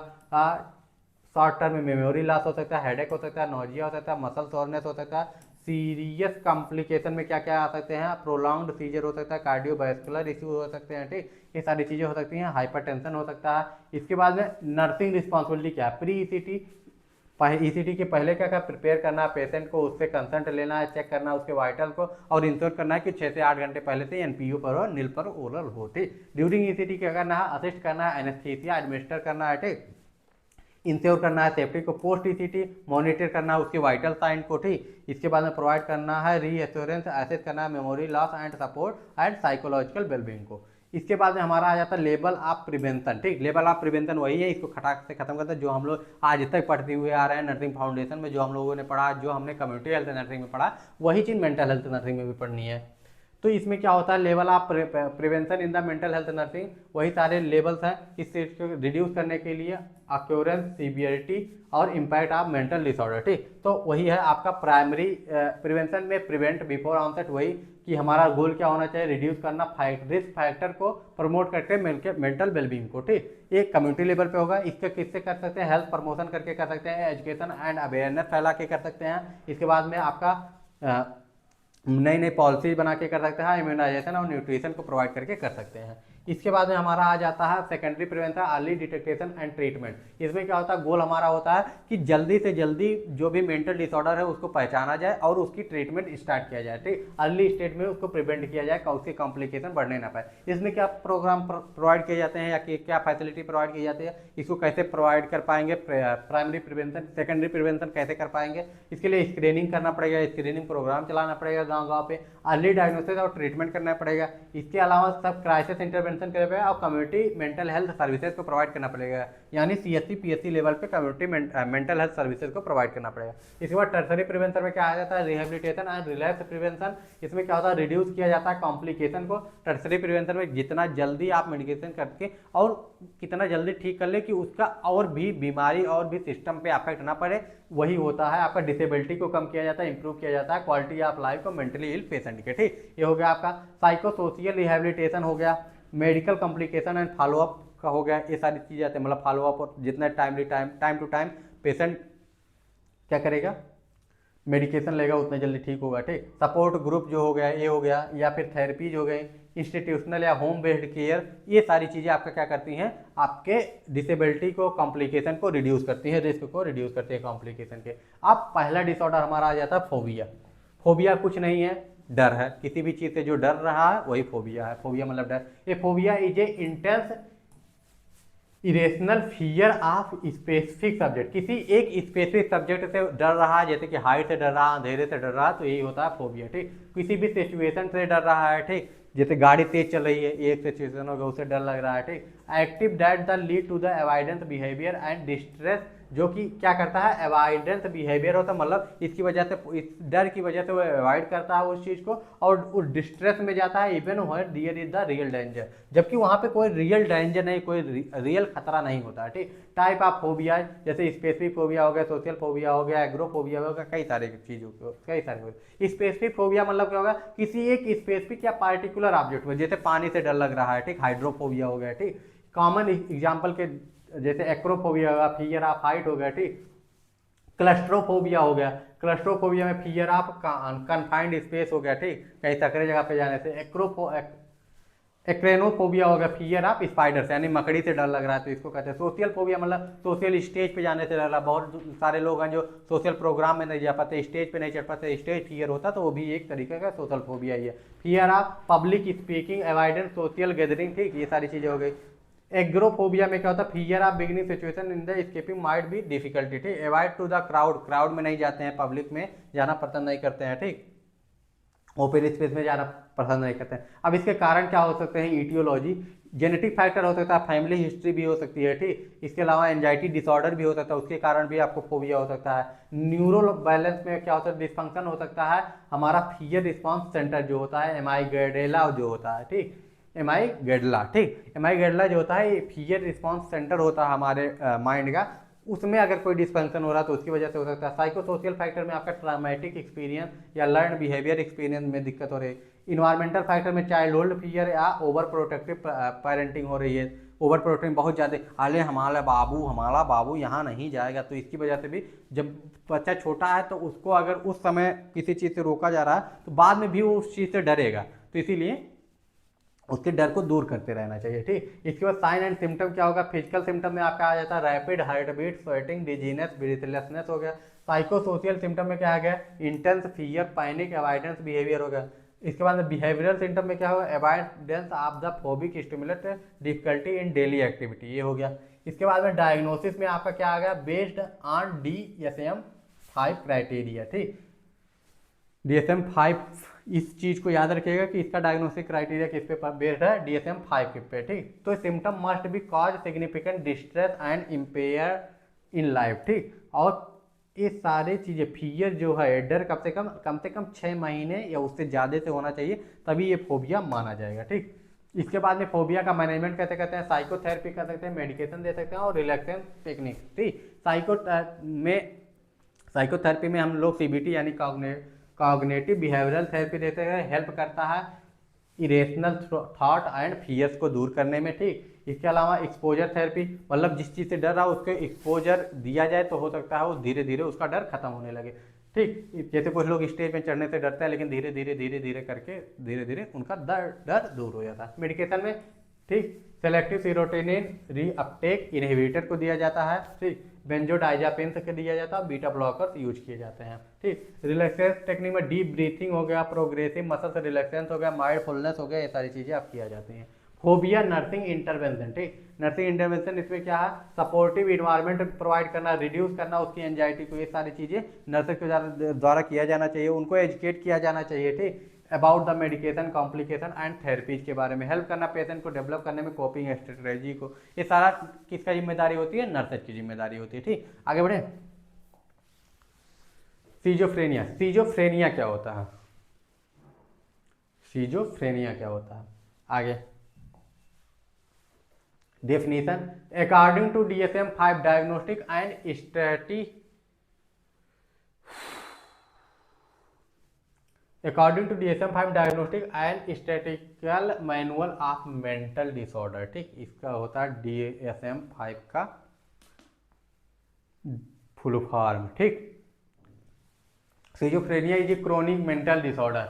शॉर्ट टर्म में मेमोरी लॉस हो सकता है, हेडेक हो सकता है, नोजिया हो सकता है, मसल सोरनेस हो सकता है। सीरियस कॉम्प्लिकेशन में क्या क्या आ सकते हैं, प्रोलॉन्ग्ड सीजर हो सकता है, कार्डियोवास्कुलर इश्यू हो सकते हैं। ठीक, ये सारी चीज़ें हो सकती हैं, हाइपरटेंशन हो सकता है। इसके बाद में नर्सिंग रिस्पॉन्सिबिलिटी क्या है, प्री ईसीटी, ईसीटी के पहले क्या क्या प्रिपेयर करना है, पेशेंट को उससे कंसल्ट लेना है, चेक करना है उसके वाइटल को, और इंश्योर करना है कि 6 से 8 घंटे पहले से एनपीयू पर हो, नील पर ओरल हो। ठीक, ड्यूरिंग ईसीटी क्या करना है, असिस्ट करना है, एनेस्थीसिया एडमिनिस्टर करना है। ठीक, इंश्योर करना है सेफ्टी को, पोस्ट ईसीटी मॉनिटर करना है उसके वाइटल साइन को। ठीक, इसके बाद में प्रोवाइड करना है रीएश्योरेंस, एसेस करना है memory loss and support and psychological wellbeing को। इसके बाद में हमारा आ जाता है लेवल ऑफ प्रिवेंशन। ठीक, लेवल ऑफ प्रिवेंशन वही है, इसको खटाक से खत्म करते हैं जो हम लोग आज तक पढ़ते हुए आ रहे हैं नर्सिंग फाउंडेशन में, जो हम लोगों ने पढ़ा, जो हमने कम्युनिटी हेल्थ नर्सिंग में पढ़ा, वही चीज़ मेंटल हेल्थ नर्सिंग में भी पढ़नी है। तो इसमें क्या होता है, level of prevention in the mental health nursing, वही सारे लेवल्स हैं इस चीज को रिड्यूस करने के लिए, अक्योरेंस, सीवियरिटी और इम्पैक्ट ऑफ मेंटल डिसऑर्डर। ठीक, तो वही है आपका प्राइमरी प्रिवेंशन में प्रिवेंट बिफोर ऑनसेट, वही कि हमारा गोल क्या होना चाहिए, रिड्यूस करना रिस्क फैक्टर को प्रमोट करके मेंटल वेलबींग को। ठीक, ये कम्युनिटी लेवल पे होगा। इसके किससे कर सकते हैं, हेल्थ प्रमोशन करके कर सकते हैं, एजुकेशन एंड अवेयरनेस फैला के कर सकते हैं। इसके बाद में आपका नई नई पॉलिसी बना के कर सकते हैं, इम्यूनाइजेशन और न्यूट्रिशन को प्रोवाइड करके कर सकते हैं। इसके बाद में हमारा आ जाता है secondary prevention, early detection and treatment. इसमें क्या होता है, गोल हमारा होता है कि जल्दी से जल्दी जो भी मेंटल डिसऑर्डर है उसको पहचाना जाए और उसकी ट्रीटमेंट स्टार्ट किया जाए। ठीक, अर्ली स्टेज में उसको प्रिवेंट किया जाए, उसके कॉम्प्लिकेशन बढ़ने ना पाए। इसमें क्या प्रोग्राम प्रोवाइड किए जाते हैं या क्या फैसिलिटी प्रोवाइड की जाती है, इसको कैसे प्रोवाइड कर पाएंगे, प्राइमरी प्रिवेंशन सेकेंडरी प्रिवेंशन कैसे कर पाएंगे, इसके लिए स्क्रीनिंग करना पड़ेगा, स्क्रीनिंग प्रोग्राम चलाना पड़ेगा गाँव गाँव पे, अर्ली डायग्नोसिस और ट्रीटमेंट करना पड़ेगा। इसके अलावा सब क्राइसिस इंटरवेंशन करना पड़ेगा और कम्युनिटी मेंटल हेल्थ सर्विसेज को प्रोवाइड करना पड़ेगा, यानी सीएससी पीएससी लेवल पे कम्युनिटी मेंटल हेल्थ सर्विसेज को प्रोवाइड करना पड़ेगा। इसके बाद टर्सरी प्रिवेंशन में क्या आ जाता है, रिहेबिलिटेशन एंड रिलैप्स प्रिवेंशन। इसमें क्या होता है, रिड्यूस किया जाता है कॉम्प्लिकेशन को। टर्सरी प्रिवेंशन में जितना जल्दी आप मेडिकेशन करके और कितना जल्दी ठीक कर ले कि उसका और भी बीमारी और भी सिस्टम पे अफेक्ट ना पड़े, वही होता है आपका डिसेबिलिटी को कम किया जाता है, इंप्रूव किया जाता है क्वालिटी ऑफ लाइफ को मेंटली इल पेशेंट के। ठीक, ये हो गया आपका साइको सोशल रिहेबिलिटेशन हो गया, मेडिकल कॉम्प्लिकेशन एंड फॉलोअप का हो गया, ये सारी चीज़ें आती है, मतलब फॉलोअप और जितना टाइम टू टाइम पेशेंट क्या करेगा, मेडिकेशन लेगा उतना जल्दी ठीक होगा। ठीक, सपोर्ट ग्रुप जो हो गया ये हो गया, या फिर थेरेपीज हो गई, इंस्टीट्यूशनल या होम बेस्ड केयर, ये सारी चीज़ें आपका क्या करती हैं, आपके डिसेबिलिटी को कॉम्प्लिकेशन को रिड्यूस करती है, रिस्क को रिड्यूस करती है कॉम्प्लिकेशन के। अब पहला डिसऑर्डर हमारा आ जाता है फोबिया। फोबिया कुछ नहीं है, डर है, किसी भी चीज़ से जो डर रहा है वही फोबिया है। फोबिया मतलब डर। ये phobia is a intense irrational fear of specific subject, किसी एक स्पेसिफिक सब्जेक्ट से डर रहा है, जैसे कि हाइट से डर रहा है, अंधेरे से डर रहा है, तो यही होता है फोबिया। ठीक, किसी भी सिचुएशन से डर रहा है, ठीक, जैसे गाड़ी तेज चल रही है, एक सिचुएशन होगा उससे डर लग रहा है। ठीक, active that the lead to the avoidance behaviour and distress, जो कि क्या करता है, अवॉइडेंस बिहेवियर होता है, मतलब इसकी वजह से, इस डर की वजह से वो अवॉइड करता है उस चीज़ को और उस डिस्ट्रेस में जाता है, even where there is the real danger, जबकि वहाँ पे कोई रियल डेंजर नहीं, कोई रियल खतरा नहीं होता है। ठीक, टाइप ऑफ फोबिया जैसे स्पेसिफिक फोबिया हो गया, सोशल फोबिया हो गया, एग्रोफोबिया हो गया, कई सारे चीज़ों को, कई सारे। स्पेसिफिक फोबिया मतलब क्या होगा, किसी एक स्पेसिफिक या पार्टिकुलर ऑब्जेक्ट में, जैसे पानी से डर लग रहा है, ठीक, हाइड्रोफोबिया हो गया। ठीक, कॉमन एग्जाम्पल के जैसे एक्रोफोबिया होगा, फियर ऑफ हाइट हो गया। ठीक, क्लस्ट्रोफोबिया हो गया, क्लस्ट्रोफोबिया में फियर ऑफ कन्फाइंड स्पेस हो गया। ठीक, कहीं सकरे जगह पे जाने से। एक्रेनोफोबिया हो गया, फियर ऑफ स्पाइडर से, यानी मकड़ी से डर लग रहा है तो इसको कहते हैं। सोशल फोबिया मतलब सोशल स्टेज पे जाने से डर रहा। बहुत सारे लोग हैं जो सोशल प्रोग्राम में नहीं जा पाते, स्टेज पे नहीं चढ़ पाते, स्टेज फियर होता, तो वो भी एक तरीके का सोशल फोबिया ही है। Fear of public speaking, avoidance social gathering. ठीक, ये सारी चीज़ें हो गई। एग्रोफोबिया में क्या होता है, fear of beginning situation in the escaping might be difficulty. ठीक, avoid to the crowd, crowd में नहीं जाते हैं, पब्लिक में जाना पसंद नहीं करते हैं। ठीक, ओपन स्पेस में जाना पसंद नहीं करते हैं। अब इसके कारण क्या हो सकते हैं, ईटियोलॉजी, जेनेटिक फैक्टर हो सकता है, फैमिली हिस्ट्री भी हो सकती है। ठीक, इसके अलावा एंजाइटी डिसऑर्डर भी हो सकता है, उसके कारण भी आपको फोबिया हो सकता है। न्यूरो बैलेंस में क्या होता है, डिसफंक्शन हो सकता है। हमारा फियर रिस्पॉन्स सेंटर जो होता है, एमाई गैडेला जो होता है, ठीक, एमाई गैडला, ठीक, एमाई गैडला जो होता है ये फियर रिस्पॉन्स सेंटर होता है हमारे माइंड का, उसमें अगर कोई डिस्फंक्शन हो रहा है तो उसकी वजह से हो सकता है। साइको सोशल फैक्टर में आपका ट्रामेटिक एक्सपीरियंस या लर्न बिहेवियर एक्सपीरियंस में दिक्कत हो रही है। इन्वायरमेंटल फैक्टर में चाइल्डहुड फियर या ओवर प्रोटेक्टिव पेरेंटिंग हो रही है, ओवर प्रोटेक्टिव बहुत ज़्यादा, अरे हमारा बाबू यहाँ नहीं जाएगा, तो इसकी वजह से भी जब बच्चा छोटा है तो उसको अगर उस समय किसी चीज़ से रोका जा रहा है तो बाद में भी वो उस चीज़ से डरेगा, तो इसीलिए उसके डर को दूर करते रहना चाहिए। ठीक, इसके बाद साइन एंड सिम्टम क्या होगा, फिजिकल सिम्टम में आपका आ जाता है rapid heart beat, sweating, dizziness, breathlessness हो गया। साइको सोशल सिम्टम में क्या आ गया, intense fear, panic, avoidance behaviour हो गया। इसके बाद बिहेवियरल सिम्टम में क्या होगा, avoidance of the phobic stimulate, difficulty in daily activity, ये हो गया। इसके बाद में डायग्नोसिस में आपका क्या आ गया, बेस्ड ऑन DSM-5 क्राइटेरिया। ठीक, DSM-5, इस चीज़ को याद रखिएगा कि इसका डायग्नोस्टिक क्राइटेरिया किस पे बेस्ड है, DSM-5 पे। ठीक, तो symptom must be cause significant distress and empire in life. ठीक, और ये सारी चीज़ें, फियर जो है, डर कम से कम 6 महीने या उससे ज़्यादा से होना चाहिए, तभी ये फोबिया माना जाएगा। ठीक, इसके बाद में फोबिया का मैनेजमेंट कैसे करते हैं, साइकोथेरेपी कर सकते हैं, मेडिकेशन दे सकते हैं और रिलैक्सेशन टेक्निक। ठीक, साइकोथेरेपी में हम लोग सीबीटी यानी कॉग्निटिव बिहेवियरल थेरेपी देते हैं, हेल्प करता है इरेशनल थॉट एंड फियर्स को दूर करने में। ठीक, इसके अलावा एक्सपोजर थेरेपी, मतलब जिस चीज़ से डर रहा है उसको एक्सपोजर दिया जाए तो हो सकता है वो धीरे धीरे उसका डर खत्म होने लगे। ठीक, जैसे कुछ लोग स्टेज में चढ़ने से डरते हैं, लेकिन धीरे धीरे धीरे धीरे करके धीरे धीरे उनका डर दूर हो जाता है। मेडिकेशन में, ठीक, सेलेक्टिव सीरोटोनिन रीअपटेक इनहिबिटर को दिया जाता है। ठीक, बेंजोडाइजापिन्स को दिया जाता है, बीटा ब्लॉकर्स यूज किए जाते हैं। ठीक, रिलैक्सेशन टेक्निक में डीप ब्रीथिंग हो गया, प्रोग्रेसिव मसल रिलैक्सेशन हो गया, माइंडफुलनेस हो गया, ये सारी चीज़ें आप किया जाती हैं। Phobia nursing intervention. ठीक, नर्सिंग इंटरवेंशन इसमें क्या है, सपोर्टिव इन्वायरमेंट प्रोवाइड करना, रिड्यूस करना उसकी एंजाइटी को, ये सारी चीज़ें नर्सेज के द्वारा किया जाना चाहिए, उनको एजुकेट किया जाना चाहिए। ठीक, about the medication complication and therapies के बारे में हेल्प करना, पेशेंट को डेवलप करने में कोपिंग स्ट्रेटेजी को, ये सारा किसका जिम्मेदारी होती है, नर्सेज की जिम्मेदारी होती है। ठीक, आगे बढ़े। सीजोफ्रेनिया, सीजोफ्रेनिया क्या होता है, सीजोफ्रेनिया क्या होता है, आगे definition, according to DSM-5 diagnostic and study, according to DSM-5 diagnostic and statistical manual of mental disorder. ठीक, इसका होता है DSM-5 का फुल फॉर्म। ठीक, schizophrenia is a chronic mental disorder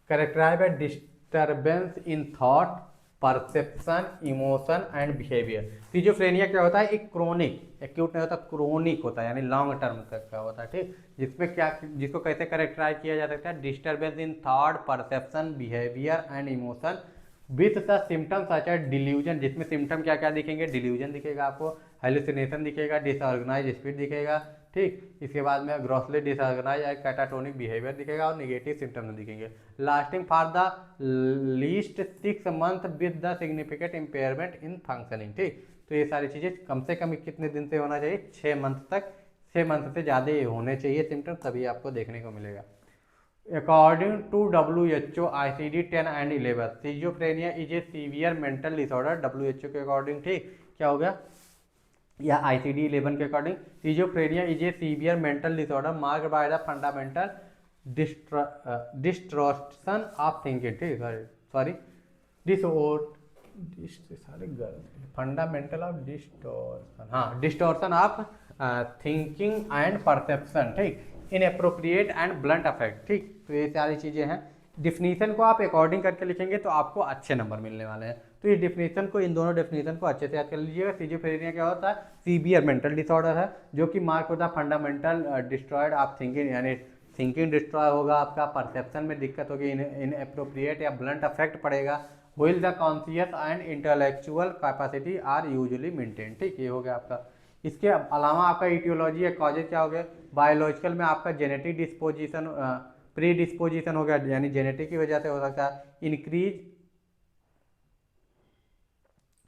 characterized by disturbance in thought, perception, emotion and behaviour. Schizophrenia क्या होता है, एक क्रोनिक, एक्यूट नहीं होता, क्रोनिक होता है, यानी लॉन्ग टर्म तक का होता है। ठीक, जिसमें क्या, जिसको कैसे कैरेक्टराइज किया जा सकता है, disturbance in thought, perception, behaviour and emotion with the symptoms such as delusion, जिसमें सिम्टम क्या क्या दिखेंगे, डिल्यूजन दिखेगा आपको, हेलुसिनेशन दिखेगा, डिसऑर्गेनाइज स्पीच दिखेगा। ठीक, इसके बाद में ग्रॉसली डिसऑर्गेनाइज या कैटाटोनिक बिहेवियर दिखेगा और नेगेटिव सिम्टम्स दिखेंगे, lasting for the least 6 month with the significant impairment in functioning. ठीक, तो ये सारी चीज़ें कम से कम कितने दिन से होना चाहिए, 6 मंथ तक, 6 मंथ से ज़्यादा ये होने चाहिए सिम्टम्स, तभी आपको देखने को मिलेगा। According to WHO ICD-10 and 11, schizophrenia is a severe mental disorder, WHO के अकॉर्डिंग। ठीक, क्या हो गया, या ICD-11 के according, schizophrenia is a severe mental disorder marked by the fundamental distortion of thinking. ठीक, सॉरी फंडामेंटल ऑफ डिस्टॉर्शन, हाँ, distortion of thinking and perception. ठीक, इनएप्रोप्रिएट एंड ब्लंट अफेक्ट। ठीक, तो ये सारी चीज़ें हैं। डिफिनीशन को आप अकॉर्डिंग करके लिखेंगे तो आपको अच्छे नंबर मिलने वाले हैं। तो ये डिफिनीशन को, इन दोनों डिफिनीशन को अच्छे से याद कर लीजिएगा। सिजोफ्रेनिया क्या होता है, सीवियर मेंटल डिसऑर्डर है जो कि मार्क होता है फंडामेंटल डिस्ट्रॉयड ऑफ थिंकिंग, यानी थिंकिंग डिस्ट्रॉय होगा आपका, परसेप्शन में दिक्कत होगी, इनएप्रोप्रिएट या ब्लंट अफेक्ट पड़ेगा, while the conscious and intellectual capacity are usually maintain. ठीक, ये हो गया आपका। इसके अलावा आपका इटियोलॉजी या कॉजेज क्या हो गया, बायोलॉजिकल में आपका जेनेटिक डिस्पोजिशन, प्री डिस्पोजिशन हो गया, यानी जेनेटिक की वजह से हो सकता है, इंक्रीज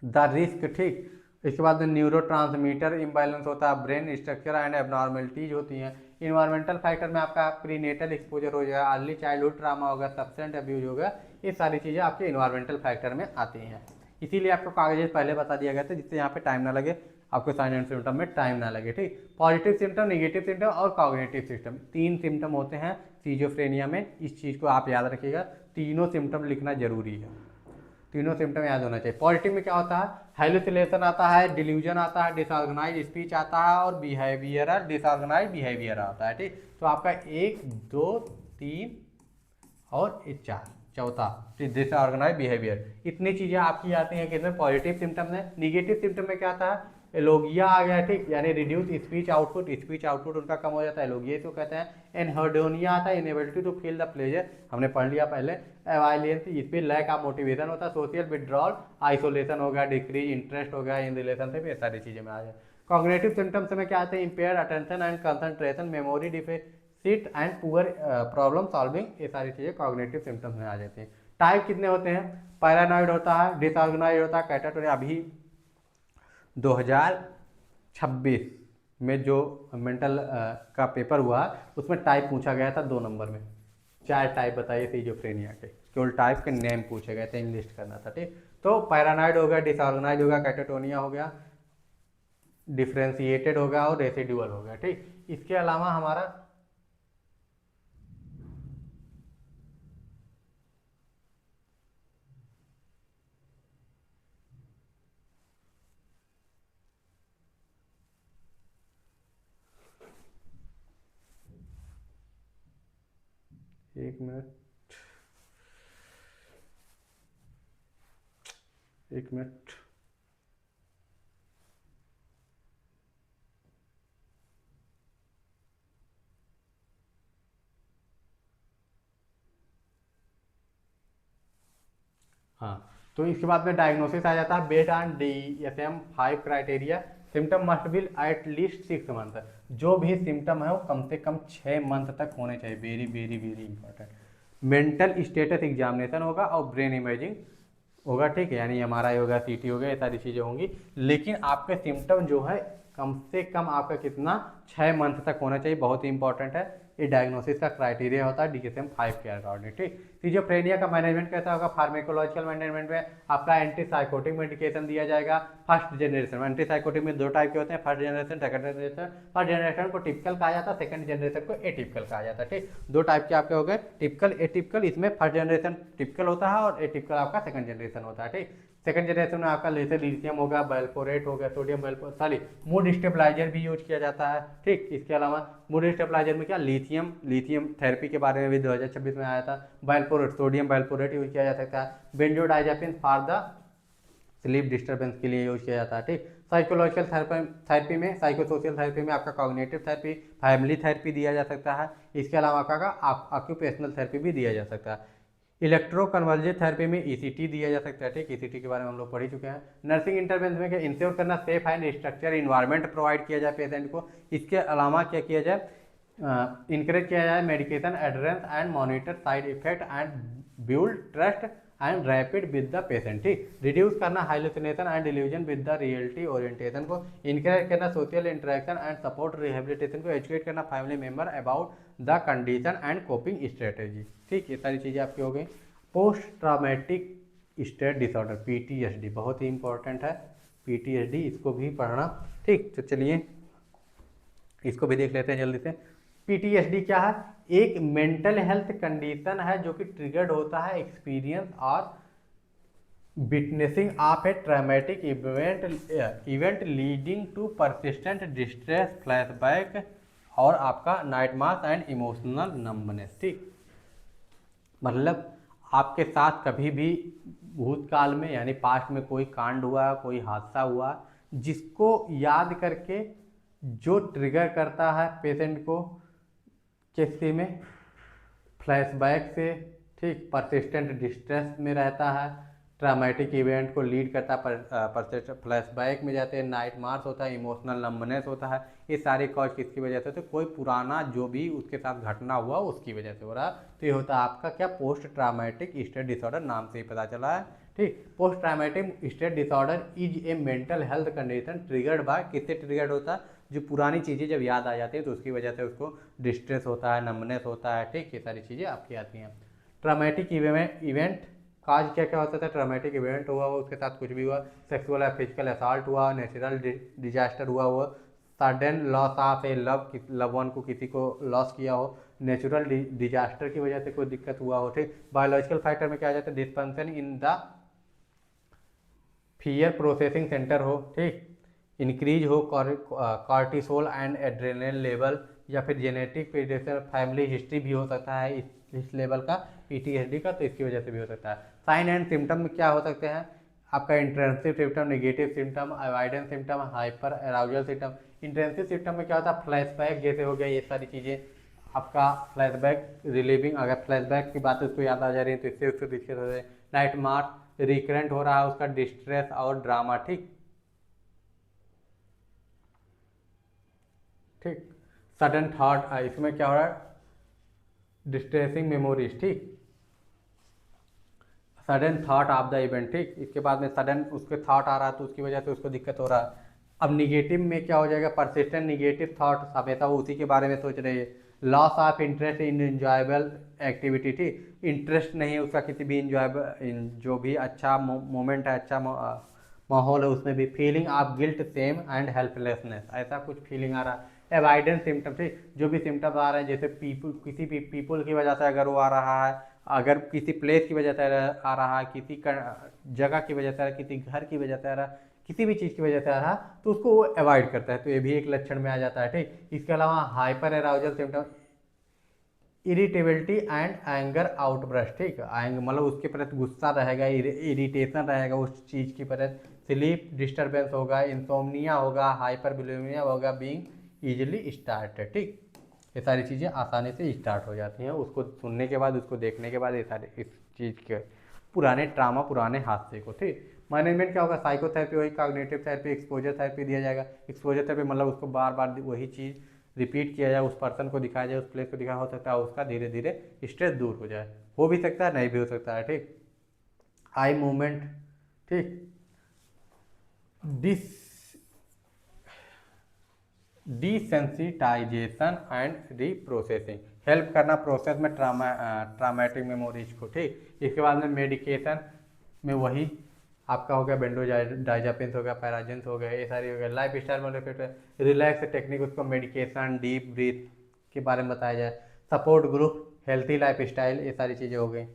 द रिस्क। ठीक, इसके बाद न्यूरो ट्रांसमीटर इम्बैलेंस होता है, ब्रेन स्ट्रक्चर एंड एबनॉर्मेलिटीज होती हैं। इन्वायरमेंटल फैक्टर में आपका प्रीनेटल एक्सपोजर हो जाएगा, अर्ली चाइल्डहुड ट्रामा होगा, सब्सटेंस अब्यूज होगा, ये सारी चीज़ें आपके इन्वायरमेंटल फैक्टर में आती हैं। इसीलिए आपको कागज पहले बता दिया गया था, जिससे यहाँ पे टाइम ना लगे, आपको साइन एंड सिम्टम में टाइम ना लगे। ठीक, पॉजिटिव सिम्टम, नेगेटिव सिम्टम और कॉग्निटिव सिस्टम, 3 सिम्टम होते हैं सीजोफ्रेनिया में। इस चीज़ को आप याद रखिएगा, तीनों सिम्टम लिखना जरूरी है, तीनों सिम्टम याद होना चाहिए। पॉजिटिव में क्या होता है, हेलुसिनेशन आता है, डिल्यूजन आता है, डिसऑर्गेनाइज स्पीच आता है और बिहेवियरल डिसऑर्गेनाइज बिहेवियर आता है। ठीक, तो आपका 1, 2, 3 और 4, चौथा डिसऑर्गेनाइज बिहेवियर, इतनी चीज़ें आपकी आती हैं किसमें, पॉजिटिव सिम्टम में। निगेटिव सिम्टम में क्या आता है, एलोगिया आ गया। ठीक, यानी रिड्यूस स्पीच आउटपुट उनका कम हो जाता है, एलोगिया इसको कहते हैं। एनहेडोनिया आता है, inability to feel the pleasure, हमने पढ़ लिया पहले। एवाइलेंस, इस पर लैक ऑफ मोटिवेशन होता है। सोशल विड्रॉल, आइसोलेशन हो गया, डिक्रीज इंटरेस्ट हो गया इन रिलेशनशिप, ये सारी चीज़ें में आ जाए। कॉग्निटिव सिम्टम्स में क्या आते हैं, empire attention and concentration, memory deficit and poor problem solving, ये सारी चीज़ें कॉग्निटिव सिम्टम्स में आ जाती हैं। टाइप कितने होते हैं, पैरानॉइड होता है, डिसऑर्गेनाइज होता है, कैटाटोनिक। अभी 2026 में जो मेंटल का पेपर हुआ उसमें टाइप पूछा गया था 2 नंबर में। 4 टाइप बताइए सिजोफ्रेनिया के, केवल टाइप के नेम पूछे गए थे, इंग्लिश करना था। ठीक, तो पैरानॉइड हो गया, डिसऑर्गेनाइज हो गया, कैटाटोनिया हो गया, डिफरेंशिएटेड हो गया और रेसिडुअल हो गया। ठीक, इसके अलावा हमारा एक मिनट, एक मिनट, हाँ, तो इसके बाद में डायग्नोसिस आ जाता है based on DSM-5 criteria. Symptom must be at least 6 month. जो भी सिम्टम है वो कम से कम 6 मंथ तक होने चाहिए। Very very very important. Mental status examination होगा और ब्रेन इमेजिंग होगा। ठीक है, यानी MRI होगा, CT होगा, ये सारी चीज़ें होंगी। लेकिन आपके सिम्टम जो है कम से कम आपका कितना 6 मंथ तक होना चाहिए, बहुत ही इंपॉर्टेंट है। ये डायग्नोसिस का क्राइटेरिया होता है DSM-5 के अकॉर्डिंग। ठीक, सिजोफ्रेनिया का मैनेजमेंट कैसा होगा? फार्मेकोलॉजिकल मैनेजमेंट में आपका एंटीसाइकोटिक मेडिकेशन दिया जाएगा। फर्स्ट जनरेशन में एंटीसाइकोटिक में 2 टाइप के होते हैं, first generation, second generation. First generation को टिपिकल कहा जाता है, सेकंड जनरेशन को एटिपिकल कहा जाता है। ठीक, 2 टाइप के आपके हो गए, टिपिकल एटिपिकल। इसमें फर्स्ट जनरेशन टिपिकल होता है और एटिपिकल आपका सेकंड जनरेशन होता है। ठीक, सेकंड जनरेशन में आपका लेजर लिथियम होगा, वैल्पोरेट हो गया, सोडियम वैल्पोरेट, सॉरी मूड स्टेबलाइजर भी यूज किया जाता है। ठीक, इसके अलावा मूड स्टेबलाइजर में क्या लिथियम थेरेपी के बारे में भी 2026 में आया था। वैल्पोरेट, सोडियम वैल्पोरेट यूज किया जा सकता है। Benzodiazepine for the sleep disturbance के लिए यूज किया जाता है। ठीक, साइकोलॉजिकल थेरेपी में, साइकोसोशल थेरेपी में आपका कॉग्निटिव थेरेपी, फैमिली थेरेपी दिया जा सकता है। इसके अलावा आपका ऑक्यूपेशनल थेरेपी भी दिया जा सकता है। इलेक्ट्रो कन्वर्जिव थेरेपी में ECT दिया जा सकता है। ठीक, ECT के बारे में हम लोग पढ़ ही चुके हैं। नर्सिंग इंटरवेंशन में क्या इंश्योर करना safe and structure environment provide किया जाए पेशेंट को। इसके अलावा क्या किया जाए? इंकरेज किया जाए medication adherence and monitor side effect and build trust and rapid with the patient. ठीक, रिड्यूस करना hallucination and delusion with the reality orientation को। इंकरेज करना social interaction and support rehabilitation को। एजुकेट करना family member about the condition and coping strategy. ठीक, ये सारी चीज़ें आपकी हो गई। Post traumatic stress disorder, PTSD, बहुत ही इंपॉर्टेंट है PTSD, इसको भी पढ़ना। ठीक, तो चलिए इसको भी देख लेते हैं जल्दी से। PTSD क्या है? एक मेंटल हेल्थ कंडीशन है जो कि ट्रिगर्ड होता है एक्सपीरियंस और witnessing of a traumatic event leading to persistent distress, flashback और आपका नाइटमार्स एंड इमोशनल नंबनेस। ठीक, मतलब आपके साथ कभी भी भूतकाल में यानी पास्ट में कोई कांड हुआ, कोई हादसा हुआ, जिसको याद करके जो ट्रिगर करता है पेशेंट को किसी में फ्लैशबैक से, ठीक, परसिस्टेंट डिस्ट्रेस में रहता है, ट्रामेटिक इवेंट को लीड करता है, फ्लैशबैक में जाते हैं, नाइट मार्स होता है, इमोशनल नंबनेस होता है। ये सारे कॉज किसकी वजह से होते हैं? कोई पुराना जो भी उसके साथ घटना हुआ उसकी वजह से हो रहा है। तो ये होता है आपका क्या? पोस्ट ट्रामेटिक स्ट्रेस डिसऑर्डर, नाम से ही पता चला है। ठीक, post traumatic stress disorder is a mental health condition triggered by, किससे ट्रिगर्ड होता है? जो पुरानी चीज़ें जब याद आ जाती है तो उसकी वजह से उसको डिस्ट्रेस होता है, नंबनेस होता है। ठीक, ये सारी चीज़ें आपकी आती हैं। ट्रामेटिक इवेंट काज क्या क्या होता था? ट्रामेटिक इवेंट हुआ हो, उसके साथ कुछ भी हुआ, सेक्सुअल या फिजिकल असॉल्ट हुआ, नेचुरल डिजास्टर हुआ हो, sudden loss of A love one को किसी को लॉस किया हो, नेचुरल डिजास्टर की वजह से कोई दिक्कत हुआ हो। ठीक, बायोलॉजिकल फैक्टर में क्या आ जाता है? Dysfunction in the fear processing centre हो। ठीक, इंक्रीज हो कॉर्टिसोल एंड एड्रेनल लेवल, या फिर जेनेटिक प्रीडेशन, फैमिली हिस्ट्री भी हो सकता है इस लेवल का PTSD का, तो इसकी वजह से भी हो सकता है। साइन एंड सिम्टम में क्या हो सकते हैं? आपका intrinsic symptom, negative symptom, avoidance symptom, hyper arousal symptom. Intrinsic symptom में क्या होता है? फ्लैशबैक जैसे हो गया, ये सारी चीज़ें आपका फ्लैशबैक रिलीविंग, अगर फ्लैशबैक की बात उसको याद आ जा रही है तो इससे उसको दिक्कत हो रही है। नाइट मार्च रिकरेंट हो रहा है उसका, डिस्ट्रेस और ड्रामा। ठीक, ठीक, सडन थॉट, इसमें क्या हो रहा है? Distressing memories. ठीक, sudden thought of the event. ठीक, इसके बाद में सडन उसके थॉट आ रहा है तो उसकी वजह से उसको दिक्कत हो रहा है। अब निगेटिव में क्या हो जाएगा, परसिस्टेंट निगेटिव थॉट, हमेशा वो उसी के बारे में सोच रही है। Loss of interest in enjoyable activity, ठीक, इंटरेस्ट नहीं है उसका किसी भी इंजॉयबल, जो भी अच्छा मोमेंट है, अच्छा माहौल है उसमें भी। Feeling of guilt same and helplessness, ऐसा कुछ फीलिंग आ रहा है। एवाइडेंस सिम्टम, ठीक, जो भी सिम्टम्स आ रहे हैं, जैसे किसी भी पीपल की वजह से अगर वो आ रहा है, अगर किसी प्लेस की वजह से आ रहा है, किसी जगह की वजह से आ रहा है, किसी घर की वजह से आ रहा है, किसी भी चीज़ की वजह से आ रहा, तो उसको वो अवॉइड करता है, तो ये भी एक लक्षण में आ जाता है, ठीक। इसके अलावा hyper arousal symptom, irritability and anger outburst, ठीक, मतलब उसके प्रति गुस्सा रहेगा, इरिटेशन रहेगा उस चीज़ की प्रति, स्लीप डिस्टर्बेंस होगा, इंसोम्निया होगा, हाइपरबिलिमिया होगा, बीइंग इजिली स्टार्टेड, ठीक। ये सारी चीज़ें आसानी से स्टार्ट हो जाती हैं उसको सुनने के बाद, उसको देखने के बाद, ये सारे इस चीज़ के पुराने ट्रामा, पुराने हादसे को, ठीक। मैनेजमेंट क्या होगा, साइकोथेरेपी वही, कॉग्निटिव थेरेपी, एक्सपोजर थेरेपी दिया जाएगा। एक्सपोजर थेरेपी मतलब उसको बार बार वही चीज़ रिपीट किया जाए, उस पर्सन को दिखाया जाए, उस प्लेस को दिखाया, हो सकता है उसका धीरे धीरे स्ट्रेस दूर हो जाए, हो भी सकता है नहीं भी हो सकता है, ठीक। आई मूवमेंट, ठीक, dis desensitization and reprocessing, help करना प्रोसेस में ट्रामेटिक मेमोरीज को, ठीक। इसके बाद में मेडिकेशन में वही आपका हो गया बेंडोडाइजापिन्स हो गया, पैराजिन्स हो गए, ये सारी हो गया। लाइफ स्टाइल में रिलैक्स टेक्निक, उसको मेडिकेशन, डीप ब्रीथ के बारे में बताया जाए। Support group, healthy life style, ये सारी चीज़ें हो गई।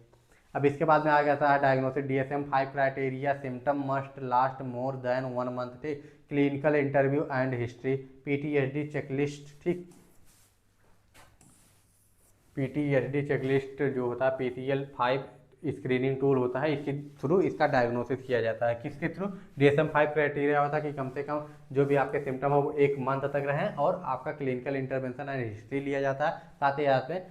अब इसके बाद में आ गया था diagnosis, DSM-5 criteria, symptom must last more than 1 month, ठीक। Clinical interview and history, PTSD checklist, ठीक। PTSD चेकलिस्ट जो होता है, PCL-5 स्क्रीनिंग टूल होता है, इसके थ्रू इसका डायग्नोसिस किया जाता है। किसके थ्रू, DSM-5 क्राइटेरिया होता है कि कम से कम जो भी आपके सिम्टम हो वो 1 मंथ तक रहें, और आपका क्लिनिकल इंटरवेंशन एंड हिस्ट्री लिया जाता है। साथ ही साथ में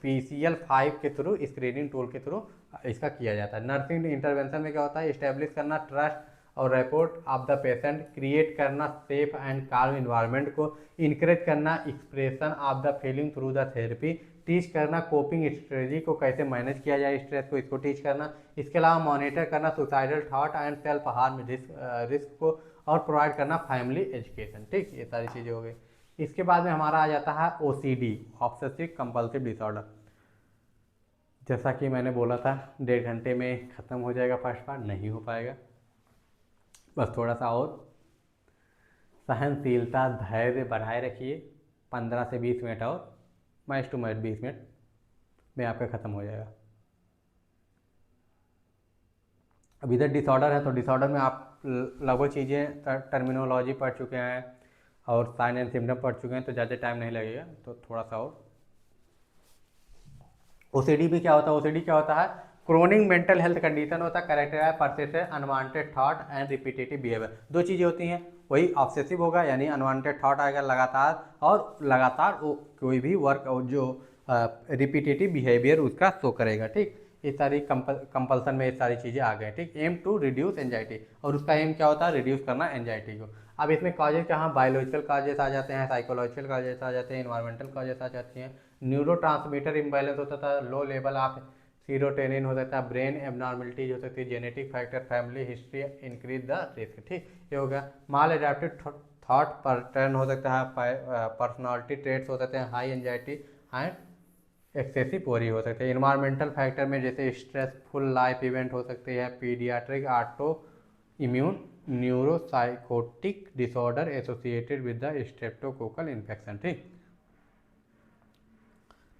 PCL-5 के थ्रू, स्क्रीनिंग टूल के थ्रू इसका किया जाता है। नर्सिंग इंटरवेंशन में क्या होता है, इस्टेब्लिश करना ट्रस्ट और report of the patient, create करना सेफ एंड काल्म इन्वायरमेंट को, इनकरेज करना expression of the feeling through the therapy, teach करना कोपिंग स्ट्रेटजी को कैसे मैनेज किया जाए स्ट्रेस को, इसको टीच करना। इसके अलावा मॉनिटर करना suicidal thought and self harm risk को, और प्रोवाइड करना फैमिली एजुकेशन, ठीक। ये सारी चीज़ें हो गई। इसके बाद में हमारा आ जाता है OCD, ऑब्सेसिव कंपल्सिव डिसऑर्डर। जैसा कि मैंने बोला था 1.5 घंटे में ख़त्म हो जाएगा फर्स्ट पार्ट, नहीं हो पाएगा, बस थोड़ा सा और सहनशीलता, धैर्य बढ़ाए रखिए। 15 से 20 मिनट और, मैच टू मैच 20 मिनट में आपका ख़त्म हो जाएगा। अब इधर डिसऑर्डर है, तो डिसऑर्डर में आप लगभग चीज़ें टर्मिनोलॉजी पढ़ चुके हैं और साइन एंड सिम्टम पढ़ चुके हैं, तो ज़्यादा टाइम नहीं लगेगा, तो थोड़ा सा और। OCD में क्या होता है, OCD क्या होता है, क्रोनिक मेंटल हेल्थ कंडीशन होता है, characterize persistent unwanted thought and repetitive behaviour. दो चीज़ें होती हैं, वही ऑब्सेसिव होगा यानी अनवांटेड थॉट आएगा लगातार, और लगातार कोई भी वर्क जो रिपीटेटिव बिहेवियर उसका शो करेगा, ठीक। ये सारी कंपल्सन में ये सारी चीज़ें आ गए, ठीक। एम टू रिड्यूस एंजाइटी, और उसका एम क्या होता है, रिड्यूस करना एंजाइटी को। अब इसमें कॉजेज कहाँ, बायोलॉजिकल कॉजेज आ जाते हैं, साइकोलॉजिकल कॉजेज आ जाते हैं, इन्वायरमेंटल कॉजेज आ जाती हैं। न्यूरोट्रांसमीटर इम्बैलेंस होता था, लो लेवल ऑफ सीरोटेनिन हो सकता है, ब्रेन एबनॉर्मलिटीज हो सकती है, genetic factor, family history increase the risk, ठीक। ये हो गया। माल एडेप्टेड थॉट पैटर्न हो सकता है, पर्सनालिटी ट्रेट्स हो सकते हैं, high anxiety and excessive worry हो सकते हैं। इन्वायरमेंटल फैक्टर में जैसे स्ट्रेसफुल लाइफ इवेंट हो सकती है, paediatric auto immune neuropsychotic disorder associated with the streptococcal infection, ठीक।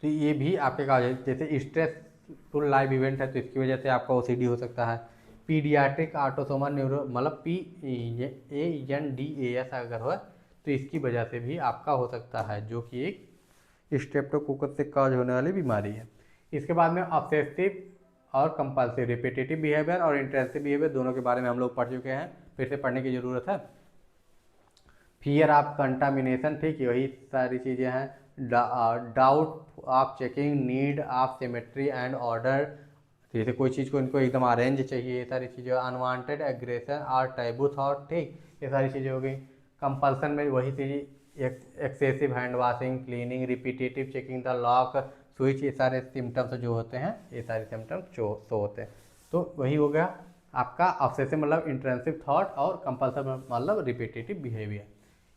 तो ये भी आपके कागज, जैसे स्ट्रेसफुल लाइफ इवेंट है तो इसकी वजह से आपका OCD हो सकता है। पीडियाट्रिक ऑटोसोमल न्यूरो मतलब PANDAS अगर हो तो इसकी वजह से भी आपका हो सकता है, जो कि एक स्ट्रेप्टोकोकस से काज होने वाली बीमारी है। इसके बाद में ऑब्सेसिव और कंपल्सिव, रिपीटेटिव बिहेवियर और इंटेंसिव बिहेवियर, दोनों के बारे में हम लोग पढ़ चुके हैं, फिर से पढ़ने की ज़रूरत है। फियर ऑफ कंटामिनेशन, ठीक है, वही सारी चीज़ें हैं। Doubt of checking, need of symmetry and order, जैसे कोई चीज़ को इनको एकदम अरेंज चाहिए, ये सारी चीज़ें। अनवांटेड एग्रेशन और टैबू थॉट, ठीक, ये सारी चीज़ें हो गई। कंपल्सन में वही चीज़, excessive hand washing, cleaning, repetitive checking the lock switch, ये सारे सिम्टम्स जो होते हैं, ये सारे सिम्टम्स शो होते हैं। तो वही हो गया आपका ऑब्सेसिव मतलब इंट्रेंसिव थॉट और कंपल्सिव मतलब रिपीटेटिव बिहेवियर।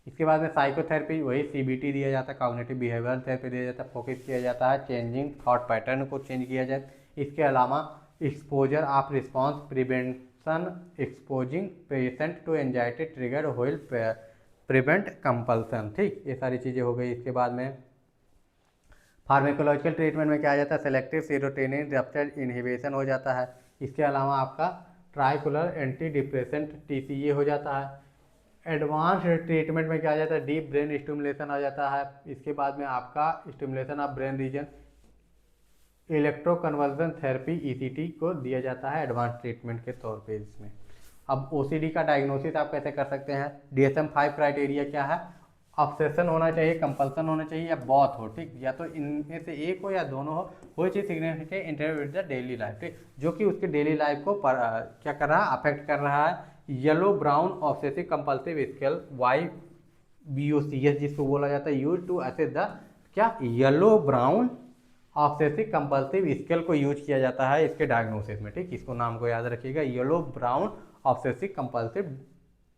इसके बाद में साइकोथेरेपी वही CBT दिया जाता है, कॉग्निटिव बिहेवियरल थेरेपी दिया जाता है, फोकस किया जाता है, चेंजिंग थॉट पैटर्न को चेंज किया जाए। इसके अलावा exposure of response prevention, exposing patient to anxiety trigger will prevent compulsion. ठीक, ये सारी चीज़ें हो गई। इसके बाद में फार्मेकोलॉजिकल ट्रीटमेंट में क्या आ जाता है, सेलेक्टिव सीरोटोनिन रिसेप्टर इनहिबिशन हो जाता है। इसके अलावा आपका ट्राइकुलर एंटी डिप्रेसेंट TCA हो जाता है। एडवांस ट्रीटमेंट में क्या आ जाता है, डीप ब्रेन स्टिमुलेशन आ जाता है। इसके बाद में आपका stimulation of brain region, electroconversion therapy ECT को दिया जाता है एडवांस ट्रीटमेंट के तौर पे इसमें। अब OCD का डायग्नोसिस आप कैसे कर सकते हैं, DSM-5 क्राइटेरिया क्या है, ऑब्सेशन होना चाहिए, कंपल्सन होना चाहिए या बॉथ हो। ठीक, या तो इनमें से एक हो या दोनों हो, वो चीज़ significant interview with the daily life. ठीक, जो कि उसके डेली लाइफ को क्या कर रहा है, अफेक्ट कर रहा है। Yellow brown obsessive compulsive scale YBOCS जिसको बोला जाता है, यूज टू असेस द क्या, yellow brown obsessive compulsive scale को यूज किया जाता है इसके डायग्नोसिस में। ठीक, इसको नाम को याद रखिएगा, yellow brown obsessive compulsive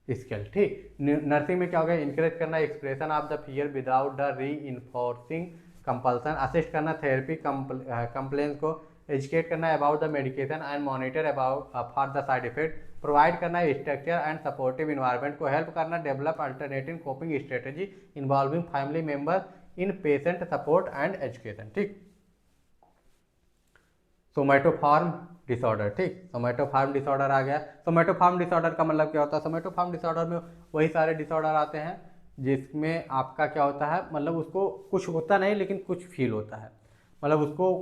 scale. ठीक, नर्सिंग में क्या होगा, इंकरेज करना expression of the fear without the री इन्फोर्सिंग कंपल्सन, असिस्ट करना थेरेपी कंप्लेंस को, एजुकेट करना about the medication and monitor about for the side effect, provide करना स्ट्रक्चर एंड सपोर्टिव इन्वायरमेंट को, हेल्प करना develop alternative coping strategy involving family members in patient support and education. ठीक, somatoform disorder. ठीक, somatoform disorder आ गया। Somatoform disorder का मतलब क्या होता है, सोमैटोफॉर्म डिसऑर्डर में वही सारे डिसऑर्डर आते हैं जिसमें आपका क्या होता है, मतलब उसको कुछ होता नहीं लेकिन कुछ फील होता है, मतलब उसको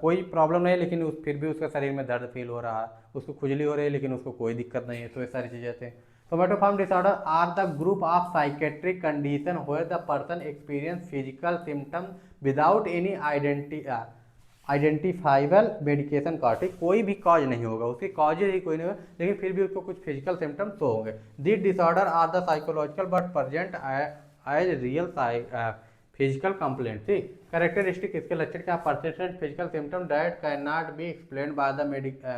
कोई प्रॉब्लम नहीं लेकिन फिर भी उसका शरीर में दर्द फील हो रहा है, उसको खुजली हो रही है लेकिन उसको कोई दिक्कत नहीं है। तो ये सारी चीज़ें आते हैं। Somatoform disorder are the group of psychiatric condition where the person experience physical symptom without any identifiable medication cause. ठीक, कोई भी कॉज नहीं होगा, उसके कॉजेज ही कोई नहीं होगा लेकिन फिर भी उसको कुछ फिजिकल सिम्टम्स तो होंगे। This disorder are the psychological but present as real physical complaint. ठीक, कैरेक्टरिस्टिक इसके लक्षण क्या, persistent physical symptom that can not be explained by the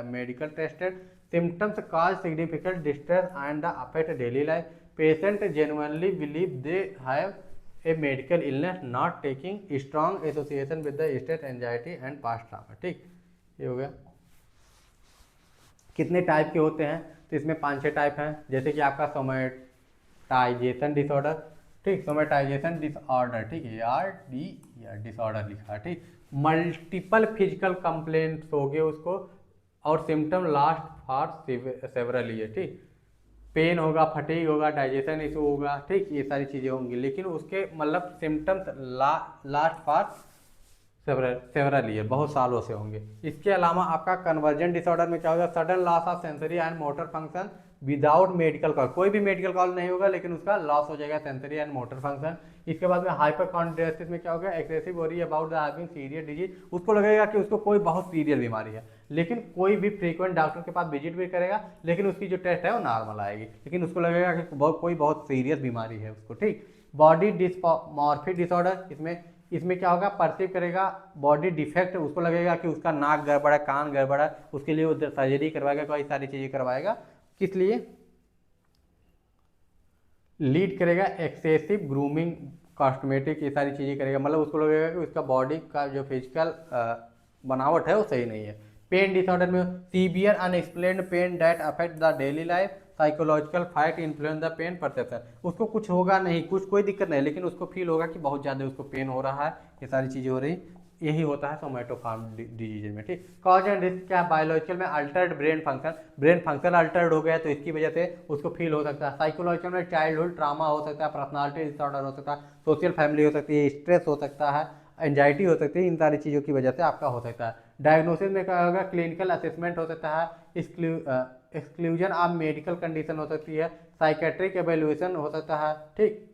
medical tested symptoms cause significant distress and the affect daily life, patient genuinely believe they have a medical illness, not taking strong association with the state anxiety and past trauma. ठीक, ये हो गया। कितने type के होते हैं, तो इसमें 5-6 टाइप हैं, जैसे कि आपका सोमैटाइजेशन डिसऑर्डर। ठीक, सोमैटाइजेशन डिसऑर्डर, ठीक है, डिसऑर्डर लिखा है। ठीक, मल्टीपल फिजिकल कंप्लेंट्स हो गए उसको और symptom last for several year. ठीक, पेन होगा, फटीग होगा, डाइजेशन इशू होगा। ठीक, ये सारी चीज़ें होंगी लेकिन उसके मतलब symptoms last for several year, बहुत सालों से होंगे। इसके अलावा आपका कन्वर्जन डिसऑर्डर में क्या होगा, sudden loss of sensory and motor function without medical cause, कोई भी मेडिकल कॉज नहीं होगा लेकिन उसका लॉस हो जाएगा सेंसरी एंड मोटर फंक्शन। इसके बाद में हाइपरकॉन्ड्रियासिस में क्या होगा, excessive worry about the having serious disease, उसको लगेगा कि उसको कोई बहुत सीरियस बीमारी है लेकिन कोई भी फ्रीक्वेंट डॉक्टर के पास विजिट भी करेगा लेकिन उसकी जो टेस्ट है वो नॉर्मल आएगी लेकिन उसको लगेगा कि कोई बहुत सीरियस बीमारी है उसको। ठीक, बॉडी डिस्मॉर्फिक डिसऑर्डर, इसमें क्या होगा, परसीव करेगा बॉडी डिफेक्ट, उसको लगेगा कि उसका नाक गड़बड़ है, कान गड़बड़ है, उसके लिए वो सर्जरी करवाएगा, कई सारी चीज़ें करवाएगा। किस लिए, लीड करेगा एक्सेसिव ग्रूमिंग, कॉस्मेटिक, ये सारी चीज़ें करेगा, मतलब उसको लगेगा कि उसका बॉडी का जो फिजिकल बनावट है वो सही नहीं है। पेन डिसऑर्डर में severe unexplained pain that affect the daily life, psychological fight influence the pain perception, उसको कुछ होगा नहीं, कोई दिक्कत नहीं लेकिन उसको फील होगा कि बहुत ज़्यादा उसको पेन हो रहा है, ये सारी चीज़ें हो रही, यही होता है सोमैटोफॉर्म डिजीज में। ठीक, कॉज एंड रिस्क क्या, बायोलॉजिकल में अल्टर्ड ब्रेन फंक्शन अल्टर्ड हो गया तो इसकी वजह से उसको फील हो सकता है। साइकोलॉजिकल में चाइल्डहुड ट्रामा हो सकता है, पर्सनालिटी डिसऑर्डर हो सकता है, सोशल फैमिली हो सकती है, स्ट्रेस हो सकता है, एंजाइटी हो सकती है, इन सारी चीज़ों की वजह से आपका हो सकता है। डायग्नोसिस में क्या होगा, क्लिनिकल असेसमेंट हो सकता है, एक्सक्लूजन ऑफ मेडिकल कंडीशन हो सकती है, साइकेट्रिक एवेल्यूएशन हो सकता है। ठीक,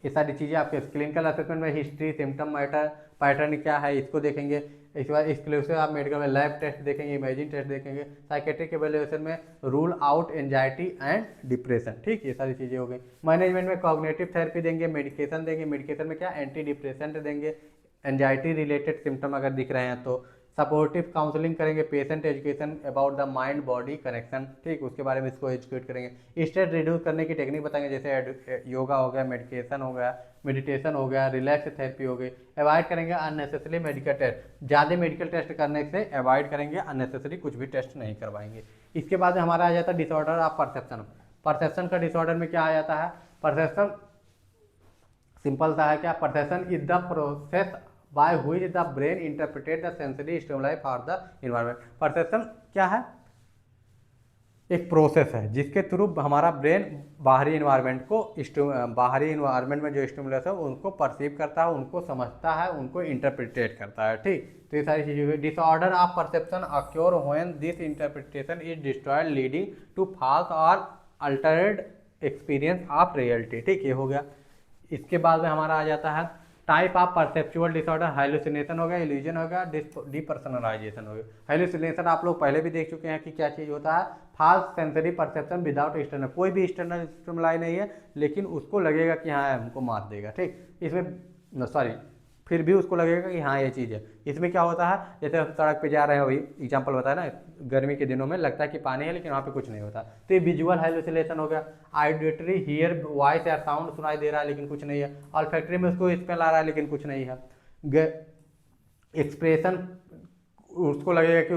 ये सारी चीज़ें आपके क्लिनिकल असेसमेंट में हिस्ट्री, सिम्टम मैटर पैटर्न क्या है इसको देखेंगे। इसके बाद एक्सक्लूसिव आप मेडिकल में लैब टेस्ट देखेंगे, इमेजिंग टेस्ट देखेंगे, साइकेट्रिक एवेल्यूएशन में rule out anxiety and depression. ठीक, ये सारी चीज़ें हो गई। मैनेजमेंट में कॉग्निटिव थेरेपी देंगे, मेडिकेशन देंगे, मेडिकेशन में क्या एंटी डिप्रेसेंट देंगे, एंजाइटी रिलेटेड सिम्टम अगर दिख रहे हैं तो सपोर्टिव काउंसलिंग करेंगे, patient education about the mind body connection, ठीक, उसके बारे में इसको एजुकेट करेंगे। स्ट्रेस रिड्यूस करने की टेक्निक बताएंगे, जैसे योगा हो गया, मेडिटेशन हो गया, रिलैक्स थेरेपी हो गई। अवॉइड करेंगे अननेसेसरी मेडिकल टेस्ट, ज़्यादा मेडिकल टेस्ट करने से अवॉइड करेंगे, अननेसेसरी कुछ भी टेस्ट नहीं करवाएंगे। इसके बाद हमारा आ जाता है डिसऑर्डर ऑफ परसेप्शन। परसेप्शन का डिसऑर्डर में क्या आ जाता है? परसेप्शन सिंपल सा है क्या? Perception is the process by which the brain interpreted the sensory stimuli for the environment. Perception क्या है? एक प्रोसेस है जिसके थ्रू हमारा ब्रेन बाहरी इन्वायरमेंट बाहरी इन्वायरमेंट में जो स्टिमुलस है उनको परसीव करता है, उनको समझता है, उनको इंटरप्रिटेट करता है, ठीक। तो ये सारी चीज़ें। Disorder of perception occur when this interpretation is destroyed leading to false और अल्टर्ड एक्सपीरियंस ऑफ रियलिटी, ठीक, ये हो गया। इसके बाद में हमारा आ जाता है टाइप ऑफ परसेप्चुअल डिसऑर्डर। हाइलुसिनेशन हो गया, इल्यूजन हो गया, डिपर्सनलाइजेशन हो गया। हाइलुसिनेशन आप लोग पहले भी देख चुके हैं कि क्या चीज़ होता है? False sensory perception without external, कोई भी एक्सटर्नल स्टिमुलाई नहीं है लेकिन उसको लगेगा कि हाँ हमको मार देगा, ठीक। इसमें सॉरी, फिर भी उसको लगेगा कि हाँ ये चीज़ है। इसमें क्या होता है? जैसे सड़क पे जा रहे हो, एग्जांपल बताया ना, गर्मी के दिनों में लगता है कि पानी है लेकिन वहाँ पे कुछ नहीं होता, तो ये विजुअल हाइलुसिनेशन हो गया। ऑडिटरी हियर वॉइस या साउंड सुनाई दे रहा है लेकिन कुछ नहीं है। ऑल्फैक्टरी में उसको स्मेल आ रहा है लेकिन कुछ नहीं है। एक्सप्रेशन, उसको लगेगा कि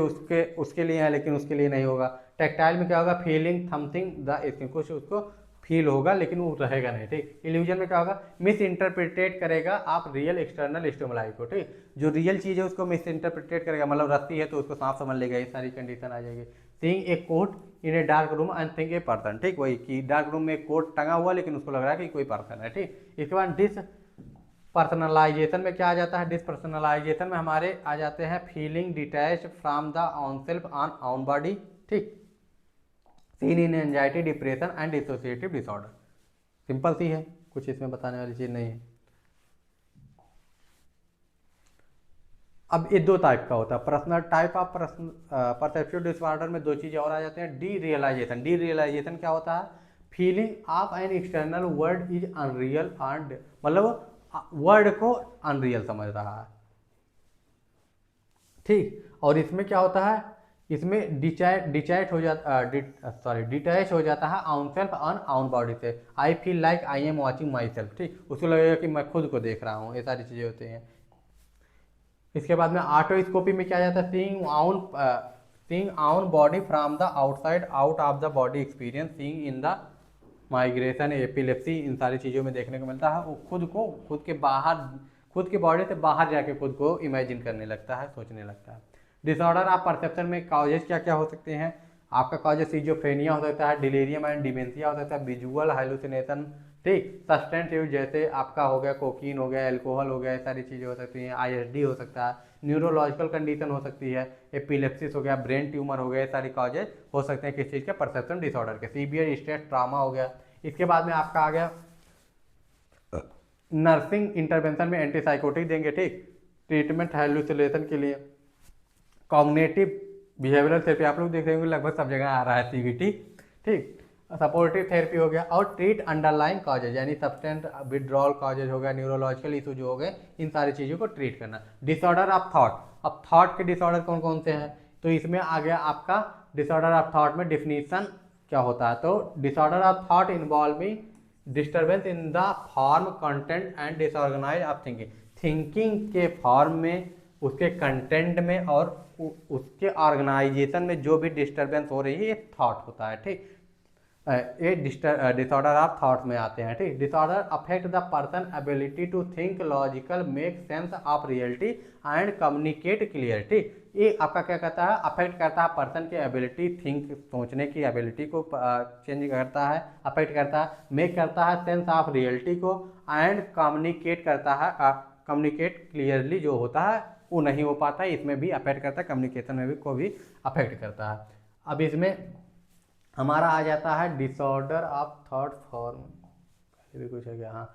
उसके लिए है लेकिन उसके लिए नहीं होगा। टेक्टाइल में क्या होगा? फीलिंग थम्थिंग द स्किन, कुछ उसको फील होगा लेकिन वो रहेगा नहीं, ठीक। इल्यूजन में क्या होगा? मिस इंटरप्रिटेट करेगा आप रियल एक्सटर्नल स्टिमुलाई को, ठीक। जो रियल चीज़ है उसको मिस इंटरप्रिटेट करेगा, मतलब रस्सी है तो उसको सांप समझ लेगा, ये सारी कंडीशन आ जाएगी। Seeing a coat in a dark room and think a person, ठीक, वही कि डार्क रूम में एक कोट टंगा हुआ लेकिन उसको लग रहा है कि कोई पर्सन है, ठीक। इसके बाद डिसपर्सनलाइजेशन में क्या आ जाता है? डिसपर्सनलाइजेशन में हमारे आ जाते हैं feeling detach from the own self own own body, ठीक। Seen in anxiety, depression and dissociative disorder. Simple सी है, कुछ इसमें बताने वाली चीज़ नहीं है। अब ये दो टाइप का होता है। Personal type of perceptual disorder में दो चीज़ें और आ जाते हैं। D realisation. डी रियलाइजेशन क्या होता है? Feeling of an external word is unreal and, मतलब वर्ड को अनरियल समझ रहा है, ठीक। और इसमें क्या होता है? इसमें डिटैच हो जाता है own self own own body से। I feel like I am watching myself, ठीक, उसको लगेगा कि मैं खुद को देख रहा हूँ, ये सारी चीज़ें होती हैं। इसके बाद में ऑटोस्कोपी में क्या जाता है? Seeing own body from the outside, out of the body experience, seeing in the migration, epilepsy, इन सारी चीज़ों में देखने को मिलता है। वो खुद के बॉडी से बाहर जाके खुद को इमेजिन करने लगता है, सोचने लगता है। डिसऑर्डर ऑफ परसेप्शन में कॉजेज क्या क्या हो सकते हैं? आपका कॉजेज सिजोफ्रेनिया हो सकता है, डिलीरियम एंड डिमेंशिया हो सकता है, विजुअल हाइलुसिनेशन, ठीक। सब्सटेंस यूज जैसे आपका हो गया कोकीन हो गया, एल्कोहल हो गया, ये सारी चीज़ें हो सकती हैं। आईएसडी हो सकता है, न्यूरोलॉजिकल कंडीशन हो सकती है, एपिलेप्सिस हो गया, ब्रेन ट्यूमर हो गया, ये सारी कॉजेज हो सकते हैं किस चीज़ के? परसेप्शन डिसऑर्डर के। सीवियर स्ट्रेस ट्रामा हो गया। इसके बाद में आपका आ गया नर्सिंग इंटरवेंशन में एंटीसाइकोटिक देंगे, ठीक, ट्रीटमेंट हाइलुसिनेशन के लिए। कॉग्निटिव बिहेवियरल थेरेपी आप लोग देख रहे होंगे लगभग सब जगह आ रहा है, सीबीटी, ठीक। सपोर्टिव थेरेपी हो गया। और ट्रीट अंडरलाइन कॉजेज, यानी सब्सटेंस विड्रॉल कॉजेज हो गया, न्यूरोलॉजिकल इशू जो हो गए, इन सारी चीज़ों को ट्रीट करना। Disorder of thought. अब थॉट के डिसऑर्डर कौन कौन से हैं? तो इसमें आ गया आपका डिसऑर्डर ऑफ थॉट में डिफिनीशन क्या होता है? तो disorder of thought involving disturbance in the form, content and disorganise of thinking. Thinking के फॉर्म में, उसके कंटेंट में और उसके ऑर्गेनाइजेशन में जो भी डिस्टर्बेंस हो रही है, ये थॉट होता है, ठीक। ये डिसऑर्डर ऑफ थॉट में आते हैं, ठीक। Disorder affect the person ability to think logical, make sense of reality and communicate clear, ठीक। ये आपका क्या कहता है? अफेक्ट करता है पर्सन की एबिलिटी, थिंक, सोचने की एबिलिटी को चेंज करता है, अफेक्ट करता है, मेक करता है सेंस ऑफ रियलिटी को, एंड कम्युनिकेट करता है, कम्युनिकेट क्लियरली जो होता है वो नहीं हो पाता है, इसमें भी अफेक्ट करता है, कम्युनिकेशन में भी को भी अफेक्ट करता है। अब इसमें हमारा आ जाता है डिसऑर्डर ऑफ थॉट फॉर्म, भी कुछ है क्या? हाँ,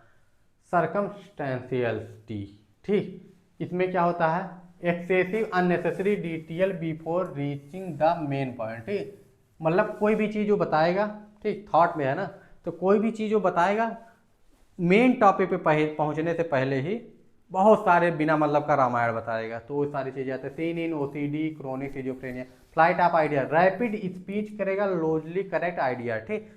सर्कमस्टेंशियलिटी, ठीक। इसमें क्या होता है? Excessive unnecessary detail before reaching the main point, ठीक। मतलब कोई भी चीज़ जो बताएगा, ठीक, थॉट में है ना, तो कोई भी चीज़ जो बताएगा मेन टॉपिक पे पहुंचने से पहले ही बहुत सारे बिना मतलब का रामायण बताएगा, तो वो सारी चीज़ें आती है। Seen in OCD, chronic schizophrenia, flight of idea, rapid speech करेगा, लूजली कनेक्ट आइडिया, ठीक,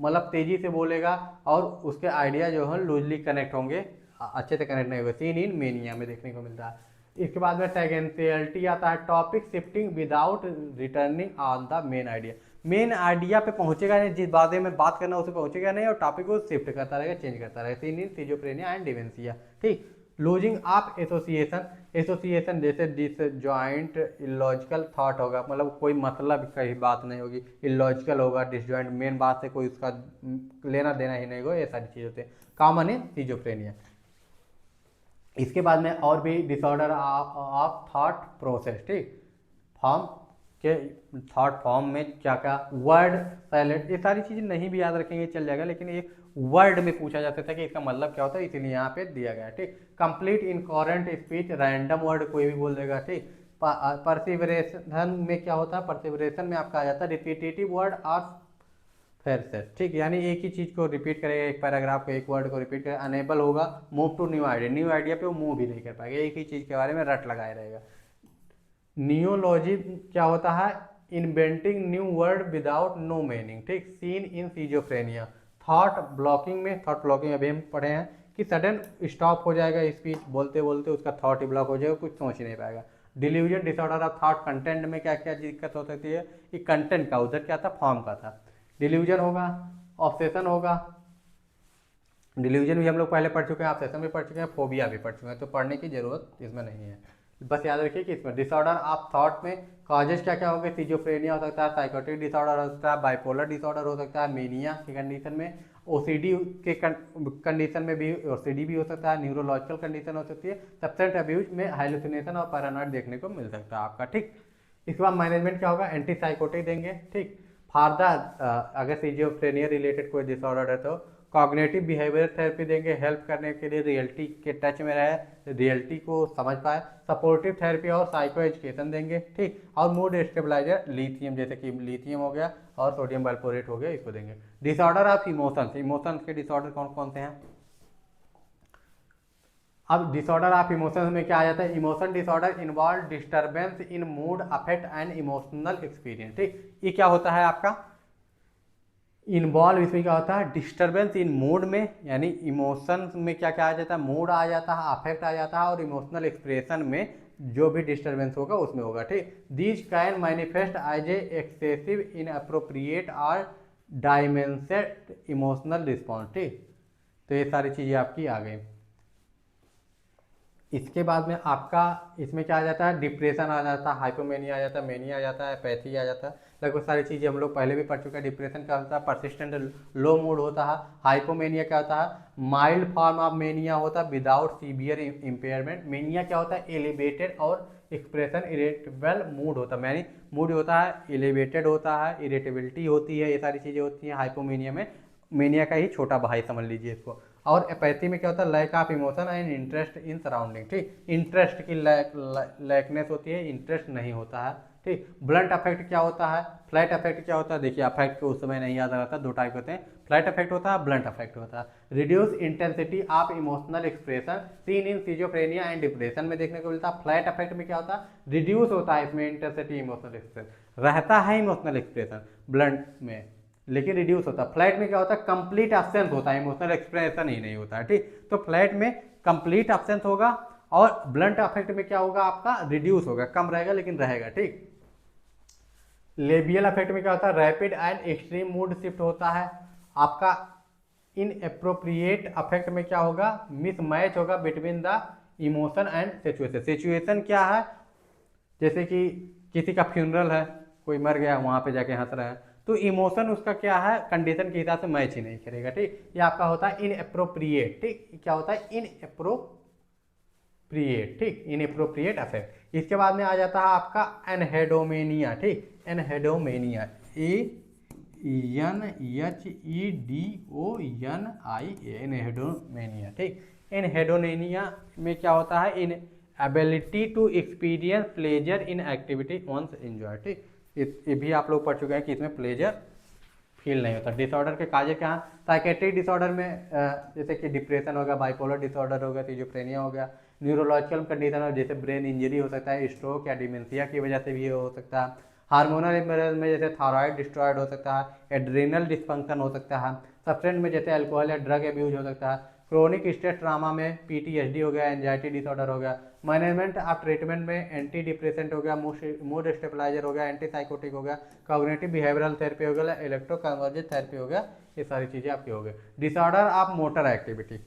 मतलब तेजी से बोलेगा और उसके आइडिया जो है लूजली कनेक्ट होंगे, अच्छे से कनेक्ट नहीं होंगे। सीन इन मेनिया में देखने को मिलता है। इसके बाद में टेंजेंशियलिटी आता है, topic shifting without returning on the main idea, main idea पे पहुंचेगा नहीं, जिस बारे में बात करना उसे पहुंचेगा नहीं और टॉपिक को शिफ्ट करता रहेगा, चेंज करता रहेगा। Scene in schizophrenia and dementia, ठीक। लूजिंग ऑफ एसोसिएशन, एसोसिएशन जैसे डिसजॉइंट इलॉजिकल थॉट होगा, मतलब कोई मतलब कहीं बात नहीं होगी, इलॉजिकल होगा, डिसजॉइंट, मेन बात से कोई उसका लेना देना ही नहीं होगा, ये सारी चीज़ होते हैं कॉमन इन सिजोफ्रेनिया। इसके बाद में और भी डिसऑर्डर ऑफ थॉट प्रोसेस, ठीक, फॉर्म के थॉट फॉर्म में क्या क्या वर्ड साइलेंट, ये सारी चीज़ें नहीं भी याद रखेंगे चल जाएगा, लेकिन ये वर्ड में पूछा जा सकता है कि इसका मतलब क्या होता है, इसलिए यहाँ पे दिया गया है, ठीक। Complete incoherent speech, random word कोई भी बोल देगा, ठीक। परसिवरेशन में क्या होता है, परसिवरेशन में आपका आ जाता है रिपीटेटिव वर्ड और फिर से, ठीक, यानी एक ही चीज़ को रिपीट करेगा, एक पैराग्राफ को एक वर्ड को रिपीट करेगा। अनेबल होगा move to new idea, new idea पे वो मूव भी नहीं कर पाएगा, एक ही चीज़ के बारे में रट लगाए रहेगा। नियोलॉजिज्म क्या होता है, inventing new word without no meaning, ठीक। Seen in schizophrenia. Thought blocking में, थॉट ब्लॉकिंग अभी हम पढ़े हैं कि सडन स्टॉप हो जाएगा स्पीच, बोलते बोलते उसका थॉट ही ब्लॉक हो जाएगा, कुछ सोच ही नहीं पाएगा। Delusion disorder of thought, content में क्या क्या दिक्कत हो सकती है कि कंटेंट का, उधर क्या था फॉर्म का था। डिल्यूजन होगा, ऑब्सेशन होगा, डिल्यूजन भी हम लोग पहले पढ़ चुके हैं, ऑब्सेशन भी पढ़ चुके हैं, फोबिया भी पढ़ चुके हैं, तो पढ़ने की जरूरत इसमें नहीं है। बस याद रखिए कि इसमें डिसऑर्डर ऑफ थॉट में कॉजेज क्या क्या होंगे, सिजोफ्रेनिया हो सकता है, साइकोटिक डिसऑर्डर हो सकता है, बाइपोलर डिसऑर्डर हो सकता है, मेनिया की कंडीशन में, ओसीडी के कंडीशन में भी ओसीडी भी हो सकता है, न्यूरोलॉजिकल कंडीशन हो सकती है, सब्सटेंस अब्यूज में हाइलुसिनेशन और पैरानॉइड देखने को मिल सकता है आपका, ठीक। इसके बाद मैनेजमेंट क्या होगा, एंटी साइकोटिक देंगे, ठीक। फार्दर अगर सिजोफ्रेनिया रिलेटेड कोई डिसऑर्डर है तो कॉग्निटिव बिहेवियर थेरेपी देंगे, हेल्प करने के लिए रियलिटी के टच में रहे, रियलिटी को समझ पाए। सपोर्टिव थेरेपी और साइको एजुकेशन देंगे, ठीक। और मूड स्टेबलाइजर लिथियम, जैसे कि लिथियम हो गया और सोडियम वैल्पोरेट हो गया, इसको देंगे। डिसऑर्डर ऑफ इमोशंस, इमोशंस के डिसऑर्डर कौन कौन से हैं। अब डिसऑर्डर ऑफ इमोशंस में क्या आ जाता है, emotion disorder involve disturbance in mood affect and emotional experience, ठीक। ये क्या होता है आपका इन्वॉल्व, इसमें क्या होता है डिस्टर्बेंस इन मूड में, यानी इमोशन में क्या क्या आ जाता है, मूड आ जाता है, अफेक्ट आ जाता है, और इमोशनल एक्सप्रेशन में जो भी डिस्टर्बेंस होगा उसमें होगा, ठीक। These can manifest as a excessive inappropriate और डायमेंसेड इमोशनल रिस्पॉन्स, ठीक। तो ये सारी चीज़ें आपकी आ गई। इसके बाद में आपका इसमें क्या आ जाता है, डिप्रेशन आ जाता है, हाइपोमेनिया आ जाता है, मेनिया आ जाता है, पैथी आ जाता है, लगभग सारी चीज़ें हम लोग पहले भी पढ़ चुके हैं। डिप्रेशन क्या होता है, परसिस्टेंट लो मूड होता है। हाइपोमेनिया क्या होता है, माइल्ड फॉर्म ऑफ मेनिया होता है विदाउट सीवियर इम्पेयरमेंट। मेनिया क्या होता है, एलिवेटेड और एक्सप्रेशन इरेटेबल मूड होता है, यानी मूड होता है एलिवेटेड होता है, इरेटेबिलिटी होती है, ये सारी चीज़ें होती हैं हाइपोमेनिया में। मेनिया का ही छोटा भाई समझ लीजिए इसको। और एपैथी में क्या होता है, lack of emotion and interest in surrounding, ठीक। इंटरेस्ट की लैकनेस होती है, इंटरेस्ट नहीं होता है, ठीक। ब्लंट अफेक्ट क्या होता है, फ्लैट अफेक्ट क्या होता है, देखिए अफेक्ट को उस समय नहीं याद रहता, दो टाइप होते हैं, फ्लैट अफेक्ट होता है, ब्लंट अफेक्ट होता है। Reduce intensity of emotional expression scene in schizophrenia and depression में देखने को मिलता है। फ्लैट अफेक्ट में क्या होता है, रिड्यूस होता है इसमें इंटेंसिटी इमोशनल एक्सप्रेशन, रहता है इमोशनल एक्सप्रेशन ब्लंट में, लेकिन रिड्यूस होता है। फ्लैट में क्या होता है, कंप्लीट एब्सेंस होता है, इमोशनल एक्सप्रेशन ही नहीं होता है, ठीक। तो फ्लैट में कंप्लीट एब्सेंस होगा और ब्लंट अफेक्ट में क्या होगा, आपका रिड्यूस होगा, कम रहेगा लेकिन रहेगा, ठीक। लेबियल अफेक्ट में क्या होता है, rapid and extreme mood shift होता है आपका। इन अप्रोप्रिएट अफेक्ट में क्या होगा, मिसमैच होगा between the emotion and situation. Situation क्या है, जैसे कि किसी का फ्यूनरल है, कोई मर गया, वहां पे जाके हंस रहे हैं, तो इमोशन उसका क्या है, कंडीशन के हिसाब से मैच ही नहीं करेगा, ठीक। ये आपका होता है इनअप्रोप्रिएट, ठीक, क्या होता है इनअप्रोप्रिएट, ठीक, इनअप्रोप्रिएट अफेक्ट। इसके बाद में आ जाता है आपका एनहेडोमेनिया, ठीक, एनहेडोमेनिया, ENHEDONIA, एनहेडोमेनिया, ठीक। एनहेडोमेनिया में क्या होता है, inability to experience pleasure in activity once enjoy, ठीक। ये भी आप लोग पढ़ चुके हैं कि इसमें प्लेजर फील नहीं होता। डिसऑर्डर के काजे क्या, साइकेट्रिक डिसऑर्डर में जैसे कि डिप्रेशन हो गया, बाइपोलर डिसऑर्डर हो गया, सिजोफ्रेनिया हो गया, न्यूरोलॉजिकल कंडीशन है, जैसे ब्रेन इंजरी हो सकता है, स्ट्रोक या डिमेंशिया की वजह से भी हो सकता है। हार्मोनल इम्बैलेंस में जैसे थायराइड डिस्ट्रॉयड हो सकता है, एड्रेनल डिस्फंक्शन हो सकता है, सब्सटेंस में जैसे अल्कोहल या ड्रग एब्यूज हो सकता है, क्रोनिक स्ट्रेस ट्रामा में पीटीएसडी हो गया, एंजाइटी डिसऑर्डर हो गया, मैनेजमेंट ऑफ ट्रीटमेंट में एंटी डिप्रेसेंट हो गया, मूड स्टेबलाइजर हो गया, एंटी साइकोटिक हो गया, कॉग्निटिव बिहेवियरल थेरेपी हो गया, इलेक्ट्रोकन्वर्जेंट थेरेपी हो गया, ये सारी चीज़ें आपकी हो गई। Disorder of motor activity.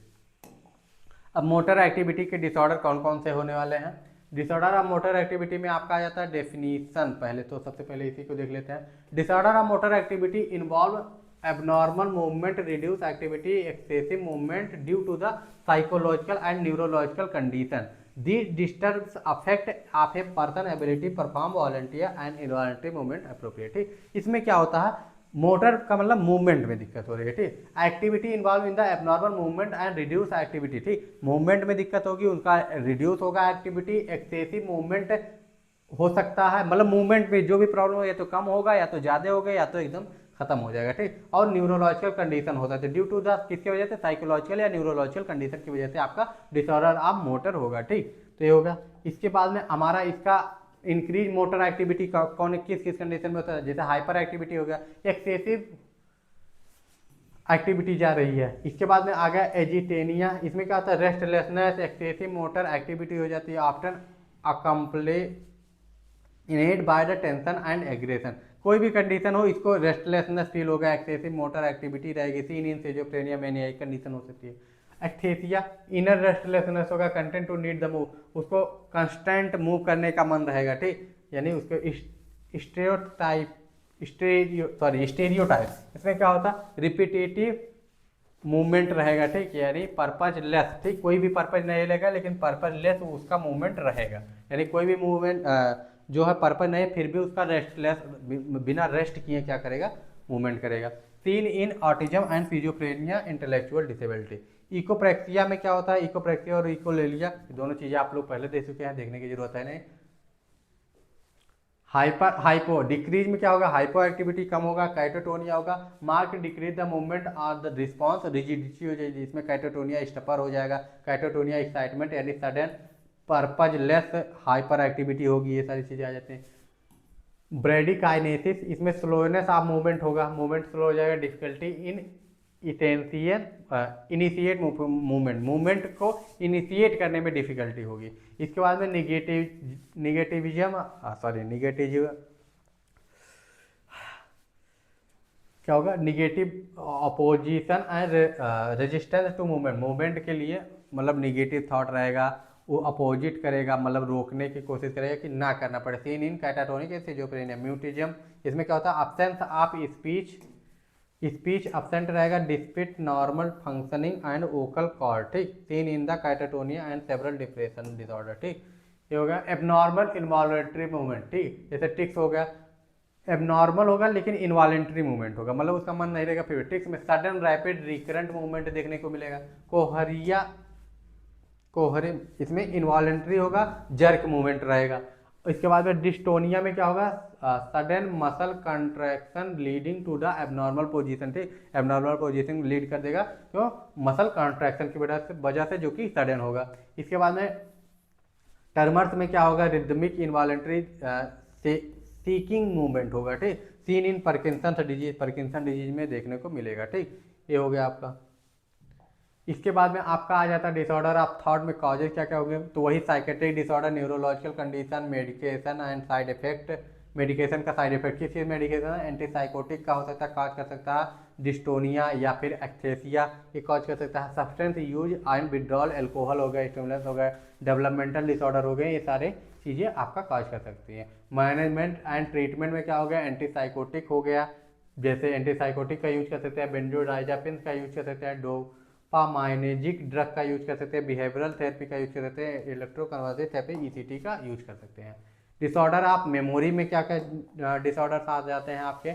अब मोटर एक्टिविटी के डिसऑर्डर कौन कौन से होने वाले हैं? डिसऑर्डर ऑफ मोटर एक्टिविटी में आपका आ जाता है डेफिनीशन, पहले तो सबसे पहले इसी को देख लेते हैं। Disorder of motor activity involve abnormal movement, reduced activity, excessive movement due to the psychological and neurological condition. These disturbs affect of a person ability perform voluntary and involuntary movement appropriately. इसमें क्या होता है, motor का मतलब movement में दिक्कत हो रही है, ठीक। Activity involve in the abnormal movement and reduce activity, ठीक। मूवमेंट में दिक्कत होगी, उनका रिड्यूस होगा एक्टिविटी, एक्सेसिव मूवमेंट हो सकता है, मतलब मूवमेंट में जो भी प्रॉब्लम हो या तो कम होगा या तो ज़्यादा होगा या तो एकदम खत्म हो जाएगा, ठीक। और न्यूरोलॉजिकल कंडीशन होता है ड्यू टू द किसकी वजह से, साइकोलॉजिकल या न्यूरोलॉजिकल कंडीशन की वजह से आपका डिसऑर्डर ऑफ मोटर होगा, ठीक। तो ये होगा। इसके बाद में हमारा इसका इंक्रीज मोटर एक्टिविटी कौन किस किस कंडीशन में होता है, जैसे हाइपर एक्टिविटी हो गया, एक्सेसिव एक्टिविटी जा रही है। इसके बाद में आ गया एजिटेनिया, इसमें क्या होता है, रेस्टलेसनेस, एक्सेसिव मोटर एक्टिविटी हो जाती है after accompanied by the tension and aggression. कोई भी कंडीशन हो, इसको रेस्टलेसनेस फील होगा, एक्सेसिव मोटर एक्टिविटी रहेगी, seen in schizophrenia mania condition हो सकती है। एक्थेसिया, इनर रेस्टलेसनेस होगा, constant to need the move, उसको कंस्टेंट मूव करने का मन रहेगा, ठीक, यानी उसको स्टेरियोटाइप, इसमें क्या होता है, रिपीटेटिव मूवमेंट रहेगा, ठीक, यानी पर्पज लेस, ठीक, कोई भी पर्पज नहीं लेगा लेकिन पर्पज लेस उसका मूवमेंट रहेगा, यानी कोई भी मूवमेंट जो है पर्पज नहीं फिर भी उसका रेस्टलेस, बिना रेस्ट किए क्या करेगा, मूवमेंट करेगा। Seen in autism and schizophrenia intellectual disability. Echopraxia में क्या होता है, इकोप्रेक्सिया और इकोलेलिया दोनों चीज़ें आप लोग पहले देख चुके हैं, देखने की जरूरत है नहीं। हाइपो डिक्रीज में क्या होगा, हाइपो एक्टिविटी कम होगा, कैटाटोनिया होगा, मार्क डिक्रीज द मूवमेंट और द रिस्पॉन्स, रिजिडिटी हो जाएगी, इसमें कैटाटोनिया स्टपर हो जाएगा, कैटाटोनिया एक्साइटमेंट यानी sudden, purpose less hyper activity होगी, ये सारी चीज़ें आ जाती हैं। ब्रेडिकाइनेसिस, इसमें स्लोनेस ऑफ मूवमेंट होगा, मूवमेंट स्लो हो जाएगा, डिफिकल्टी इन इनिशिएट मूवमेंट को इनिशिएट करने में डिफिकल्टी होगी। इसके बाद में निगेटिव क्या होगा, negative opposition and resistance to movement, movement के लिए मतलब निगेटिव थॉट रहेगा, वो अपोजिट करेगा, मतलब रोकने की कोशिश करेगा कि ना करना पड़े। Seen in catatonic schizophrenia. Mutism, इसमें क्या होता है, अब्सेंस ऑफ स्पीच अब्सेंट रहेगा, despite normal functioning and vocal cord, ठीक। Seen in the catatonia and several depression disorder, ठीक। ये हो गया एबनॉर्मल इनवॉलंटरी मूवमेंट, ठीक, जैसे टिक्स हो गया, एबनॉर्मल होगा लेकिन इनवॉलेंट्री मूवमेंट होगा, मतलब उसका मन नहीं रहेगा, फिर टिक्स में सडन रैपिड रिकरेंट मूवमेंट देखने को मिलेगा। कोहरे इसमें इनवॉलेंट्री होगा, जर्क मूवमेंट रहेगा। इसके बाद में डिस्टोनिया में क्या होगा, sudden muscle contraction leading to the abnormal position, ठीक, एबनॉर्मल पोजीशन लीड कर देगा, क्यों, मसल कंट्रैक्शन की वजह से जो कि सडन होगा। इसके बाद में टर्मर्स में क्या होगा, रिदमिक इनवॉलेंट्री सीकिंग मूवमेंट होगा, ठीक, सीन इन पार्किंसन डिजीज में देखने को मिलेगा, ठीक, ये हो गया आपका। इसके बाद में आपका आ जाता है डिसऑर्डर ऑफ थॉट में कॉजेज क्या क्या हो गए, तो वही psychiatric disorder, neurological condition, medication and side effect. Medication का साइड इफेक्ट किस चीज़ मेडिकेशन है, एंटीसाइकोटिक का हो सकता है, कॉज कर सकता है डिस्टोनिया या फिर एक्थेसिया, ये कॉज कर सकता है substance use and withdrawal, alcohol हो गया, स्टिमुलेंस हो गया, डेवलपमेंटल डिसऑर्डर हो गए, ये सारे चीज़ें आपका कॉज कर सकती हैं। मैनेजमेंट एंड ट्रीटमेंट में क्या हो गया, एंटीसाइकोटिक हो गया, जैसे एंटीसाइकोटिक का यूज कर सकते हैं, बेंजोडाइजापिन का यूज कर सकते हैं, डोपामाइनेर्जिक ड्रग का यूज कर सकते हैं, बिहेवियरल थेरेपी का यूज कर सकते हैं, इलेक्ट्रोकन्वर्जेंट थेरेपी ईसीटी का यूज कर सकते हैं। डिसऑर्डर आप मेमोरी में क्या क्या डिसऑर्डर्स आ जाते हैं आपके,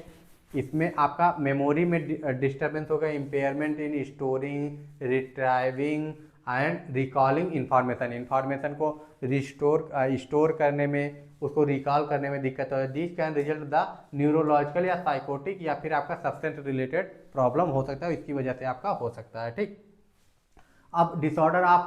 इसमें आपका मेमोरी में डिस्टर्बेंस होगा, impairment in storing, retrieving and recalling information को स्टोर करने में, उसको रिकॉल करने में दिक्कत है। This can result the neurological या साइकोटिक या फिर आपका सब्सटेंस रिलेटेड प्रॉब्लम हो सकता है, इसकी वजह से आपका हो सकता है, ठीक। अब डिसऑर्डर ऑफ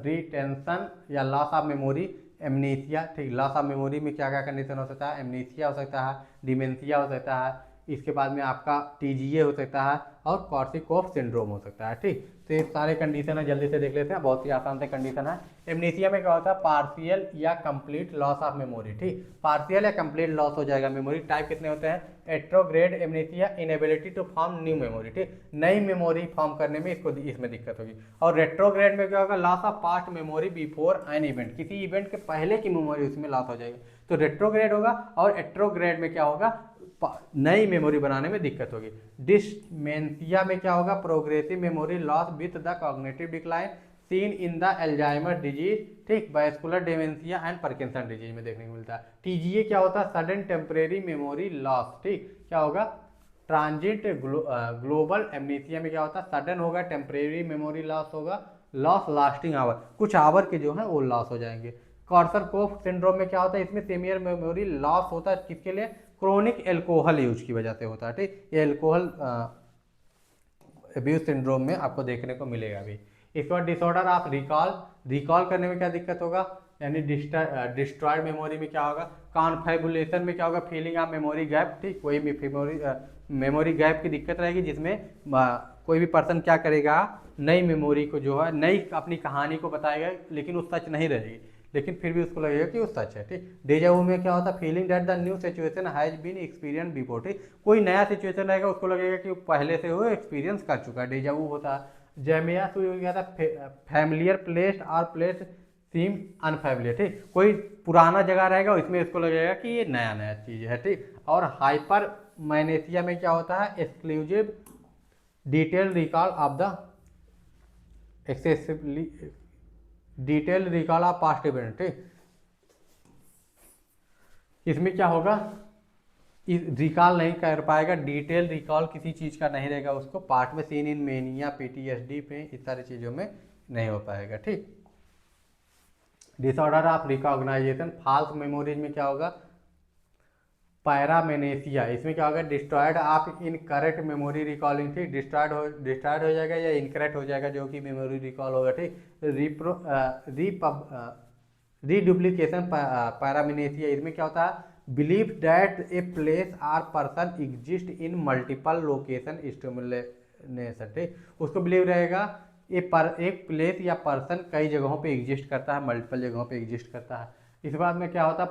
रिटेंशन या लॉस ऑफ मेमोरी, एमनीसिया, ठीक। लॉस ऑफ मेमोरी में क्या क्या कंडीशन हो सकता है, एमनीसिया हो सकता है, डिमेंशिया हो सकता है, इसके बाद में आपका टीजीए हो सकता है और कॉर्सिकोफ सिंड्रोम हो सकता है, ठीक। तो ये सारे कंडीशन है, जल्दी से देख लेते हैं, बहुत ही आसान से कंडीशन है। एमनीसिया में क्या होता है, पार्शियल या कंप्लीट लॉस ऑफ मेमोरी, ठीक। पार्शियल या कंप्लीट लॉस हो जाएगा मेमोरी। टाइप कितने होते हैं, anterograde amnesia, inability to form new memory, ठीक। नई मेमोरी फॉर्म करने में इसमें दिक्कत होगी। और रेट्रोग्रेड में क्या होगा, loss of past memory before an event, किसी इवेंट के पहले की मेमोरी उसमें लॉस हो जाएगी, तो रेट्रोग्रेड होगा। और एट्रोग्रेड में क्या होगा, नई मेमोरी बनाने में दिक्कत होगी। डिस्मेंशिया में क्या होगा, progressive memory loss with the cognitive decline seen in the Alzheimer disease, ठीक। Vascular dementia and Parkinson disease में देखने को मिलता है। टीजीए क्या होता है, सडन टेम्परेरी मेमोरी लॉस, ठीक। क्या होगा, ट्रांजिट ग्लोबल एमनीसिया में क्या होता है, सडन होगा, टेम्परेरी मेमोरी लॉस होगा, लॉस लास्टिंग आवर, कुछ आवर के जो है वो लॉस हो जाएंगे। कॉर्सरकोफ सिंड्रोम में क्या होता है, इसमें सीवियर मेमोरी लॉस होता है, किसके लिए, क्रोनिक एल्कोहल यूज की वजह से होता है, ठीक। ये एल्कोहल अब्यूज सिंड्रोम में आपको देखने को मिलेगा अभी। इसके बाद डिसऑर्डर ऑफ रिकॉल, रिकॉल करने में क्या दिक्कत होगा, यानी डिस्ट्रॉयड मेमोरी में क्या होगा, कॉन्फेबुलेशन में क्या होगा, फीलिंग ऑफ मेमोरी गैप, ठीक। कोई भी मेमोरी गैप की दिक्कत रहेगी, जिसमें कोई भी पर्सन क्या करेगा, नई मेमोरी को जो है, नई अपनी कहानी को बताएगा, लेकिन वो सच नहीं रहेगी, लेकिन फिर भी उसको लगेगा कि वो सच है, ठीक। डेजा वू में क्या होता है, feeling that the new situation has been experience before, ठीक। कोई नया सिचुएशन रहेगा, उसको लगेगा कि वो पहले से वो एक्सपीरियंस कर चुका है, डेजा वू होता है। जैमिया तो ये क्या था, फैमिलियर प्लेस और प्लेस सीम अनफैमिलियर, ठीक। कोई पुराना जगह रहेगा, इसमें इसको लगेगा कि ये नया नया चीज़ है, ठीक। और हाइपर मैनेसिया में क्या होता है, exclusive detail recall of the excessively detail recall of past event, ठीक। इसमें क्या होगा, रिकॉल नहीं कर पाएगा, डिटेल रिकॉल किसी चीज़ का नहीं रहेगा, उसको पार्ट में सीन इन मेनिया, पीटीएसडी पे, इस सारी चीज़ों में नहीं हो पाएगा, ठीक। Disorder of recognization, false memories में क्या होगा, पैरामेनेसिया, इसमें क्या होगा, destroyed of incorrect memory recalling, ठीक। डिस्ट्रॉयड हो जाएगा या इनकरेक्ट हो जाएगा जो कि मेमोरी रिकॉल होगा, ठीक। रीडुप्लीकेशन पैरामेनेसिया, इसमें क्या होता है, believe that a place or person exist in multiple location stimulation, ठीक। उसको बिलीव रहेगा एक प्लेस या पर्सन कई जगहों पे एग्जिस्ट करता है, मल्टीपल जगहों पे एग्जिस्ट करता है। इस बात में क्या होता है,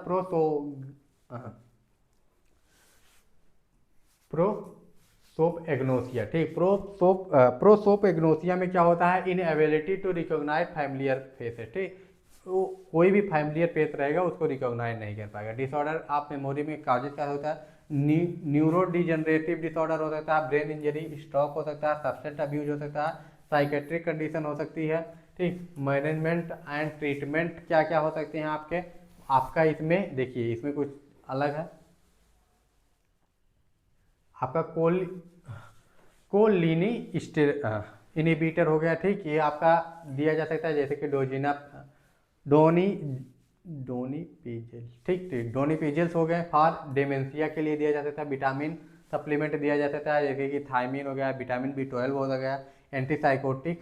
प्रोसोप एग्नोसिया, ठीक। प्रोसोप एग्नोसिया में क्या होता है, inability to recognize familiar faces, ठीक। तो कोई भी फैमिलियर फेस रहेगा उसको रिकॉग्नाइज नहीं कर पाएगा। डिसऑर्डर ऑफ मेमोरी में काजेज क्या होता है, न्यूरो डिजनरेटिव डिसऑर्डर हो सकता है, ब्रेन इंजरी, स्ट्रोक हो सकता है, सब्सटेंस अब्यूज हो सकता है, साइकेट्रिक कंडीशन हो सकती है, ठीक। मैनेजमेंट एंड ट्रीटमेंट क्या क्या हो सकते हैं आपका इसमें देखिए, इसमें कुछ अलग है, आपका कोलिनी इनिबिटर हो गया, ठीक। ये आपका दिया जा सकता है, जैसे कि डोनी डोनीपेजिल, ठीक ठीक, डोनीपेजिल्स हो गए। फॉर डेमेंशिया के लिए दिया जा सकता है, विटामिन सप्लीमेंट दिया जा सकता है, जैसे कि थायमिन हो गया, विटामिन B12 हो गया, एंटीसाइकोटिक,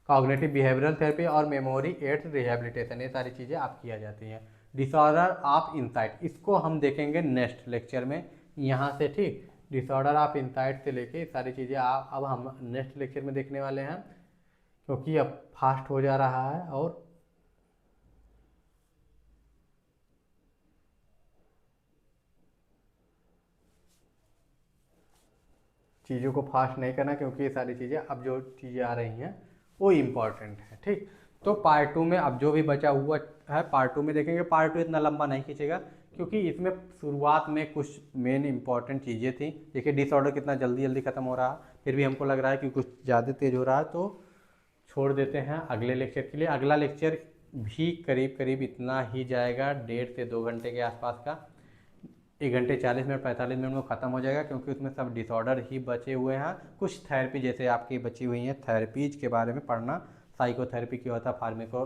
कॉग्निटिव बिहेवियरल थेरेपी और मेमोरी एड्स रिहेबिलिटेशन, ये सारी चीज़ें आप किया जाती हैं। डिसऑर्डर ऑफ इंसाइट, इसको हम देखेंगे नेक्स्ट लेक्चर में यहाँ से, ठीक। डिसऑर्डर ऑफ इंसाइट से लेके सारी चीज़ें अब हम नेक्स्ट लेक्चर में देखने वाले हैं, क्योंकि अब फास्ट हो जा रहा है और चीज़ों को फास्ट नहीं करना, क्योंकि ये सारी चीज़ें अब जो चीज़ें आ रही हैं वो इम्पॉर्टेंट है, ठीक। तो पार्ट 2 में अब जो भी बचा हुआ है पार्ट 2 में देखेंगे। पार्ट 2 इतना लंबा नहीं खींचेगा, क्योंकि इसमें शुरुआत में कुछ मेन इंपॉर्टेंट चीज़ें थी। देखिए डिसऑर्डर कितना जल्दी जल्दी खत्म हो रहा है, फिर भी हमको लग रहा है कि कुछ ज़्यादा तेज़ हो रहा है, तो छोड़ देते हैं अगले लेक्चर के लिए। अगला लेक्चर भी करीब करीब इतना ही जाएगा, 1.5 से 2 घंटे के आसपास का, 1 घंटे 40 मिनट 45 मिनट में ख़त्म हो जाएगा, क्योंकि उसमें सब डिसऑर्डर ही बचे हुए हैं। कुछ थेरेपी जैसे आपकी बची हुई हैं, थेरेपीज के बारे में पढ़ना, साइकोथेरेपी क्या होता है,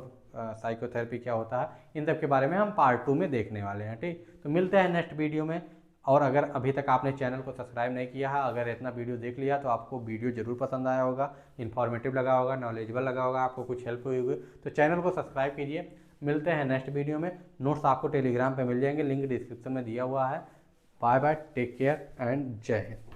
साइकोथेरेपी क्या होता है, इन सब के बारे में हम पार्ट 2 में देखने वाले हैं, ठीक। तो मिलते हैं नेक्स्ट वीडियो में। और अगर अभी तक आपने चैनल को सब्सक्राइब नहीं किया है, अगर इतना वीडियो देख लिया तो आपको वीडियो जरूर पसंद आया होगा, इन्फॉर्मेटिव लगा होगा, नॉलेजेबल लगा होगा, आपको कुछ हेल्प हुई होगी, तो चैनल को सब्सक्राइब कीजिए। मिलते हैं नेक्स्ट वीडियो में। नोट्स आपको टेलीग्राम पे मिल जाएंगे, लिंक डिस्क्रिप्शन में दिया हुआ है। Bye bye, take care and जय हिंद।